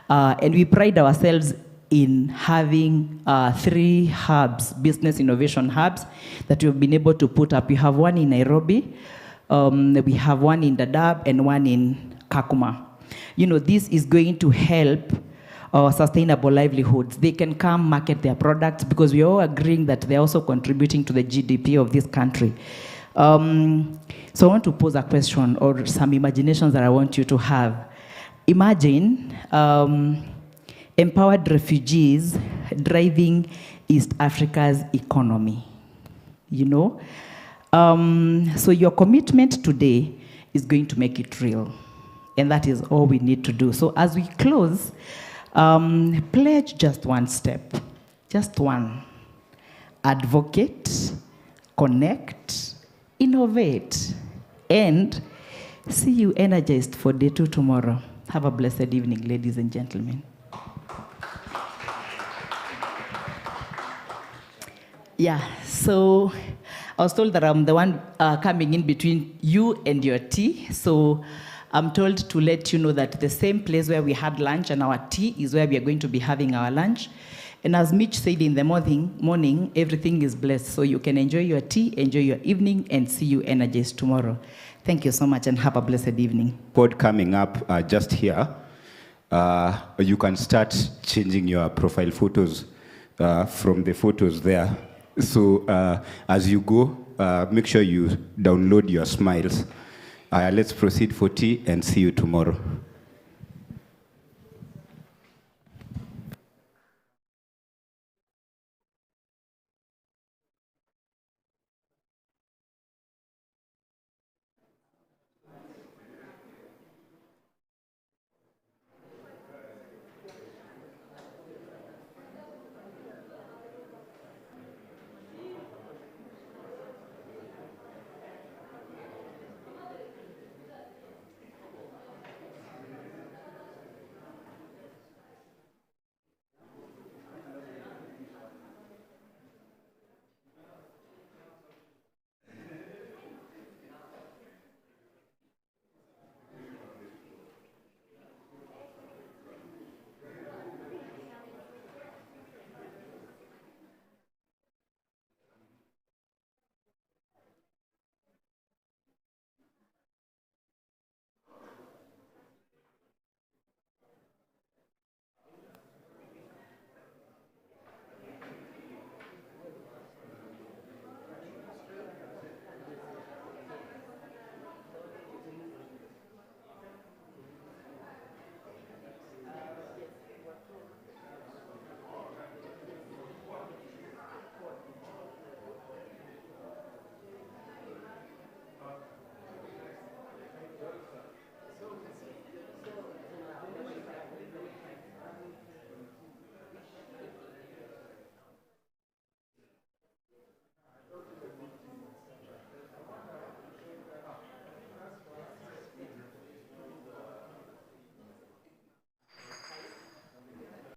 and we pride ourselves in having 3 hubs, business innovation hubs, that we've been able to put up. We have one in Nairobi, we have one in Dadaab, and one in Kakuma. This is going to help sustainable livelihoods. They can come market their products because we're all agreeing that they're also contributing to the GDP of this country. So I want to pose a question or some imaginations that I want you to have. Imagine empowered refugees driving East Africa's economy. So your commitment today is going to make it real. And that is all we need to do. So as we close, pledge just one step, just one. Advocate, connect, innovate, and see you energized for day 2 tomorrow. Have a blessed evening, ladies and gentlemen. Yeah, so I was told that I'm the one coming in between you and your tea. So I'm told to let you know that the same place where we had lunch and our tea is where we are going to be having our lunch. And as Mitch said in the morning, everything is blessed. So you can enjoy your tea, enjoy your evening, and see you energized tomorrow. Thank you so much and have a blessed evening. Pod coming up just here. You can start changing your profile photos from the photos there. So as you go, make sure you download your smiles. Let's proceed for tea and see you tomorrow.